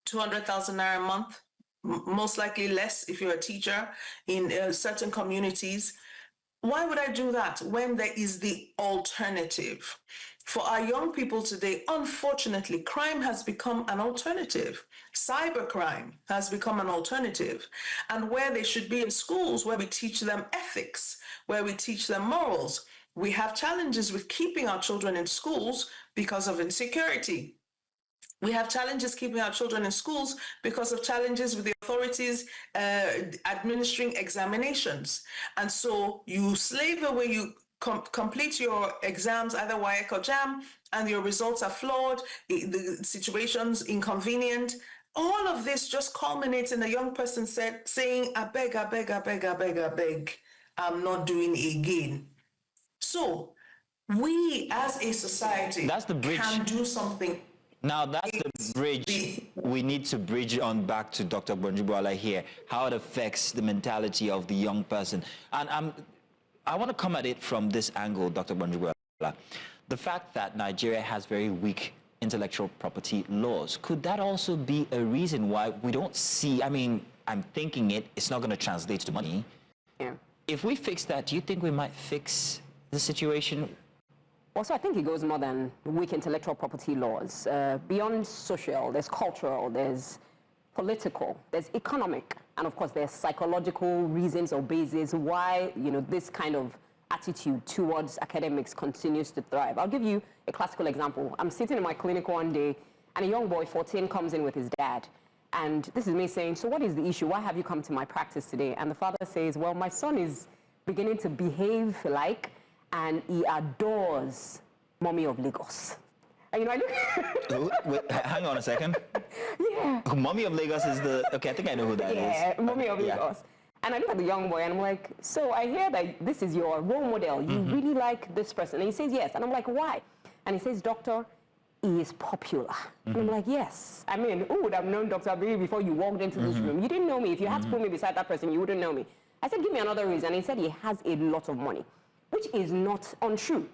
200,000 naira a month, most likely less if you're a teacher in certain communities? Why would I do that when there is the alternative? For our young people today, unfortunately, crime has become an alternative. Cybercrime has become an alternative. And where they should be in schools, where we teach them ethics, where we teach them morals, we have challenges with keeping our children in schools because of insecurity. We have challenges keeping our children in schools because of challenges with the authorities administering examinations. And so you slave away, you complete your exams, either WAEC or JAM, and your results are flawed, the situation's inconvenient. All of this just culminates in a young person saying, I beg, I beg, I beg, I beg, I beg, I'm not doing again. So we as a society can do something. Now that's the bridge we need to bridge on back to Dr. Gwagwalada here, how it affects the mentality of the young person. And I want to come at it from this angle, Dr. Gwagwalada. The fact that Nigeria has very weak intellectual property laws, could that also be a reason why we don't see, I mean, I'm thinking it's not going to translate to money. Yeah. If we fix that, do you think we might fix the situation? Also, I think it goes more than weak intellectual property laws. Beyond social, there's cultural, there's political, there's economic, and of course there's psychological reasons or bases why, this kind of attitude towards academics continues to thrive. I'll give you a classical example. I'm sitting in my clinic one day, and a young boy, 14, comes in with his dad. And this is me saying, so what is the issue? Why have you come to my practice today? And the father says, well, my son is beginning to behave like, and he adores Mommy of Lagos. And I look... Wait, hang on a second. Yeah. Mommy of Lagos is the... Okay, I think I know who that is. Yeah, Mommy of Lagos. And I look at the young boy and I'm like, so I hear that this is your role model. You really like this person. And he says, yes. And I'm like, why? And he says, doctor, he is popular. And I'm like, yes. I mean, who would have known Dr. Abiri before you walked into this room? You didn't know me. If you had to put me beside that person, you wouldn't know me. I said, give me another reason. And he said he has a lot of money, which is not untrue.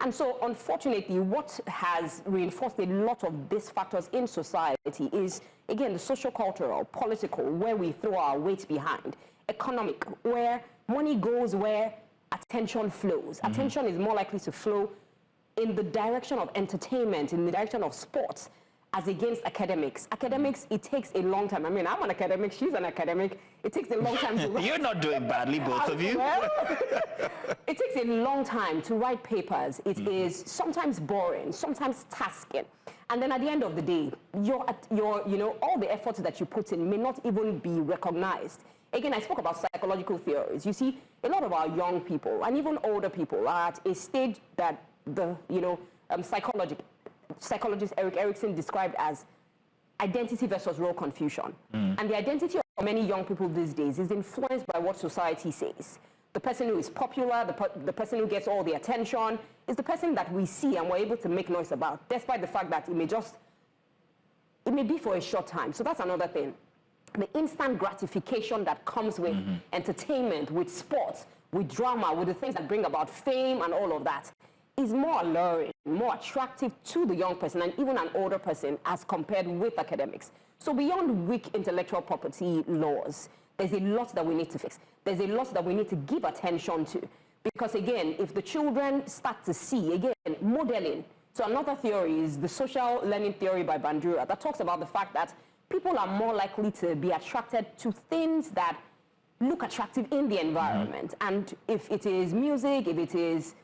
And so, unfortunately, what has reinforced a lot of these factors in society is, again, the social-cultural, political, where we throw our weight behind, economic, where money goes where attention flows. Attention is more likely to flow in the direction of entertainment, in the direction of sports, as against academics. Academics, it takes a long time. I mean, I'm an academic, she's an academic. It takes a long time to... You're not doing badly, both of you. Well, it takes a long time to write papers. It is sometimes boring, sometimes tasking. And then at the end of the day, all the efforts that you put in may not even be recognized. Again, I spoke about psychological theories. You see, a lot of our young people, and even older people, are at a stage that the, psychologist Erik Erikson described as identity versus role confusion. And the identity of many young people these days is influenced by what society says. The person who is popular, the person who gets all the attention, is the person that we see and we're able to make noise about, despite the fact that it may be for a short time. So that's another thing. The instant gratification that comes with entertainment, with sports, with drama, with the things that bring about fame and all of that, is more alluring more attractive to the young person and even an older person as compared with academics. So beyond weak intellectual property laws, there's a lot that we need to fix. There's a lot that we need to give attention to. Because again, if the children start to see, again, modeling. So another theory is the social learning theory by Bandura that talks about the fact that people are more likely to be attracted to things that look attractive in the environment. And if it is music, if it is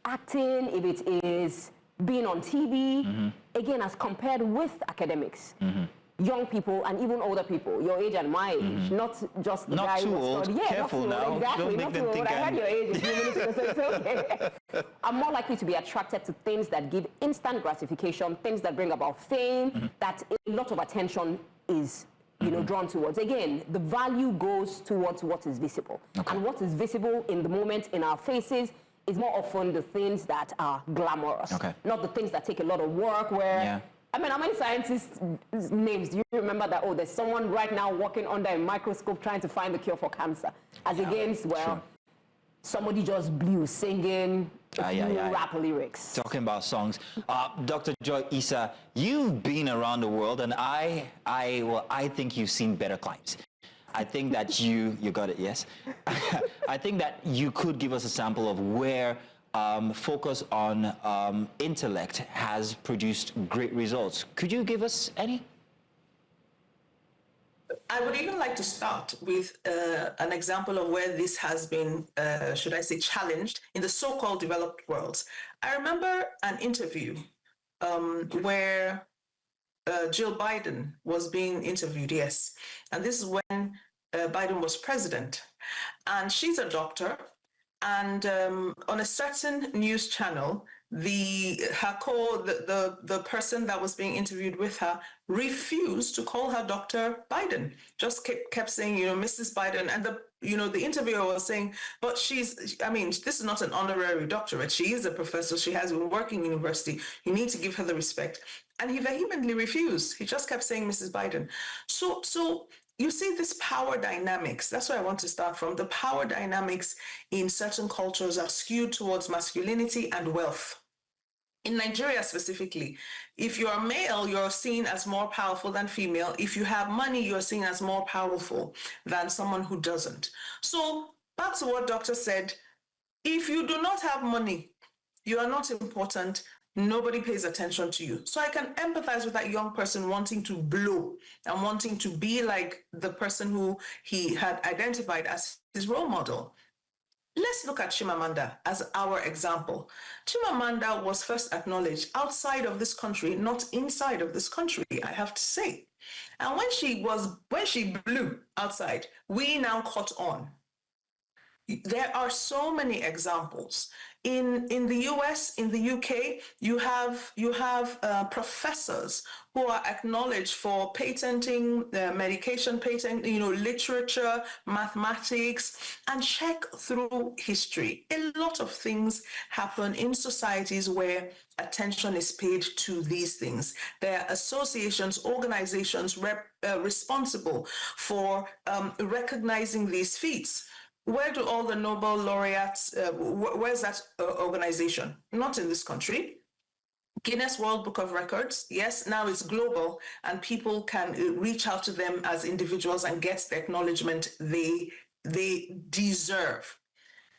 acting, if it is being on TV, again, as compared with academics, young people and even older people, your age and my age, not just the not guy too who old. studied. Yeah, Careful not too old. now. Exactly, Don't make not them too old. think I heard your age a few minutes ago, so it's okay. I'm more likely to be attracted to things that give instant gratification, things that bring about fame, that a lot of attention is drawn towards. Again, the value goes towards what is visible. And what is visible in the moment in our faces is more often the things that are glamorous, not the things that take a lot of work where, I mean, how many scientists' names do you remember that, oh, there's someone right now working under a microscope trying to find the cure for cancer, as against, well, somebody just blew singing a few rap lyrics. Talking about songs. Dr. Joy Issa, you've been around the world, and I think you've seen better climes. I think that you got it, yes? I think that you could give us a sample of where focus on intellect has produced great results. Could you give us any? I would even like to start with an example of where this has been, should I say, challenged in the so-called developed world. I remember an interview where Jill Biden was being interviewed, yes. And this is when Biden was president. And she's a doctor. And on a certain news channel, the person that was being interviewed with her refused to call her Dr. Biden. Just kept saying, Mrs. Biden. And the interviewer was saying, but this is not an honorary doctorate. She is a professor. She has been working in university. You need to give her the respect. And he vehemently refused. He just kept saying Mrs. Biden. So you see this power dynamics. That's where I want to start from. The power dynamics in certain cultures are skewed towards masculinity and wealth. In Nigeria specifically, if you are male, you're seen as more powerful than female. If you have money, you're seen as more powerful than someone who doesn't. So back to what Doctor said, if you do not have money, you are not important. Nobody pays attention to you. So I can empathize with that young person wanting to blow and wanting to be like the person who he had identified as his role model. Let's look at Chimamanda as our example. Chimamanda was first acknowledged outside of this country, not inside of this country, I have to say. And when she blew outside, we now caught on. There are so many examples. In the US, in the UK, you have professors who are acknowledged for patenting, medication patent, literature, mathematics, and check through history. A lot of things happen in societies where attention is paid to these things. There are associations, organizations responsible for recognizing these feats. Where do all the Nobel laureates, where's that organization? Not in this country. Guinness World Book of Records, yes, now it's global and people can reach out to them as individuals and get the acknowledgement they deserve.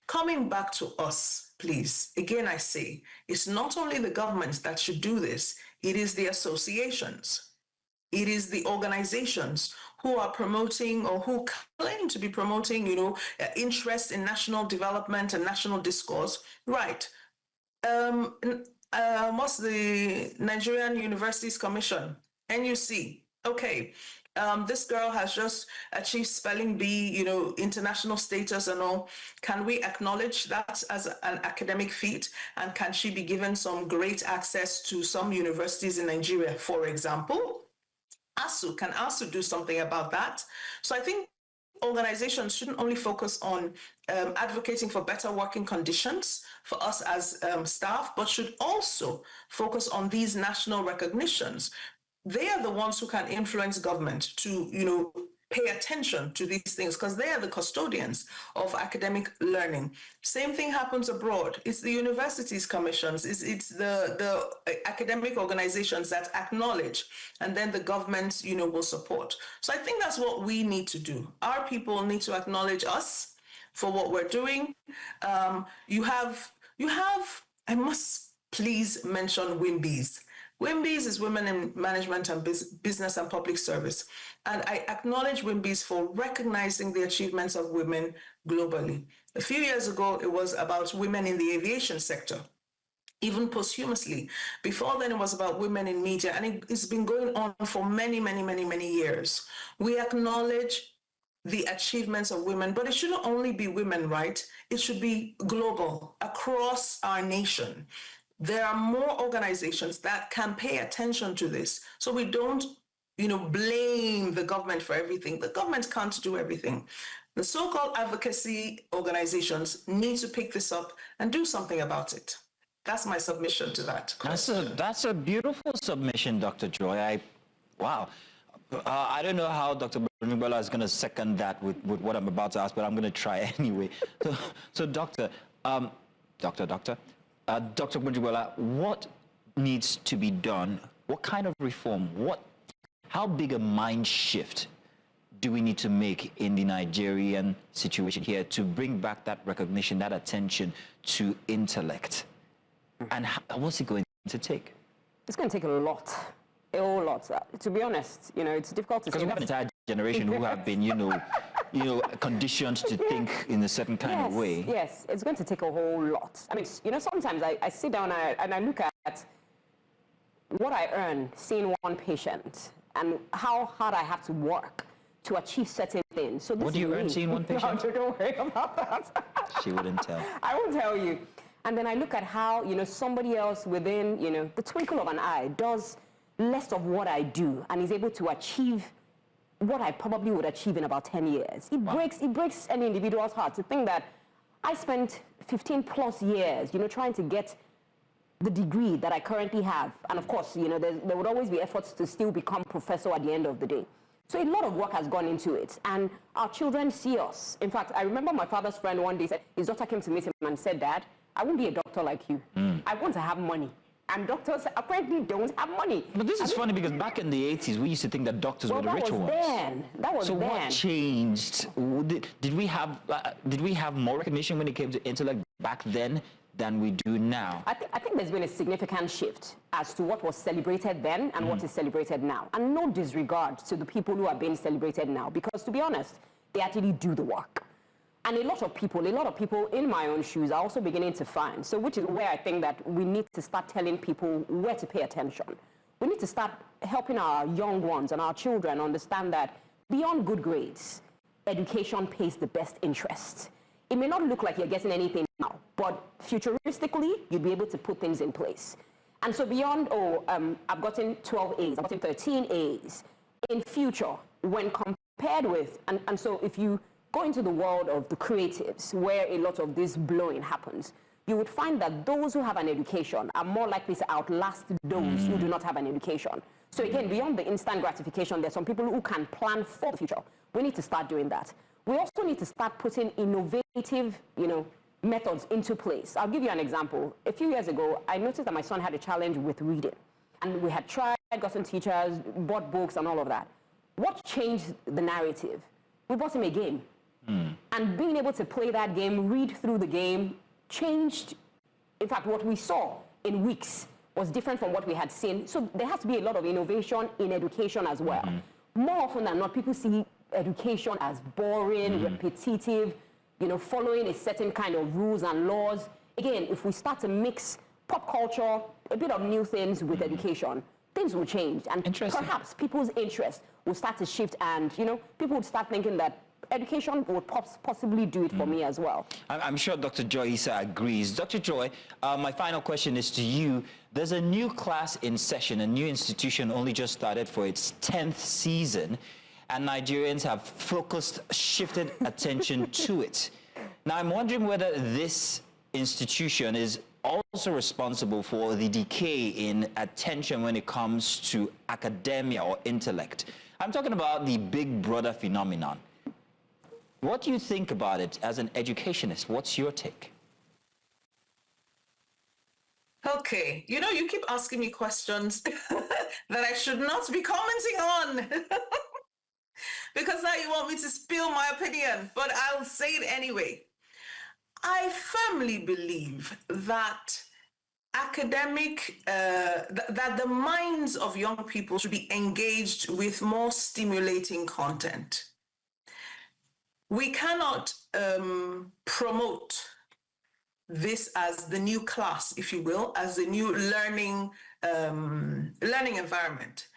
Coming back to us, please, again I say, it's not only the governments that should do this, it is the associations. It is the organizations who are promoting or who claim to be promoting, interest in national development and national discourse. Right. What's the Nigerian Universities Commission? NUC. Okay. This girl has just achieved spelling bee, international status and all. Can we acknowledge that as an academic feat? And can she be given some great access to some universities in Nigeria, for example? Can ASU do something about that? So I think organizations shouldn't only focus on advocating for better working conditions for us as staff, but should also focus on these national recognitions. They are the ones who can influence government to, pay attention to these things because they are the custodians of academic learning. Same thing happens abroad. It's the universities commissions, it's the academic organizations that acknowledge, and then the government, will support. So I think that's what we need to do. Our people need to acknowledge us for what we're doing. You have, I must please mention WIMBYs. WIMBYs is Women in Management and Business and Public Service. And I acknowledge WIMBYs for recognizing the achievements of women globally. A few years ago, it was about women in the aviation sector, even posthumously. Before then, it was about women in media, and it's been going on for many, many, many, many years. We acknowledge the achievements of women, but it shouldn't only be women, right? It should be global, across our nation. There are more organizations that can pay attention to this. So we don't, blame the government for everything. The government can't do everything. The so-called advocacy organizations need to pick this up and do something about it. That's my submission to that. That's a beautiful submission, Dr. Joy. Wow. I don't know how Dr. Gwagwalada is going to second that with what I'm about to ask, but I'm going to try anyway. So Dr. Gwagwalada, what needs to be done? What kind of reform? How big a mind shift do we need to make in the Nigerian situation here to bring back that recognition, that attention to intellect? And what's it going to take? It's going to take a whole lot. To be honest, it's difficult to say. Because we have an entire generation who have been, conditioned to think in a certain kind of way. Yes, it's going to take a whole lot. I mean, sometimes I sit down and I look at what I earn seeing one patient and how hard I have to work to achieve certain things. So this what do you earn seeing one patient? No, don't worry about that. She wouldn't tell. I won't tell you. And then I look at how, somebody else within, the twinkle of an eye does less of what I do and is able to achieve what I probably would achieve in about 10 years. It breaks any individual's heart to think that I spent 15 plus years, trying to get the degree that I currently have. And of course, there would always be efforts to still become professor at the end of the day. So a lot of work has gone into it, and our children see us. In fact, I remember my father's friend one day said, his daughter came to meet him and said, "Dad, I won't be a doctor like you. I want to have money." And doctors apparently don't have money. But this is funny because back in the 80s, we used to think that doctors were the rich ones. That was so then. What changed? Did we have more recognition when it came to intellect back then than we do now? I think there's been a significant shift as to what was celebrated then and what is celebrated now. And no disregard to the people who are being celebrated now, because to be honest, they actually do the work. And a lot of people in my own shoes are also beginning to find. So which is where I think that we need to start telling people where to pay attention. We need to start helping our young ones and our children understand that beyond good grades, education pays the best interest. It may not look like you're getting anything now, but futuristically, you'll be able to put things in place. And so beyond, I've gotten 12 A's, I've gotten 13 A's. In future, when compared with, and so if you go into the world of the creatives, where a lot of this blowing happens, you would find that those who have an education are more likely to outlast those who do not have an education. So again, beyond the instant gratification, there's some people who can plan for the future. We need to start doing that. We also need to start putting innovative, methods into place. I'll give you an example. A few years ago, I noticed that my son had a challenge with reading. And we had tried, gotten teachers, bought books and all of that. What changed the narrative? We bought him a game. And being able to play that game, read through the game, changed. In fact, what we saw in weeks was different from what we had seen. So there has to be a lot of innovation in education as well. More often than not, people see education as boring, repetitive, following a certain kind of rules and laws. Again, if we start to mix pop culture, a bit of new things with education, things will change. And perhaps people's interest will start to shift and, people would start thinking that education would possibly do it for me as well. I'm sure Dr. Joy Issa agrees. Dr. Joy, my final question is to you. There's a new class in session, a new institution only just started for its 10th season, and Nigerians have shifted attention to it. Now, I'm wondering whether this institution is also responsible for the decay in attention when it comes to academia or intellect. I'm talking about the Big Brother phenomenon. What do you think about it as an educationist? What's your take? Okay, you know, you keep asking me questions that I should not be commenting on because now you want me to spill my opinion, but I'll say it anyway. I firmly believe that that the minds of young people should be engaged with more stimulating content. We cannot promote this as the new class, if you will, as the new learning environment.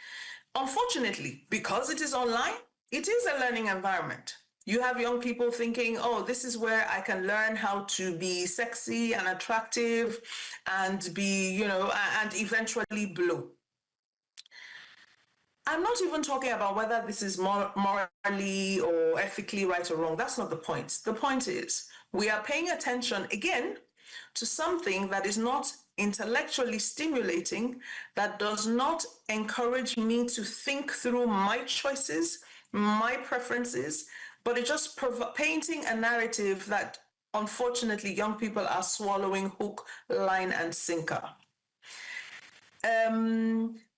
Unfortunately, because it is online, it is a learning environment. You have young people thinking, oh, this is where I can learn how to be sexy and attractive and be, you know, and eventually blow. I'm not even talking about whether this is morally or ethically right or wrong. That's not the point. The point is we are paying attention, again, to something that is not intellectually stimulating, that does not encourage me to think through my choices, my preferences, but it's just painting a narrative that, unfortunately, young people are swallowing hook, line, and sinker.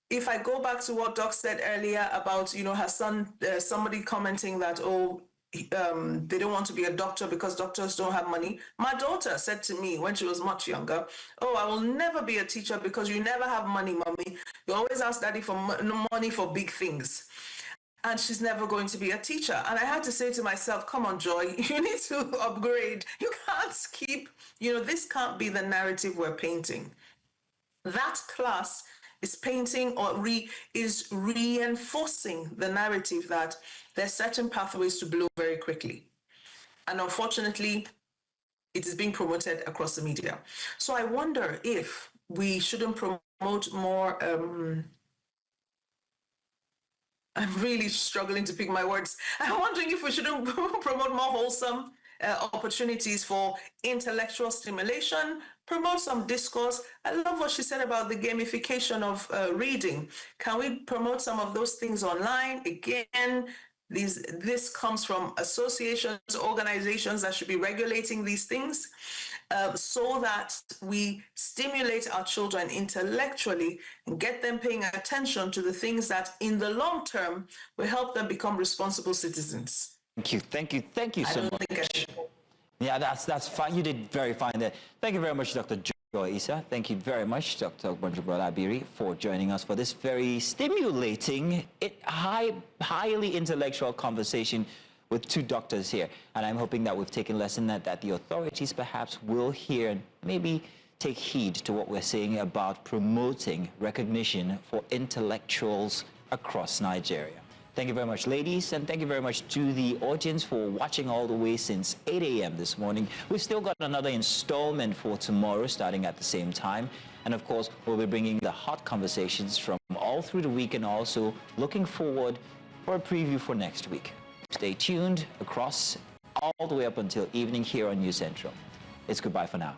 If I go back to what Doc said earlier about, you know, her son, somebody commenting that, oh, they don't want to be a doctor because doctors don't have money. My daughter said to me when she was much younger, oh, I will never be a teacher because you never have money, mommy. You always ask daddy for money for big things. And she's never going to be a teacher. And I had to say to myself, come on, Joy, you need to upgrade. You can't keep, you know, this can't be the narrative we're painting. That class is painting or is reinforcing the narrative that there's certain pathways to blow very quickly. And unfortunately, it is being promoted across the media. So I wonder if we shouldn't promote more, I'm really struggling to pick my words. I'm wondering if we shouldn't promote more wholesome opportunities for intellectual stimulation, promote some discourse. I love what she said about the gamification of reading. Can we promote some of those things online? Again, this comes from associations, organizations that should be regulating these things so that we stimulate our children intellectually and get them paying attention to the things that in the long term will help them become responsible citizens. Thank you so much. Yeah, that's fine. You did very fine there. Thank you very much, Dr. Joy Issa. Thank you very much, Dr. Gwagwalada Abiri, for joining us for this very stimulating, highly intellectual conversation with two doctors here. And I'm hoping that we've taken lesson that the authorities perhaps will hear and maybe take heed to what we're saying about promoting recognition for intellectuals across Nigeria. Thank you very much, ladies, and thank you very much to the audience for watching all the way since 8 a.m. this morning. We've still got another installment for tomorrow, starting at the same time. And of course, we'll be bringing the hot conversations from all through the week and also looking forward for a preview for next week. Stay tuned across all the way up until evening here on News Central. It's goodbye for now.